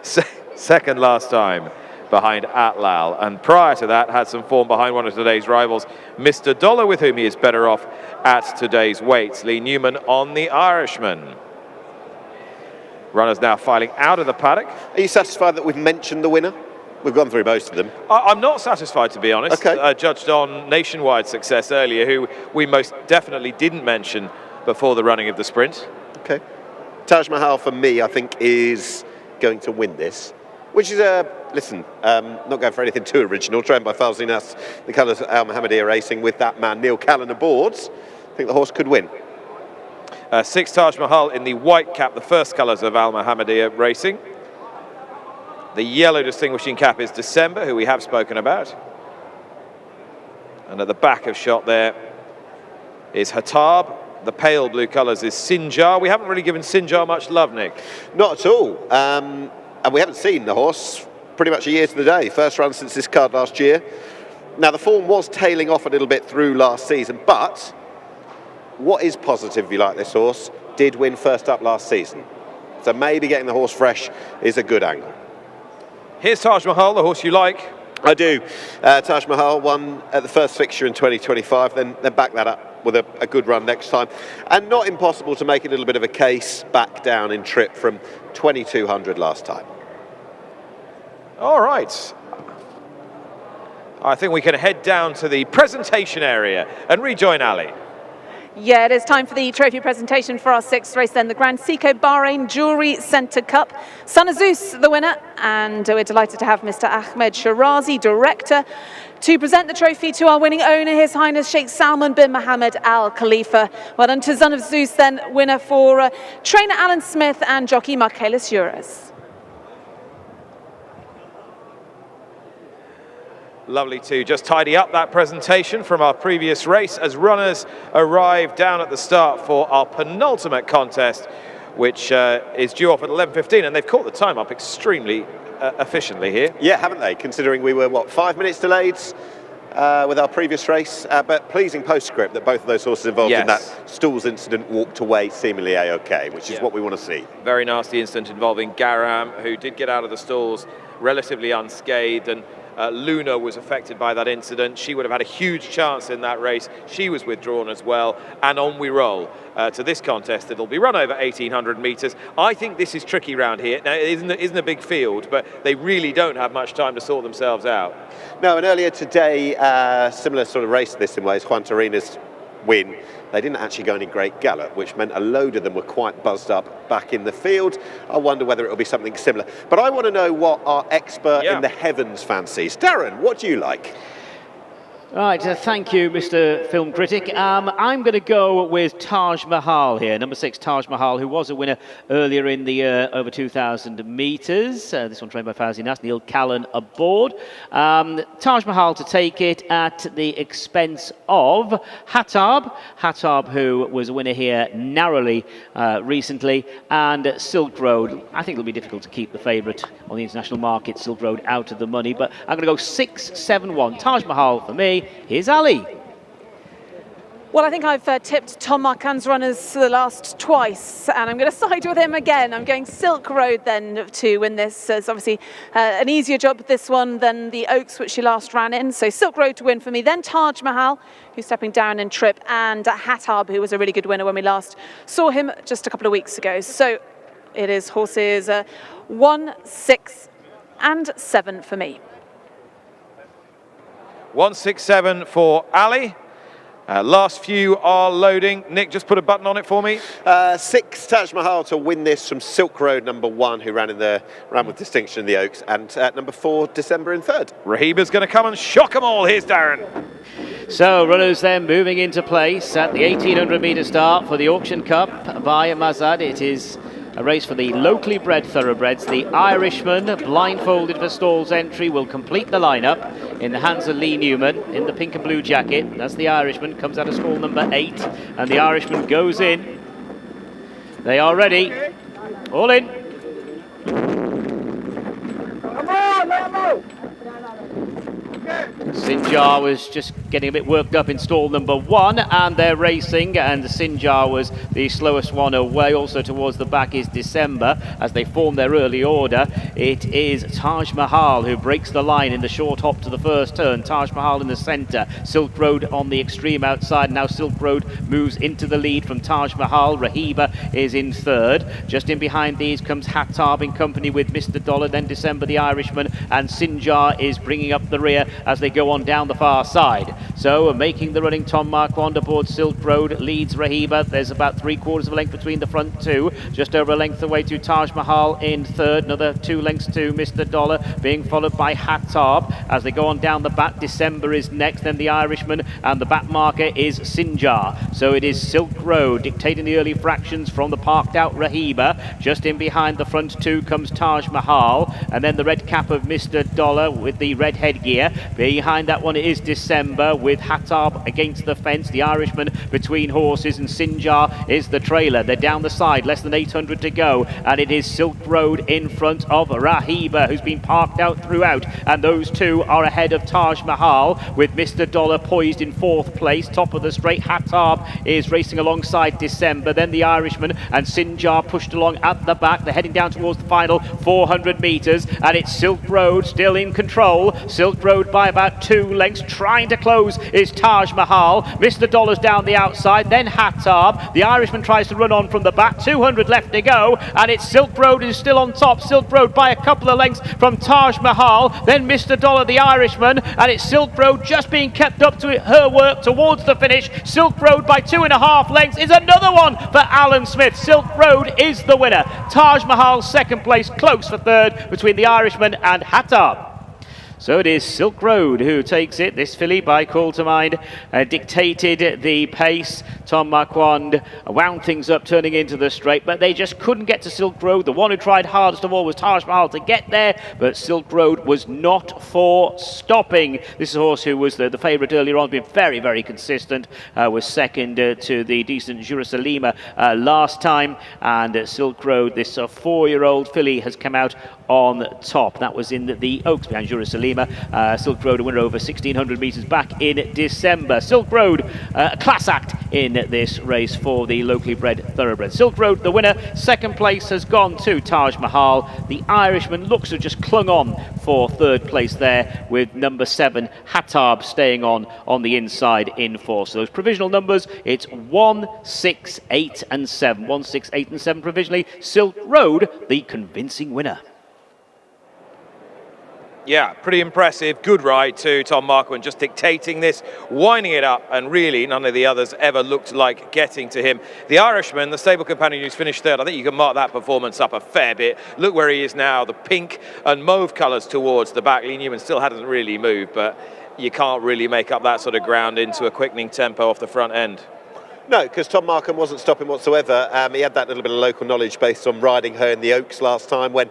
Second last time behind Atlau, and prior to that had some form behind one of today's rivals, Mr. Dollar, with whom he is better off at today's weights. Lee Newman on the Irishman. Runners now filing out of the paddock. Are you satisfied that we've mentioned the winner? We've gone through most of them. I'm not satisfied, to be honest. Okay. Judged on Nationwide success earlier, who we most definitely didn't mention before the running of the sprint. Okay. Taj Mahal, for me, I think is going to win this, which is listen, not going for anything too original, trained by Falzinas, the colours of Al Mohammedia Racing, with that man Neil Callan aboard. I think the horse could win. 6 Taj Mahal in the white cap, the first colours of Al Mohammedia Racing. The yellow distinguishing cap is December, who we have spoken about. And at the back of shot there is Hatab. The pale blue colours is Sinjar. We haven't really given Sinjar much love, Nick. Not at all. And we haven't seen the horse pretty much a year to the day. First run since this card last year. Now, the form was tailing off a little bit through last season, but what is positive, if you like this horse, did win first up last season. So maybe getting the horse fresh is a good angle. Here's Taj Mahal, the horse you like. I do. Taj Mahal won at the first fixture in 2025, then back that up with a good run next time. And not impossible to make a little bit of a case back down in trip from 2200 last time. All right. I think we can head down to the presentation area and rejoin Ali. Yeah, it is time for the trophy presentation for our 6th race then, the Grand SEIKO BAHRAIN Jewellery Centre Cup. Son of Zeus, the winner, and we're delighted to have Mr. Ahmed Shirazi, director, to present the trophy to our winning owner, His Highness Sheikh Salman bin Mohammed Al Khalifa. Well done to Son of Zeus then, winner for trainer Alan Smith and jockey Michaelis Uras. Lovely to just tidy up that presentation from our previous race as runners arrive down at the start for our penultimate contest, which is due off at 11:15, and they've caught the time up extremely efficiently here. Yeah, haven't they? Considering we were, what, 5 minutes delayed with our previous race, but pleasing postscript that both of those horses involved in that stalls incident walked away seemingly A-OK, which is what we want to see. Very nasty incident involving Garam, who did get out of the stalls relatively unscathed, and Luna was affected by that incident. She would have had a huge chance in that race. She was withdrawn as well, and on we roll to this contest. It'll be run over 1,800 metres. I think this is tricky round here. Now, it isn't a big field, but they really don't have much time to sort themselves out. No, and earlier today, similar sort of race to this in ways, Juan Torina's win, they didn't actually go any great gallop, which meant a load of them were quite buzzed up back in the field. I wonder whether it'll be something similar. But I want to know what our expert in the heavens fancies. Darren, what do you like? Right, thank you, Mr. Film Critic. I'm going to go with Taj Mahal here, number 6, Taj Mahal, who was a winner earlier in the over 2,000 metres. This one trained by Fawzi Nas, Neil Callan aboard. Taj Mahal to take it at the expense of Hatab. Hatab, who was a winner here narrowly recently, and Silk Road. I think it'll be difficult to keep the favourite on the international market, Silk Road, out of the money, but I'm going to go 6-7-1. Taj Mahal for me. Here's Ali. Well, I think I've tipped Tom Marquand's runners the last twice, and I'm going to side with him again. I'm going Silk Road then to win this. It's obviously an easier job, this one, than the Oaks, which she last ran in. So Silk Road to win for me. Then Taj Mahal, who's stepping down in trip, and Hatab, who was a really good winner when we last saw him just a couple of weeks ago. So it is horses 1, 6, and 7 for me. 1, 6, 7 for Ali. Last few are loading. Nick, just put a button on it for me. 6 Taj Mahal to win this from Silk Road, number 1, who ran with distinction in the Oaks, and number 4, December in 3rd. Rahiba's going to come and shock them all. Here's Darren. So runners then moving into place at the 1800 metre start for the Auction Cup by MAZAD. It is a race for the locally bred thoroughbreds. The Irishman, blindfolded for stalls entry, will complete the lineup in the hands of Lee Newman in the pink and blue jacket. That's the Irishman, comes out of stall number 8, and the Irishman goes in. They are ready. All in. Sinjar was just getting a bit worked up in stall number 1, and they're racing, and Sinjar was the slowest one away. Also towards the back is December as they form their early order. It is Taj Mahal who breaks the line in the short hop to the first turn. Taj Mahal in the centre, Silk Road on the extreme outside. Now Silk Road moves into the lead from Taj Mahal. Rahiba is in 3rd. Just in behind these comes Hattab in company with Mr. Dollar, then December the Irishman, and Sinjar is bringing up the rear as they go on down the far side. So making the running, Tom Marquand aboard Silk Road leads Rahiba. There's about 3/4 of a length between the front two. Just over a length away to Taj Mahal in 3rd. Another 2 lengths to Mr. Dollar, being followed by Hattab. As they go on down the back, December is next, then the Irishman, and the back marker is Sinjar. So it is Silk Road dictating the early fractions from the parked out Rahiba. Just in behind the front two comes Taj Mahal, and then the red cap of Mr. Dollar with the red headgear. Behind that one is December with Hattab against the fence, the Irishman between horses, and Sinjar is the trailer. They're down the side, less than 800 to go, and it is Silk Road in front of Rahiba, who's been parked out throughout, and those two are ahead of Taj Mahal with Mr. Dollar poised in 4th place. Top of the straight, Hattab is racing alongside December, then the Irishman, and Sinjar pushed along at the back. They're heading down towards the final 400 metres, and it's Silk Road still in control. Silk Road by about 2 lengths. Trying to close is Taj Mahal. Mr. Dollar's down the outside, then Hattab. The Irishman tries to run on from the back. 200 left to go, and it's Silk Road who's still on top. Silk Road by a couple of lengths from Taj Mahal, then Mr. Dollar, the Irishman, and it's Silk Road just being kept up to her work towards the finish. Silk Road by 2.5 lengths is another one for Alan Smith. Silk Road is the winner. Taj Mahal 2nd place, close for 3rd between the Irishman and Hattab. So it is Silk Road who takes it. This filly, by Call to Mind, dictated the pace. Tom Marquand wound things up turning into the straight, but they just couldn't get to Silk Road. The one who tried hardest of all was Taj Mahal to get there, but Silk Road was not for stopping. This is a horse who was the favourite earlier on, been very, very consistent, was 2nd to the decent Jerusalem last time, and Silk Road, this 4-year-old filly, has come out on top. That was in the Oaks behind Jerusalem. Silk Road, a winner over 1,600 metres back in December. Silk Road, a class act in this race for the locally bred thoroughbred. Silk Road, the winner. 2nd place has gone to Taj Mahal. The Irishman looks to have just clung on for 3rd place there, with number 7, Hattab, staying on the inside in 4. So those provisional numbers, it's 1, 6, 8 and 7. 1, 6, 8 and 7 provisionally. Silk Road, the convincing winner. Yeah, pretty impressive. Good ride to Tom Marquand, just dictating this, winding it up, and really none of the others ever looked like getting to him. The Irishman, the stable companion who's finished 3rd, I think you can mark that performance up a fair bit. Look where he is now, the pink and mauve colours towards the back. Lee Newman still hasn't really moved, but you can't really make up that sort of ground into a quickening tempo off the front end. No, because Tom Markham wasn't stopping whatsoever. He had that little bit of local knowledge based on riding her in the Oaks last time, when,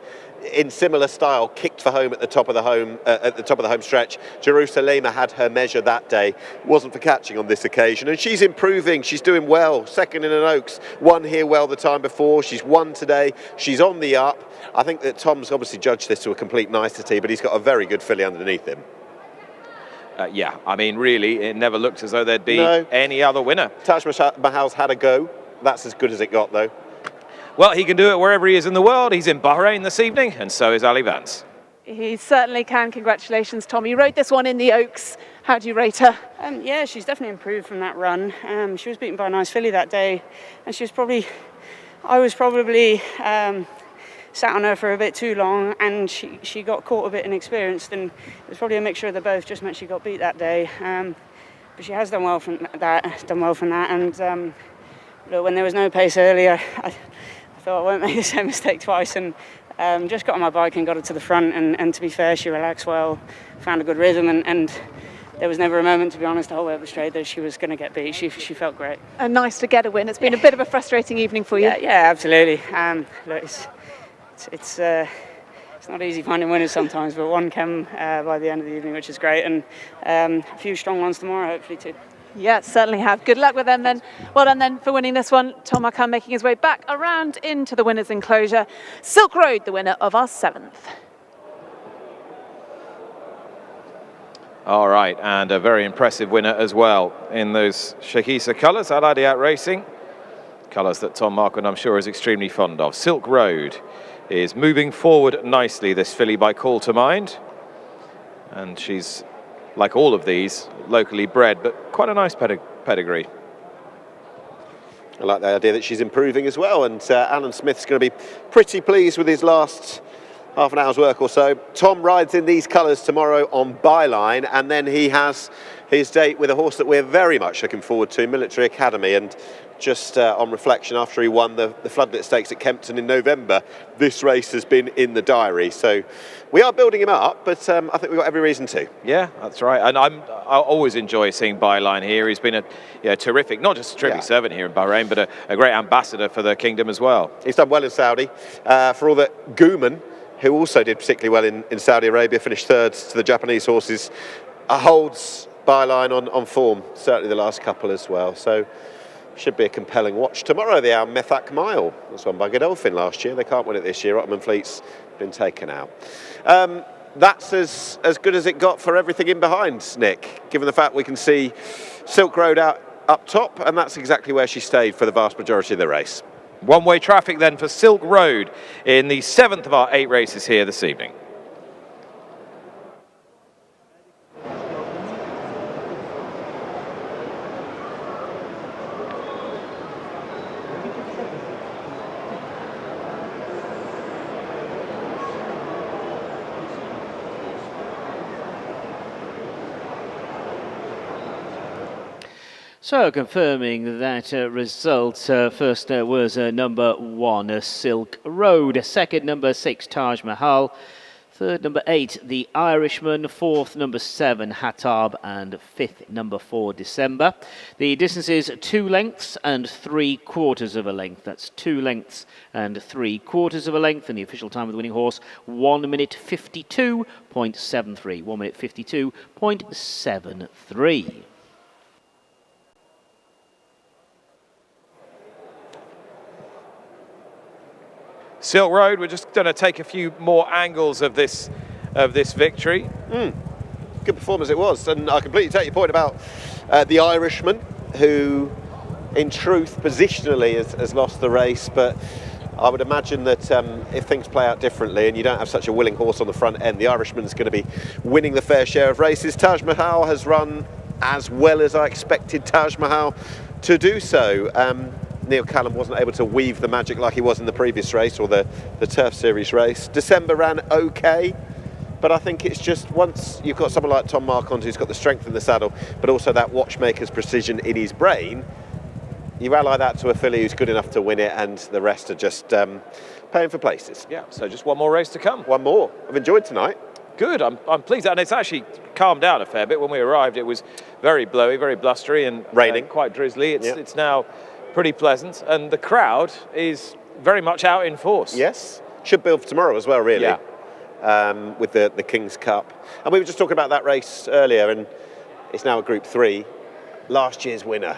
in similar style, kicked for home at the top of the home stretch. Jerusalem had her measure that day. Wasn't for catching on this occasion, and she's improving. She's doing well. 2nd in an Oaks, won here well the time before. She's won today. She's on the up. I think that Tom's obviously judged this to a complete nicety, but he's got a very good filly underneath him. Yeah, I mean, really, it never looked as though there'd be any other winner. Taj Mahal's had a go. That's as good as it got, though. Well, he can do it wherever he is in the world. He's in Bahrain this evening, and so is Ali Vance. He certainly can. Congratulations, Tom. You rode this one in the Oaks. How do you rate her? Yeah, she's definitely improved from that run. She was beaten by a nice filly that day, and I was probably sat on her for a bit too long, and she got caught a bit inexperienced, and it was probably a mixture of the both, just meant she got beat that day. but she has done well from that. And look, when there was no pace earlier, I thought I won't make the same mistake twice, and just got on my bike and got her to the front. And to be fair, she relaxed well, found a good rhythm, and there was never a moment, to be honest, the whole way up the straight that she was going to get beat. She felt great. And nice to get a win. It's been a bit of a frustrating evening for you. Yeah, absolutely. Look, it's not easy finding winners sometimes, but one came by the end of the evening, which is great, and a few strong ones tomorrow, hopefully too. Yeah, certainly have. Good luck with them then. Well done then for winning this one. Tom Marquand making his way back around into the winners' enclosure. Silk Road, the winner of our 7th. All right, and a very impressive winner as well in those Shakisa colours, Al-Adiat Racing. Colours that Tom Marquand, I'm sure, is extremely fond of. Silk Road is moving forward nicely, this filly by Call to Mind. And she's, like all of these, locally bred, but quite a nice pedigree. I like the idea that she's improving as well, and Alan Smith's going to be pretty pleased with his last half an hour's work or so. Tom rides in these colours tomorrow on Byline, and then he has his date with a horse that we're very much looking forward to, Military Academy. And just on reflection, after he won the Floodlit Stakes at Kempton in November, this race has been in the diary. So we are building him up, but I think we've got every reason to. Yeah, that's right. And I always enjoy seeing Byline here. He's been a terrific, not just a terrific servant here in Bahrain, but a great ambassador for the kingdom as well. He's done well in Saudi. For all that, Gooman, who also did particularly well in Saudi Arabia, finished third to the Japanese horses, holds Byline on form, certainly the last couple as well. So should be a compelling watch. Tomorrow, the Al Methak Mile was won by Godolphin last year. They can't win it this year. Ottoman Fleet's been taken out. That's as good as it got for everything in behind, Nick, given the fact we can see Silk Road out up top, and that's exactly where she stayed for the vast majority of the race. One-way traffic then for Silk Road in the 7th of our 8 races here this evening. So, confirming that result, first was number 1, Silk Road. Second, number 6, Taj Mahal. Third, number 8, The Irishman. Fourth, number 7, Hatab. And fifth, number 4, December. The distance is 2 lengths and 3/4 of a length. That's 2 lengths and 3/4 of a length. And the official time of the winning horse, 1 minute 52.73. 1 minute 52.73. Silk Road, we're just going to take a few more angles of this victory. Good performance it was, and I completely take your point about the Irishman, who in truth positionally has lost the race, but I would imagine that if things play out differently and you don't have such a willing horse on the front end, the Irishman's going to be winning the fair share of races. Taj Mahal has run as well as I expected Taj Mahal to do so. Neil Callum wasn't able to weave the magic like he was in the previous race, or the Turf Series race. December ran okay, but I think it's just once you've got someone like Tom Marquand who's got the strength in the saddle, but also that watchmaker's precision in his brain, you ally that to a filly who's good enough to win it, and the rest are just paying for places. Yeah, so just one more race to come. One more. I've enjoyed tonight. Good, I'm pleased, and it's actually calmed down a fair bit. When we arrived, it was very blowy, very blustery, and raining, quite drizzly. It's now pretty pleasant, and the crowd is very much out in force. Yes, should build for tomorrow as well, really. Yeah. With the King's Cup. And we were just talking about that race earlier, and it's now a Group 3. Last year's winner.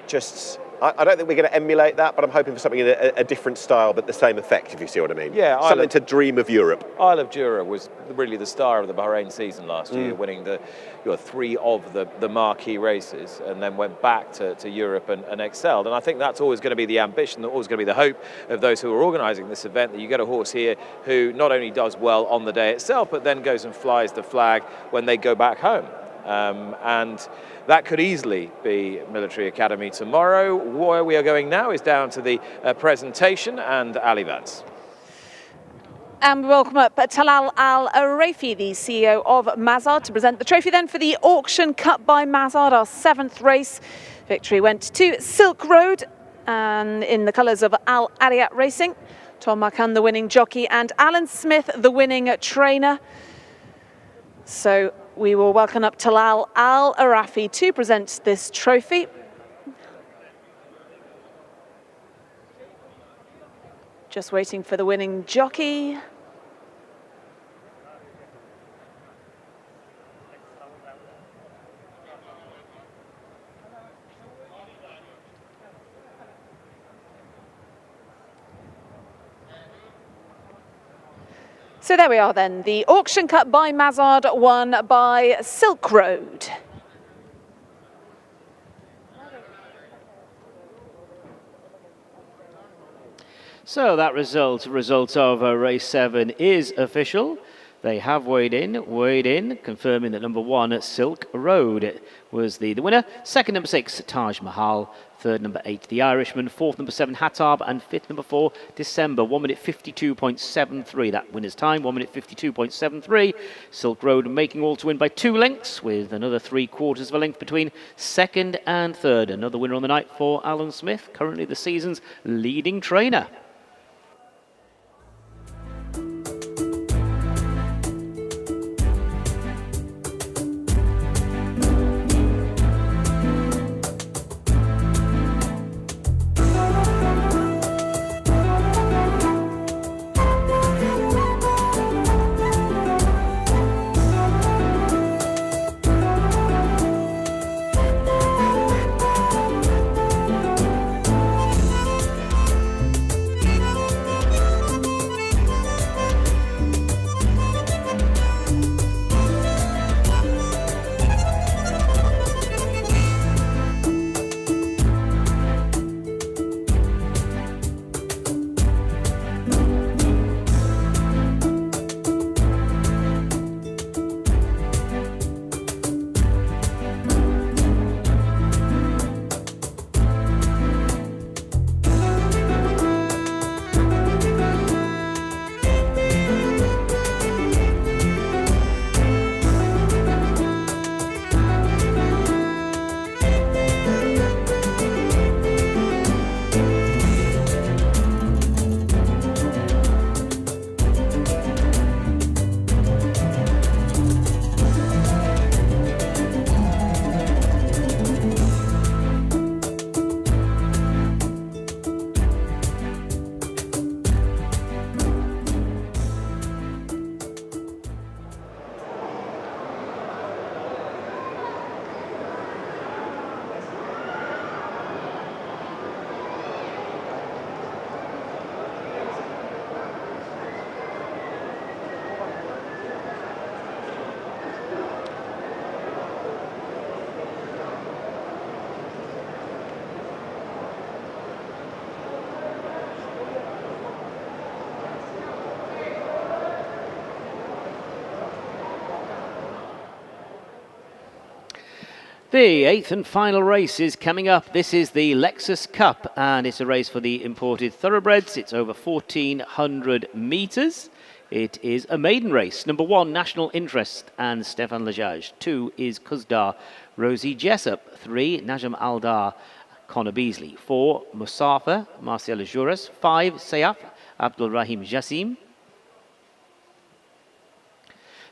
Just, I don't think we're going to emulate that, but I'm hoping for something in a different style, but the same effect, if you see what I mean. Yeah, something to dream of Europe. Isle of Jura was really the star of the Bahrain season last year, winning the 3 of the marquee races, and then went back to Europe and excelled. And I think that's always going to be the ambition, always going to be the hope of those who are organising this event, that you get a horse here who not only does well on the day itself, but then goes and flies the flag when they go back home. And that could easily be Military Academy tomorrow. Where we are going now is down to the presentation, and Ali Vance. And we welcome up Talal Al-Rafi, the CEO of MAZAD, to present the trophy then for the Auction Cup by MAZAD, our 7th race. Victory went to Silk Road and in the colours of Al Ariat Racing. Tom Marcan, the winning jockey, and Alan Smith, the winning trainer. So we will welcome up Talal Al-Rafi to present this trophy. Just waiting for the winning jockey. So there we are then, the Auction Cup by MAZAD, won by Silk Road. So that result of race 7 is official. They have weighed in, confirming that number 1 Silk Road was the winner. Second, number 6 Taj Mahal. Third, number 8 The Irishman. Fourth, number 7 Hattab. And fifth, number 4 December. 1 minute 52.73. That winner's time, 1 minute 52.73. Silk Road making all to win by 2 lengths, with another 3/4 of a length between second and third. Another winner on the night for Alan Smith, currently the season's leading trainer. The 8th and final race is coming up. This is the Lexus Cup, and it's a race for the imported thoroughbreds. It's over 1,400 metres. It is a maiden race. Number 1, National Interest and Stefan Lajaj. 2 is Kuzdar, Rosie Jessup. 3, Najam Aldar, Connor Beasley. 4, Musafa, Marcel Juras. 5, Sayaf, Abdul Rahim Jassim.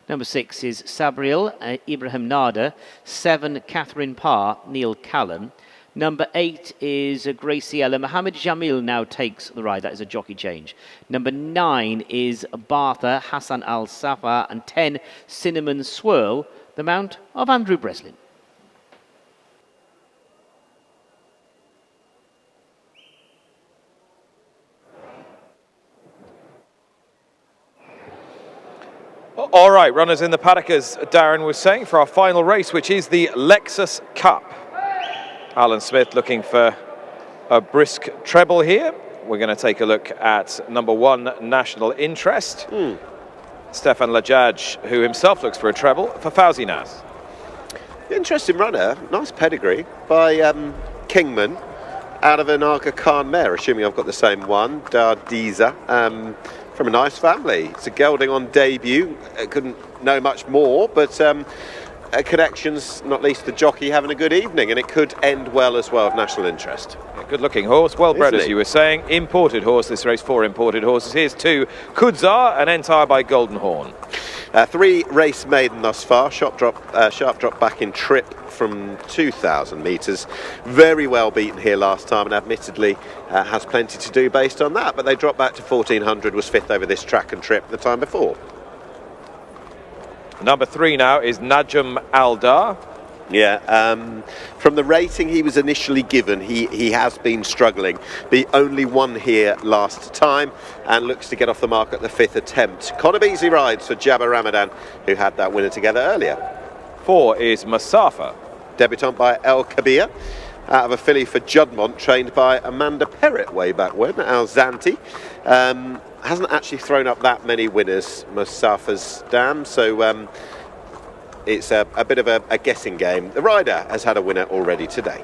Number 6 is Sabriel, Ibrahim Nada. 7, Catherine Parr, Neil Callan. Number 8 is Graciela. Mohammed Jamil now takes the ride. That is a jockey change. Number 9 is Bartha, Hassan Al-Safa. And 10, Cinnamon Swirl, the mount of Andrew Breslin. All right, runners in the paddock, as Darren was saying, for our final race, which is the Lexus Cup. Alan Smith looking for a brisk treble here. We're going to take a look at number 1, National Interest. Stefan Lajaj, who himself looks for a treble, for Fauzi Naz. Interesting runner, nice pedigree by Kingman out of an Aga Khan mare, assuming I've got the same one, Dardiza. from a nice family. It's a gelding on debut. I couldn't know much more, but connections, not least the jockey, having a good evening, and it could end well as well of national interest. Yeah, good looking horse, well bred, Isn't as he? you were saying. Imported horse, this race, 4 imported horses. Here's 2 Kudzar, an entire by Golden Horn. 3 race maiden thus far. Sharp drop back in trip from 2,000 metres. Very well beaten here last time, and admittedly has plenty to do based on that. But they dropped back to 1,400, was 5th over this track and trip the time before. Number 3 now is Najm Aldar. Yeah, from the rating he was initially given, he has been struggling. The only one here last time, and looks to get off the mark at the 5th attempt. Conor Beasley rides for Jabba Ramadan, who had that winner together earlier. 4 is Masafa. Debutant by El Kabir, out of a filly for Juddmonte, trained by Amanda Perrett way back when, Al Zanti. Hasn't actually thrown up that many winners, Masafa's dam, so it's a bit of a guessing game. The rider has had a winner already today.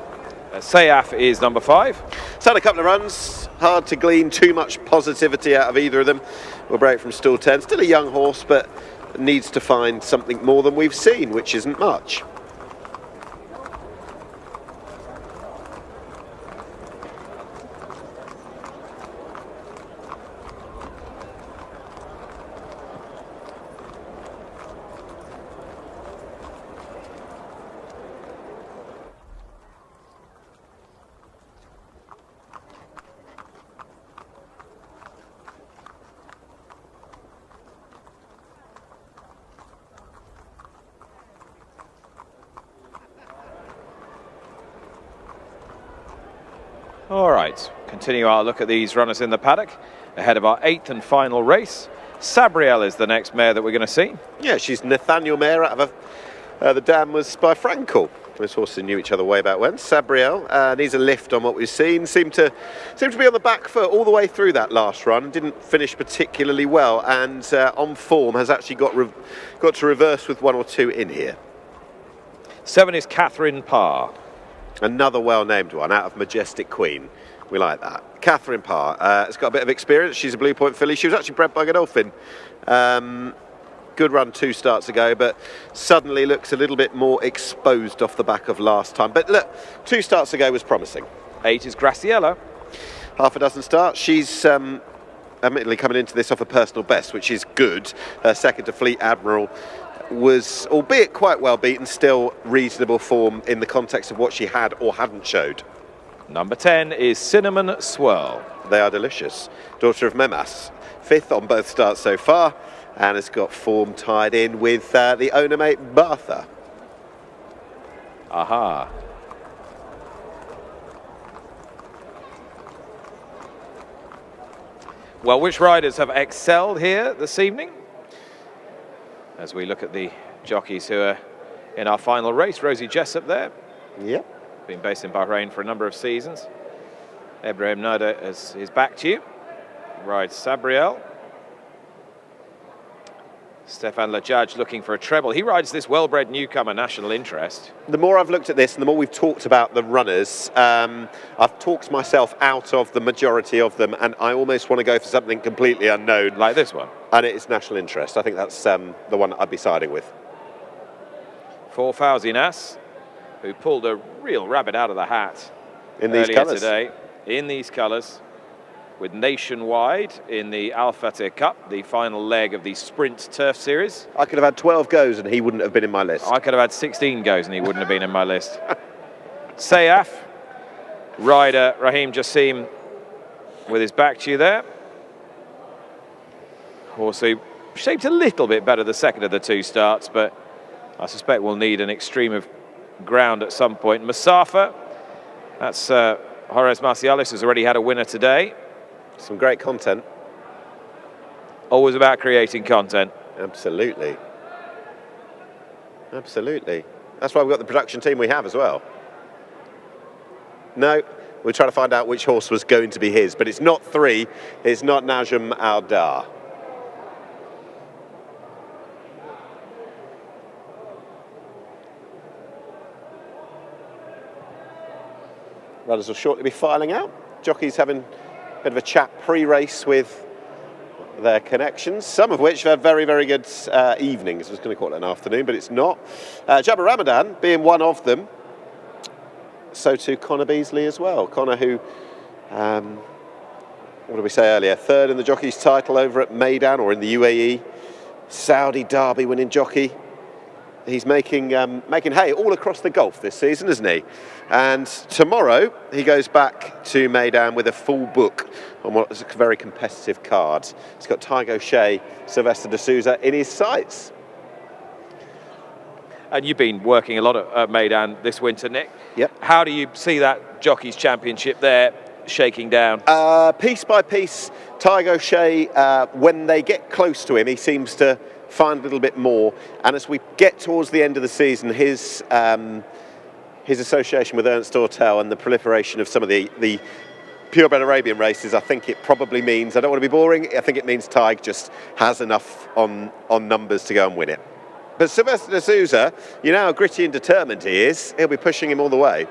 Sayaf is number 5. It's had a couple of runs, hard to glean too much positivity out of either of them. We'll break from stall 10. Still a young horse, but needs to find something more than we've seen, which isn't much. All right, continue our look at these runners in the paddock ahead of our 8th and final race. Sabriel is the next mare that we're going to see. Yeah, she's Nathaniel Mare out of the dam was by Frankel. Those horses knew each other way back when. Sabriel needs a lift on what we've seen. Seemed to be on the back foot all the way through that last run. Didn't finish particularly well, and on form has actually got to reverse with 1 or 2 in here. 7 is Catherine Parr. Another well-named one out of Majestic Queen. We like that. Catherine Parr has got a bit of experience. She's a Blue Point filly. She was actually bred by Godolphin. Good run 2 starts ago, but suddenly looks a little bit more exposed off the back of last time. But look, 2 starts ago was promising. 8 is Graciela. Half a dozen starts. She's admittedly coming into this off a personal best, which is good. Second to Fleet Admiral. Was, albeit quite well beaten, still reasonable form in the context of what she had or hadn't showed. Number 10 is Cinnamon Swirl. They are delicious. Daughter of Memas, 5th on both starts so far, and has got form tied in with the owner mate Bartha. Aha. Well, which riders have excelled here this evening? As we look at the jockeys who are in our final race, Rosie Jessup there. Yep. Been based in Bahrain for a number of seasons. Ibrahim Nada is back to you. Rides Sabriel. Stefan Lajaj looking for a treble. He rides this well-bred newcomer, National Interest. The more I've looked at this and the more we've talked about the runners, I've talked myself out of the majority of them, and I almost want to go for something completely unknown. Like this one. And it is National Interest. I think that's the one I'd be siding with. 4 Fauzi Nas, who pulled a real rabbit out of the hat in these colours today. In these colours. With Nationwide in the Al Fateh Cup, the final leg of the Sprint Turf Series. I could have had 12 goes and he wouldn't have been in my list. I could have had 16 goes and he wouldn't have been in my list. Sayaf, rider Raheem Jassim with his back to you there. Horse who shaped a little bit better the second of the 2 starts, but I suspect we'll need an extreme of ground at some point. Masafa, that's Horace Marcialis, has already had a winner today. Some great content. Always about creating content. Absolutely. Absolutely. That's why we've got the production team we have as well. No, we're trying to find out which horse was going to be his, but it's not 3. It's not Najm Aldar. Runners will shortly be filing out. Jockeys having a bit of a chat pre-race with their connections, some of which have had very, very good evenings. I was going to call it an afternoon, but it's not. Jabba Ramadan being one of them. So too Connor Beasley as well. Connor who, what did we say earlier, third in the jockey's title over at Meydan or in the UAE. Saudi Derby winning jockey. He's making hay all across the Gulf this season, isn't he? And tomorrow he goes back to Meydan with a full book on what is a very competitive card. He's got Tygo Shea, Sylvester de Souza in his sights. And you've been working a lot at Meydan this winter, Nick. Yep. How do you see that Jockeys Championship there shaking down? Piece by piece, Tygo Shea, when they get close to him, he seems to find a little bit more. And as we get towards the end of the season, his association with Ernst Ortel and the proliferation of some of the purebred Arabian races, I think it probably means, I don't want to be boring, I think it means Tyg just has enough on numbers to go and win it. But Sylvester de Souza, you know how gritty and determined he is, he'll be pushing him all the way.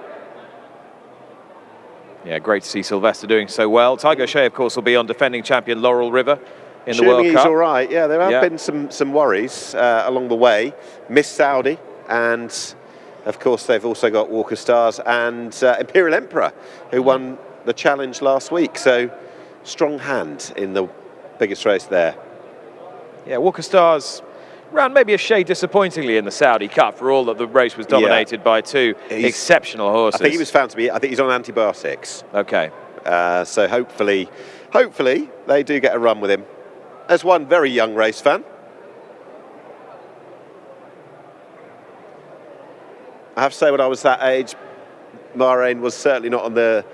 Yeah, great to see Sylvester doing so well. Tygo Shea, of course, will be on defending champion Laurel River in the World Cup. He's all right. Yeah, there have been some worries along the way. Miss Saudi, and of course they've also got Walker Stars and Imperial Emperor, who won the challenge last week. So strong hand in the biggest race there. Yeah, Walker Stars ran maybe a shade disappointingly in the Saudi Cup, for all that the race was dominated by two exceptional horses. I think he was found to be, I think he's on antibiotics. Okay. So hopefully they do get a run with him. There's one very young race fan. I have to say, when I was that age, Bahrain was certainly not on the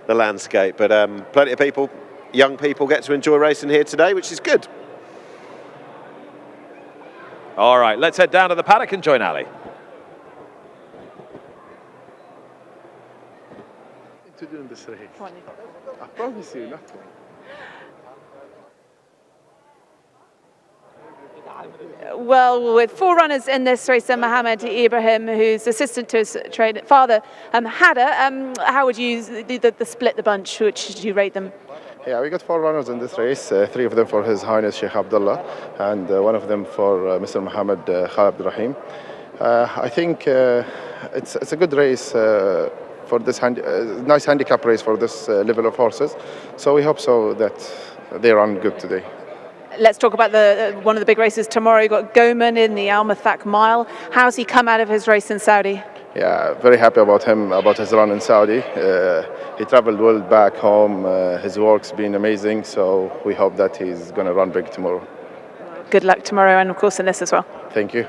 landscape, but plenty of people, young people, get to enjoy racing here today, which is good. All right, let's head down to the paddock and join Ali. To do this race. I promise you nothing. Well, with four runners in this race, Mohammed Ibrahim, who's assistant to his father, Hada, how would you the split the bunch? Which would you rate them? Yeah, we got four runners in this race, three of them for His Highness Sheikh Abdullah, and one of them for Mr. Mohammed Khalid Abdurrahim. I think it's a good race for this nice handicap race for this level of horses. So we hope so that they run good today. Let's talk about one of the big races tomorrow. You've got Goman in the Al Mathak Mile. How's he come out of his race in Saudi? Yeah, very happy about him, about his run in Saudi. He traveled well back home. His work's been amazing, so we hope that he's going to run big tomorrow. Good luck tomorrow, and of course in this as well. Thank you.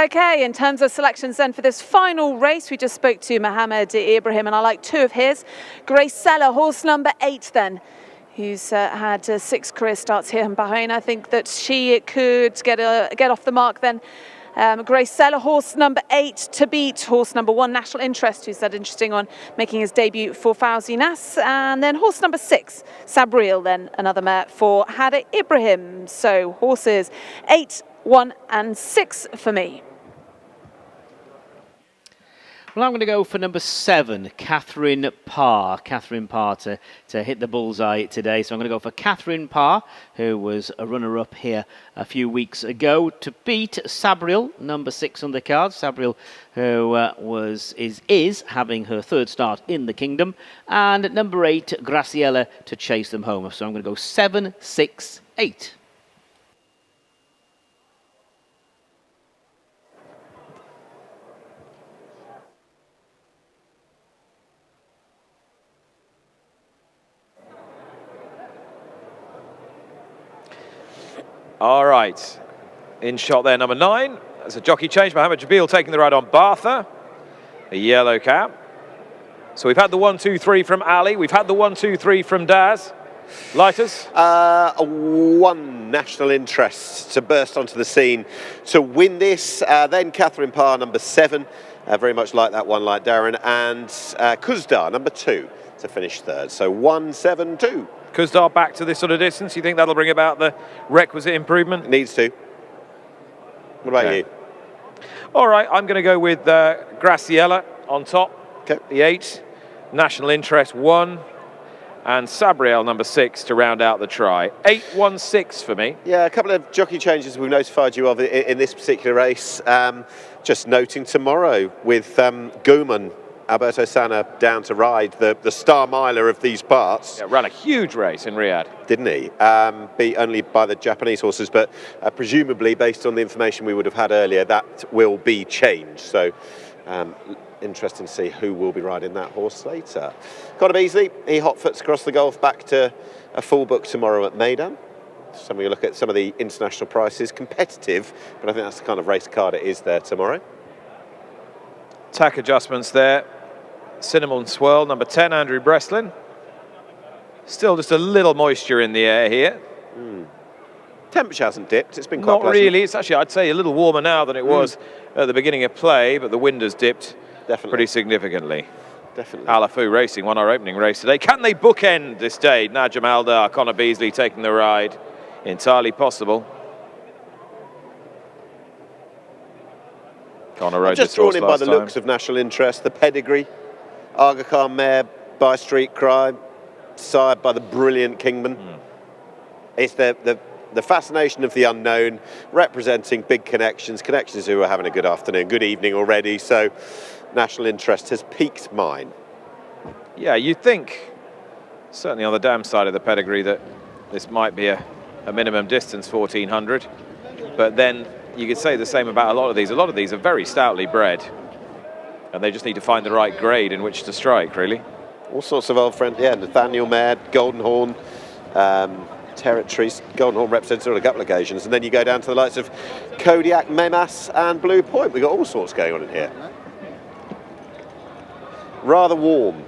Okay, in terms of selections then for this final race, we just spoke to Mohammed Ibrahim, and I like two of his. Grace Seller, horse number 8 then, who's had 6 career starts here in Bahrain. I think that she could get off the mark then. Grace Seller, horse number 8 to beat horse number 1, National Interest, who's that interesting one, making his debut for Fauzi Nas. And then horse number 6, Sabril, then another mare for Hada Ibrahim. So horses 8, 1 and 6 for me. Well, I'm going to go for number 7, Catherine Parr. Catherine Parr to hit the bullseye today. So I'm going to go for Catherine Parr, who was a runner-up here a few weeks ago, to beat Sabriel, number 6 on the card. Sabriel, who is having her 3rd start in the Kingdom. And number 8, Graciela, to chase them home. So I'm going to go 7, 6, 8. All right, in shot there, number 9. That's a jockey change. Mohammed Jabil taking the ride on Bartha, a yellow cap. So we've had the 1, 2, 3 from Ali. We've had the 1, 2, 3 from Daz. Lighters? One national interest to burst onto the scene to win this. Then Catherine Parr, number 7, very much like that one, like Darren, and Kuzdar, number 2, to finish 3rd. So 1, 7, 2. Kuzdar back to this sort of distance. You think that'll bring about the requisite improvement? It needs to. What about you? All right, I'm going to go with Graciela on top. Okay. The 8. National interest 1. And Sabriel, number 6, to round out the try. 8, 1, 6 for me. Yeah, a couple of jockey changes we've notified you of in this particular race. Just noting tomorrow with Guman, Alberto Sanna down to ride, the star miler of these parts. Yeah, ran a huge race in Riyadh. Didn't he? Beat only by the Japanese horses, but presumably, based on the information we would have had earlier, that will be changed. So, interesting to see who will be riding that horse later. Conor Beasley, he hot-foots across the Gulf back to a full book tomorrow at Meydan. So we look at some of the international prices, competitive, but I think that's the kind of race card it is there tomorrow. Tack adjustments there. Cinnamon Swirl, number 10, Andrew Breslin. Still just a little moisture in the air here. Temperature hasn't dipped, it's been quite Not pleasant. really, it's actually, I'd say, a little warmer now than it was at the beginning of play, but the wind has dipped pretty significantly. Definitely. Alafu Racing won our opening race today. Can they bookend this day? Najam Aldar, Conor Beasley taking the ride. Entirely possible. Conor rode Just drawn in by the looks of national interest, the pedigree. Aga Khan mare by Street Cry, sired by the brilliant Kingman. It's the fascination of the unknown, representing big connections who are having a good afternoon, good evening already. So national interest has piqued mine. Yeah, you'd think, certainly on the dam side of the pedigree, that this might be a minimum distance, 1400. But then you could say the same about a lot of these. A lot of these are very stoutly bred, and they just need to find the right grade in which to strike, really. All sorts of old friends, yeah, Nathaniel Mare, Golden Horn, territories. Golden Horn represented on a couple of occasions, and then you go down to the likes of Kodiak, Memas and Blue Point. We've got all sorts going on in here. Rather warm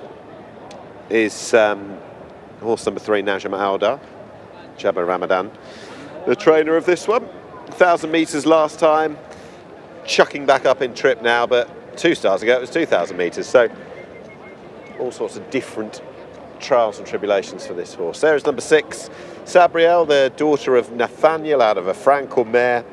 is horse number 3, Najam Aldar, Jabba Ramadan, the trainer of this one. 1,000 metres last time, chucking back up in trip now, but 2 stars ago it was 2,000 metres. So all sorts of different trials and tribulations for this horse. There's number 6, Sabriel, the daughter of Nathaniel, out of a Frankel mare.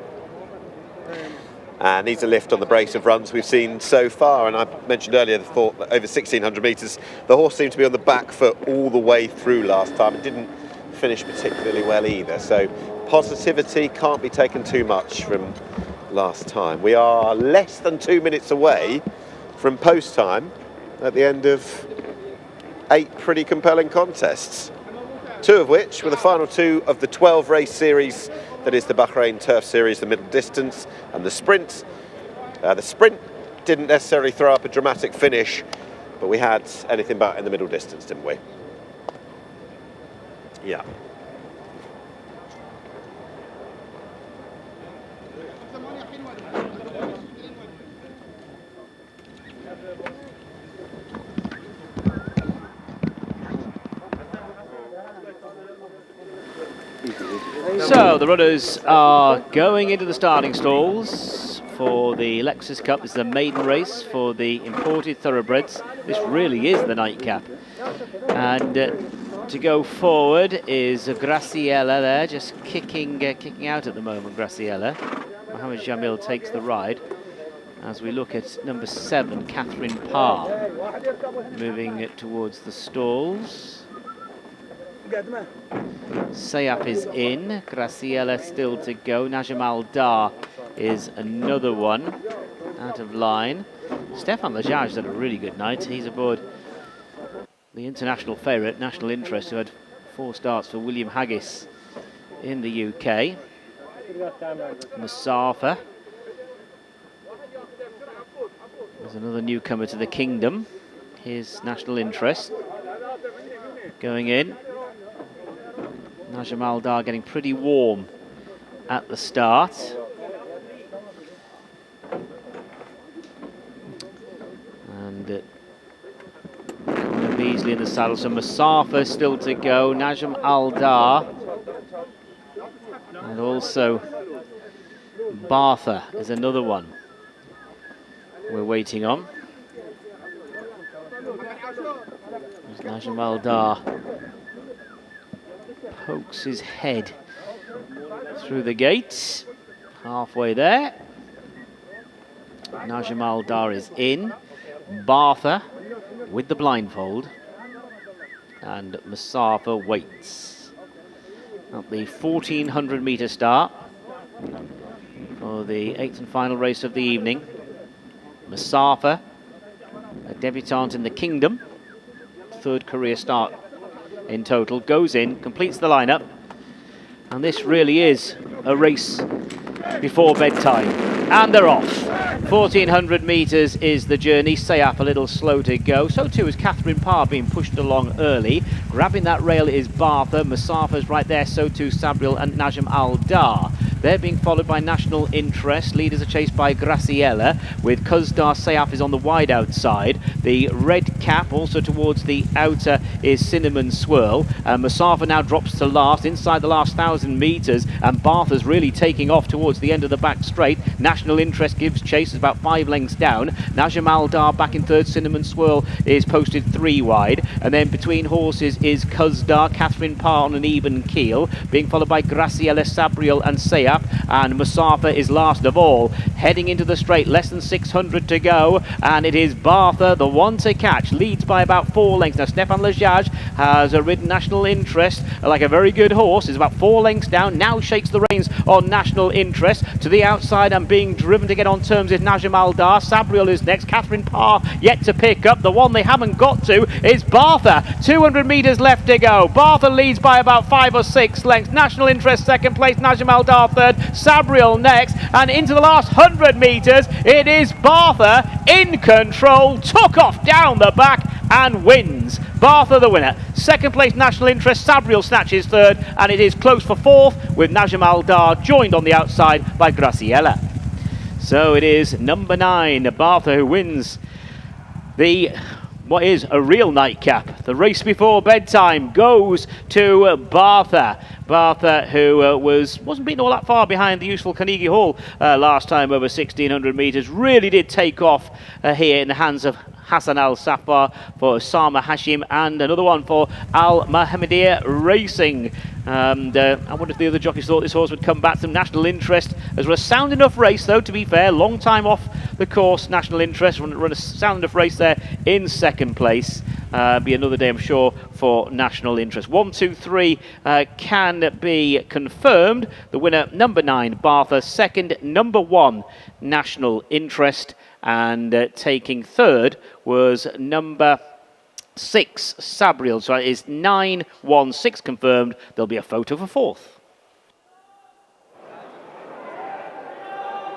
And needs a lift on the brace of runs we've seen so far. And I mentioned earlier the thought that over 1,600 metres, the horse seemed to be on the back foot all the way through last time. It didn't finish particularly well either. So positivity can't be taken too much from last time. We are less than 2 minutes away from post time at the end of 8 pretty compelling contests, 2 of which were the final 2 of the 12 race series that is the Bahrain Turf Series, the middle distance and the sprint. The sprint didn't necessarily throw up a dramatic finish, but we had anything but in the middle distance, didn't we? Yeah. So the runners are going into the starting stalls for the Lexus Cup. This is a maiden race for the imported thoroughbreds. This really is the nightcap. And to go forward is Graciela there, just kicking out at the moment, Graciela. Mohammed Jamil takes the ride. as we look at number 7, Catherine Parr, moving towards the stalls. Sayaf is in, Graciela still to go, Najm Al-Dar is another one out of line. Stefan Lajaj has had a really good night. He's aboard the international favourite, National Interest, who had 4 starts for William Haggis in the UK. Musafa is another newcomer to the kingdom. His National Interest going in. Najm Al-Dar getting pretty warm at the start. And Connor Beasley in the saddle, so Musafa still to go, Najm Al-Dar, and also Bartha is another one we're waiting on. As Najm Al-Dar pokes his head through the gates, halfway there. Najm Al-Dar is in. Bartha with the blindfold, and Musafa waits. At the 1400 metre start for the 8th and final race of the evening. Musafa, a debutant in the kingdom, 3rd career start in total, goes in, completes the lineup, and this really is a race before bedtime. And they're off. 1400 metres is the journey. Sayaf a little slow to go. So too is Catherine Parr being pushed along early. Grabbing that rail is Bartha. Musafa's right there. So too Sabriel and Najm Al-Dar. They're being followed by National Interest. Leaders are chased by Graciela, with Kuzdar Sayaf is on the wide outside. The red cap also towards the outer is Cinnamon Swirl. Musafa now drops to last inside the last 1,000 metres, and Bartha's really taking off towards the end of the back straight. National Interest gives chase, about 5 lengths down. Najm Al-Dar back in 3rd. Cinnamon Swirl is posted 3 wide, and then between horses is Kuzdar, Catherine Parr on an even keel, being followed by Graciela, Sabriel and Sayaf. And Musafa is last of all, heading into the straight, less than 600 to go, and it is Bartha, the one to catch, leads by about 4 lengths. Now Stefan Lajaj has ridden National Interest like a very good horse, is about 4 lengths down, now shakes the reins on National Interest. To the outside and being driven to get on terms is Najm Al-Dar. Sabriel is next, Catherine Parr yet to pick up. The one they haven't got to is Bartha. 200 metres left to go. Bartha leads by about 5 or 6 lengths. National Interest 2nd place, Najm Al-Dar 3rd, Sabriel next, and into the last 100 metres it is Bartha in control, took off down the back and wins. Bartha the winner. 2nd place National Interest, Sabriel snatches 3rd, and it is close for 4th with Najm Al-Dar joined on the outside by Graciela. So it is number 9, Bartha, who wins the what is a real nightcap. The race before bedtime goes to Bartha. Bartha, who wasn't beaten all that far behind the useful Carnegie Hall last time over 1,600 metres, really did take off here in the hands of Hassan Al Safar for Osama Hashim, and another one for Al Mahamidia Racing. And I wonder if the other jockeys thought this horse would come back to them. National Interest has run a sound enough race, though, to be fair. Long time off the course. National Interest run a sound enough race there in 2nd place. Be another day, I'm sure, for National Interest. 1, 2, 3 can be confirmed. The winner, number 9, Bartha. 2nd, number 1, National Interest. And taking 3rd was number 6, Sabriel. So it is 9, 1, 6 confirmed. There'll be a photo for 4th.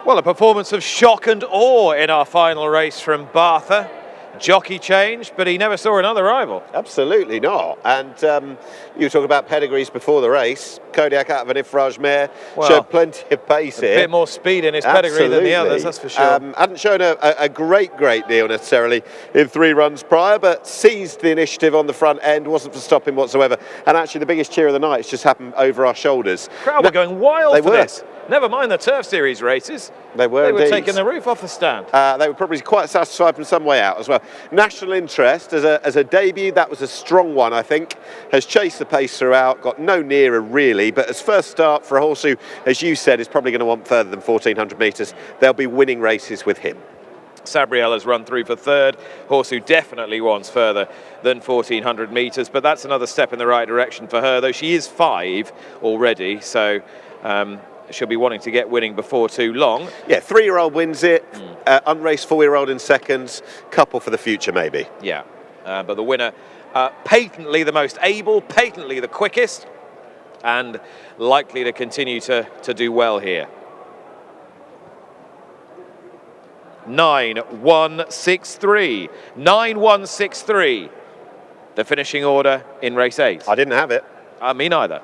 Well, a performance of shock and awe in our final race from Bartha. Jockey changed, but he never saw another rival. Absolutely not. And you talk about pedigrees before the race. Kodiak out of an Ifraj mare showed plenty of pace here. A bit more speed in his pedigree than the others, that's for sure. Hadn't shown a great deal necessarily in 3 runs prior, but seized the initiative on the front end, wasn't for stopping whatsoever. And actually the biggest cheer of the night has just happened over our shoulders. Crowd were going wild for this. Never mind the Turf Series races. They were taking the roof off the stand. They were probably quite satisfied from some way out as well. National Interest, as a debut, that was a strong one, I think. Has chased the pace throughout, got no nearer really, but as first start for a horse who, as you said, is probably going to want further than 1,400 metres, they'll be winning races with him. Sabriella's run through for third, horse who definitely wants further than 1,400 metres, but that's another step in the right direction for her, though she is 5 already, so she'll be wanting to get winning before too long. Yeah, 3-year-old wins it, unraced 4-year-old in seconds, couple for the future maybe. Yeah, but the winner, patently the most able, patently the quickest, and likely to continue to do well here. 9-1-6-3. 9-1-6-3. The finishing order in race 8. I didn't have it. Me neither.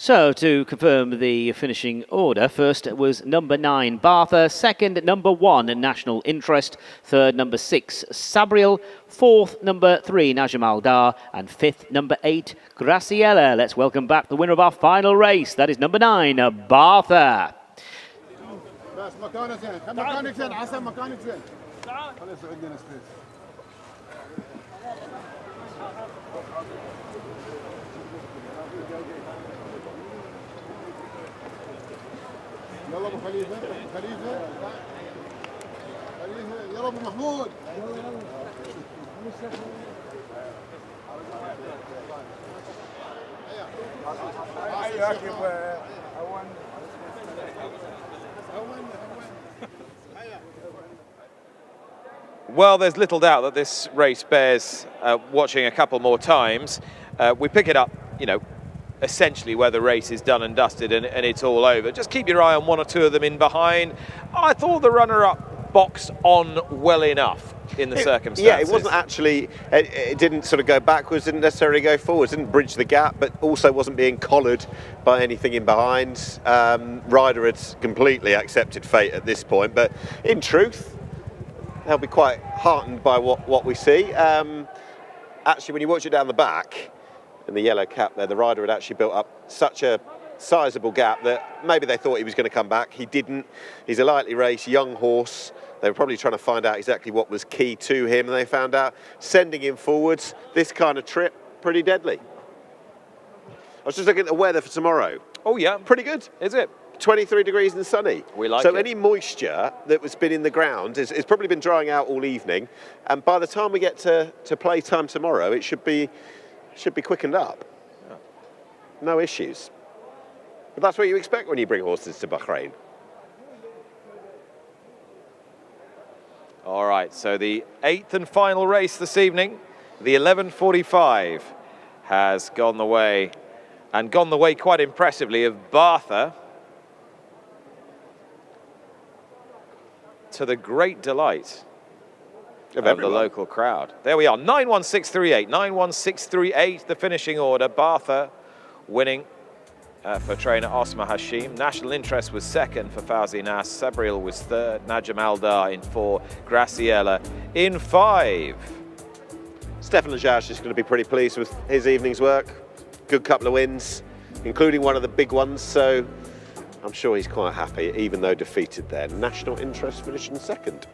So, to confirm the finishing order, first was number 9, Bartha, second, number 1, National Interest, third, number 6, Sabriel, fourth, number 3, Najm Dar, and fifth, number 8, Graciela. Let's welcome back the winner of our final race. That is number 9, Bartha. يلا ابو خليفه خليفه يلا ابو محمود Well, there's little doubt that this race bears watching a couple more times. We pick it up, you know, essentially where the race is done and dusted and it's all over. Just keep your eye on 1 or 2 of them in behind. I thought the runner-up boxed on well enough in the circumstances. Yeah, it wasn't actually, it didn't sort of go backwards, didn't necessarily go forwards, didn't bridge the gap, but also wasn't being collared by anything in behind. Ryder had completely accepted fate at this point, but in truth, they'll be quite heartened by what we see. Actually, when you watch it down the back, in the yellow cap there, the rider had actually built up such a sizable gap that maybe they thought he was going to come back. He didn't. He's a lightly raced young horse. They were probably trying to find out exactly what was key to him, and they found out sending him forwards, this kind of trip, pretty deadly. I was just looking at the weather for tomorrow. Oh yeah, pretty good. Is it? 23 degrees and sunny. We like so it. Any moisture that was been in the ground is probably been drying out all evening, and by the time we get to play time tomorrow, it should be quickened up. Yeah. No issues. But that's what you expect when you bring horses to Bahrain. All right, so the 8th and final race this evening, the 11:45, has gone the way, and gone the way quite impressively, of Bartha, to the great delight of the local crowd. There we are, 9-1-6-3-8, 9-1-6-3-8, the finishing order. Bartha winning for trainer Osma Hashim. National Interest was second for Fawzi Nas. Sabriel was third. Najm Dar in 4. Graciela in 5. Stefan Lajage is going to be pretty pleased with his evening's work. Good couple of wins, including one of the big ones, so I'm sure he's quite happy, even though defeated there. National Interest finishing second.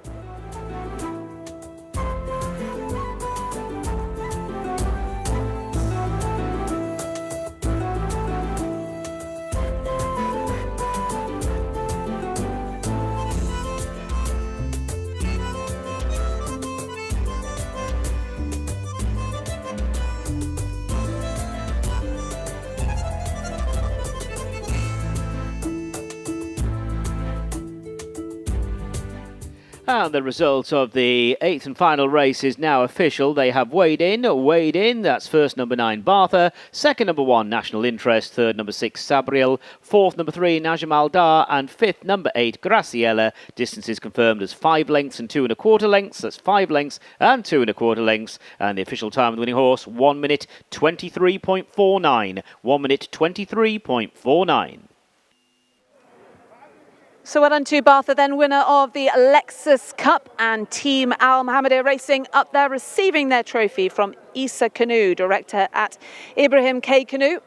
And the result of the 8th and final race is now official. They have weighed in. That's first number 9, Bartha. Second number 1, National Interest. Third number 6, Sabriel. Fourth number 3, Najm Aldar. And fifth number 8, Graciela. Distances confirmed as 5 lengths and 2 1/4 lengths. That's 5 lengths and 2 1/4 lengths. And the official time of the winning horse, 1 minute 23.49. 1 minute 23.49. So well done to Bartha, then winner of the Lexus Cup, and Team Al Mohammadiyah Racing up there receiving their trophy from Isa Canoe, director at Ibrahim K. Canoe.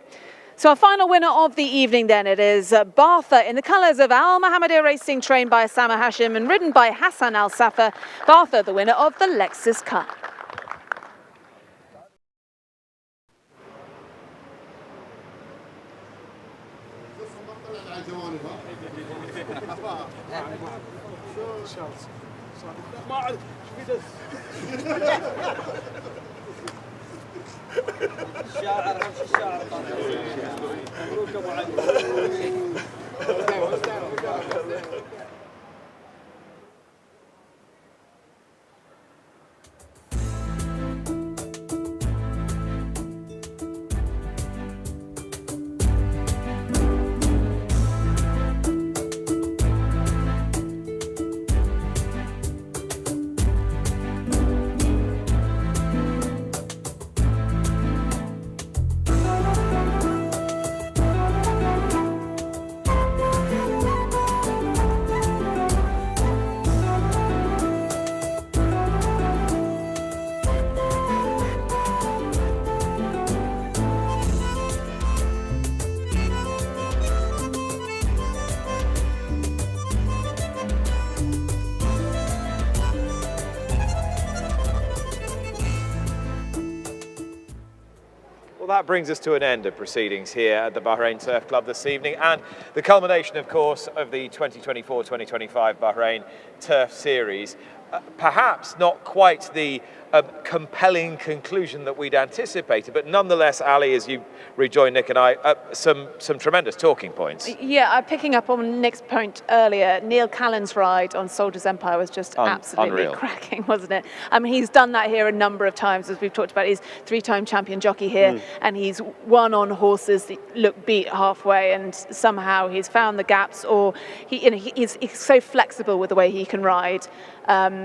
So our final winner of the evening then, it is Bartha in the colours of Al Mohammadiyah Racing, trained by Osama Hashim and ridden by Hassan Al Safa. Bartha, the winner of the Lexus Cup. ما اعرف شو في الشاعر همشي الشاعر مبروك ابو علي. That brings us to an end of proceedings here at the Bahrain Turf Club this evening, and the culmination, of course, of the 2024-2025 Bahrain Turf Series. Perhaps not quite the compelling conclusion that we'd anticipated, but nonetheless, Ali, as you rejoin Nick and I, some tremendous talking points. Yeah, picking up on Nick's point earlier, Neil Callan's ride on Soldier's Empire was just absolutely unreal. cracking, wasn't it? I mean, he's done that here a number of times, as we've talked about. He's 3-time champion jockey here, and he's won on horses that look beat halfway, and somehow he's found the gaps, or he's so flexible with the way he can ride.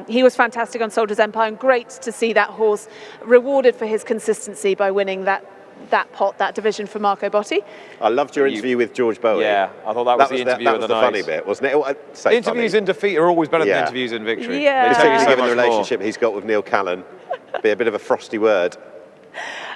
He was fantastic on Soldier's Empire, and great to see that horse rewarded for his consistency by winning that division for Marco Botti. I loved your interview with George Bowie. Yeah, I thought that was the interview of the night. That was the funny bit, wasn't it? Interviews in defeat are always better than interviews in victory. Yeah. Particularly given the relationship he's got with Neil Callan. Be a bit of a frosty word.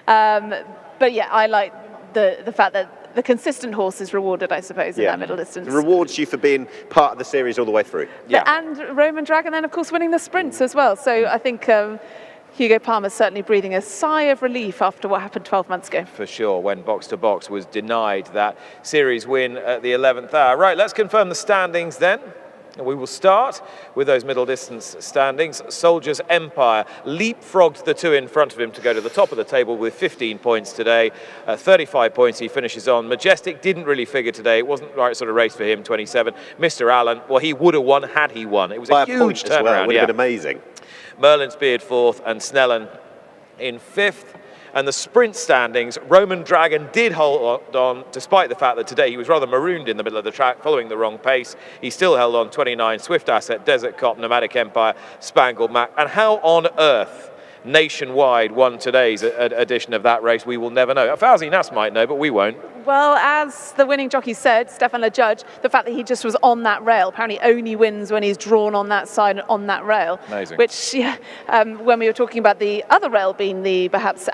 But yeah, I like the fact that the consistent horse is rewarded, I suppose, in that middle distance. It rewards you for being part of the series all the way through. Yeah. And Roman Dragon then, of course, winning the sprints as well. So I think Hugo Palmer's certainly breathing a sigh of relief after what happened 12 months ago. For sure, when Box to Box was denied that series win at the 11th hour. Right, let's confirm the standings then. We will start with those middle distance standings. Soldier's Empire leapfrogged the two in front of him to go to the top of the table with 15 points today. 35 points he finishes on. Majestic didn't really figure today. It wasn't the right sort of race for him, 27. Mr. Allen, well, he would have won had he won. It was a huge turnaround. Well. It would have been amazing. Merlin's Beard 4th and Snellen in 5th. And the sprint standings, Roman Dragon did hold on, despite the fact that today he was rather marooned in the middle of the track, following the wrong pace. He still held on. 29, Swift Asset, Desert Cop, Nomadic Empire, Spangled Mac. And how on earth Nationwide won today's edition of that race, we will never know. Fauzi Nas might know, but we won't. Well, as the winning jockey said, Stefan LeJudge, the fact that he just was on that rail, apparently only wins when he's drawn on that side and on that rail. Amazing. Which, when we were talking about the other rail being the perhaps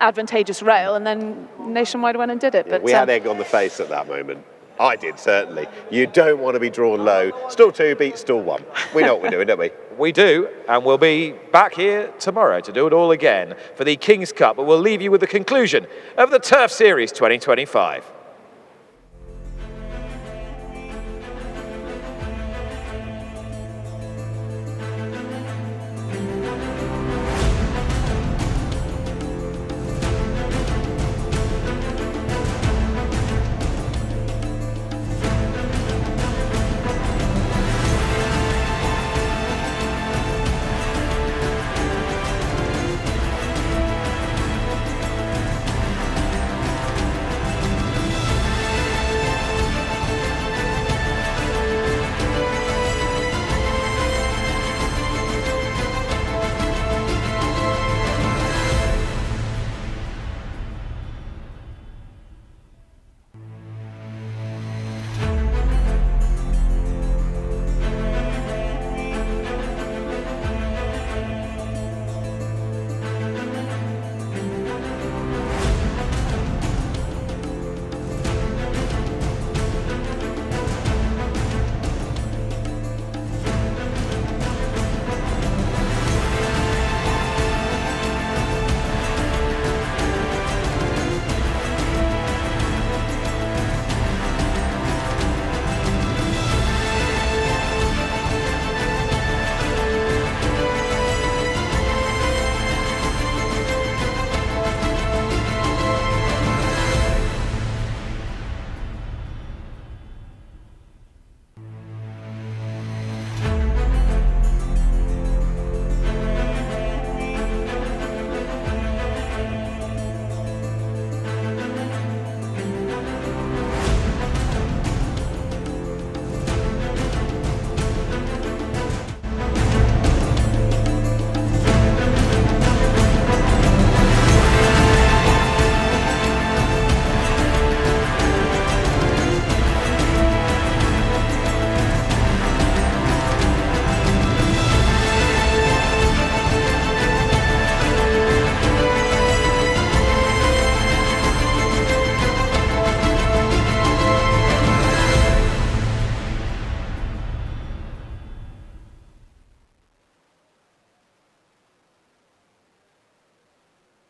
advantageous rail, and then Nationwide went and did it. Yeah, but we had egg on the face at that moment. I did, certainly. You don't want to be drawn low. Stall 2 beats stall 1. We know what we're doing, don't we? We do, and we'll be back here tomorrow to do it all again for the King's Cup, but we'll leave you with the conclusion of the Turf Series 2025.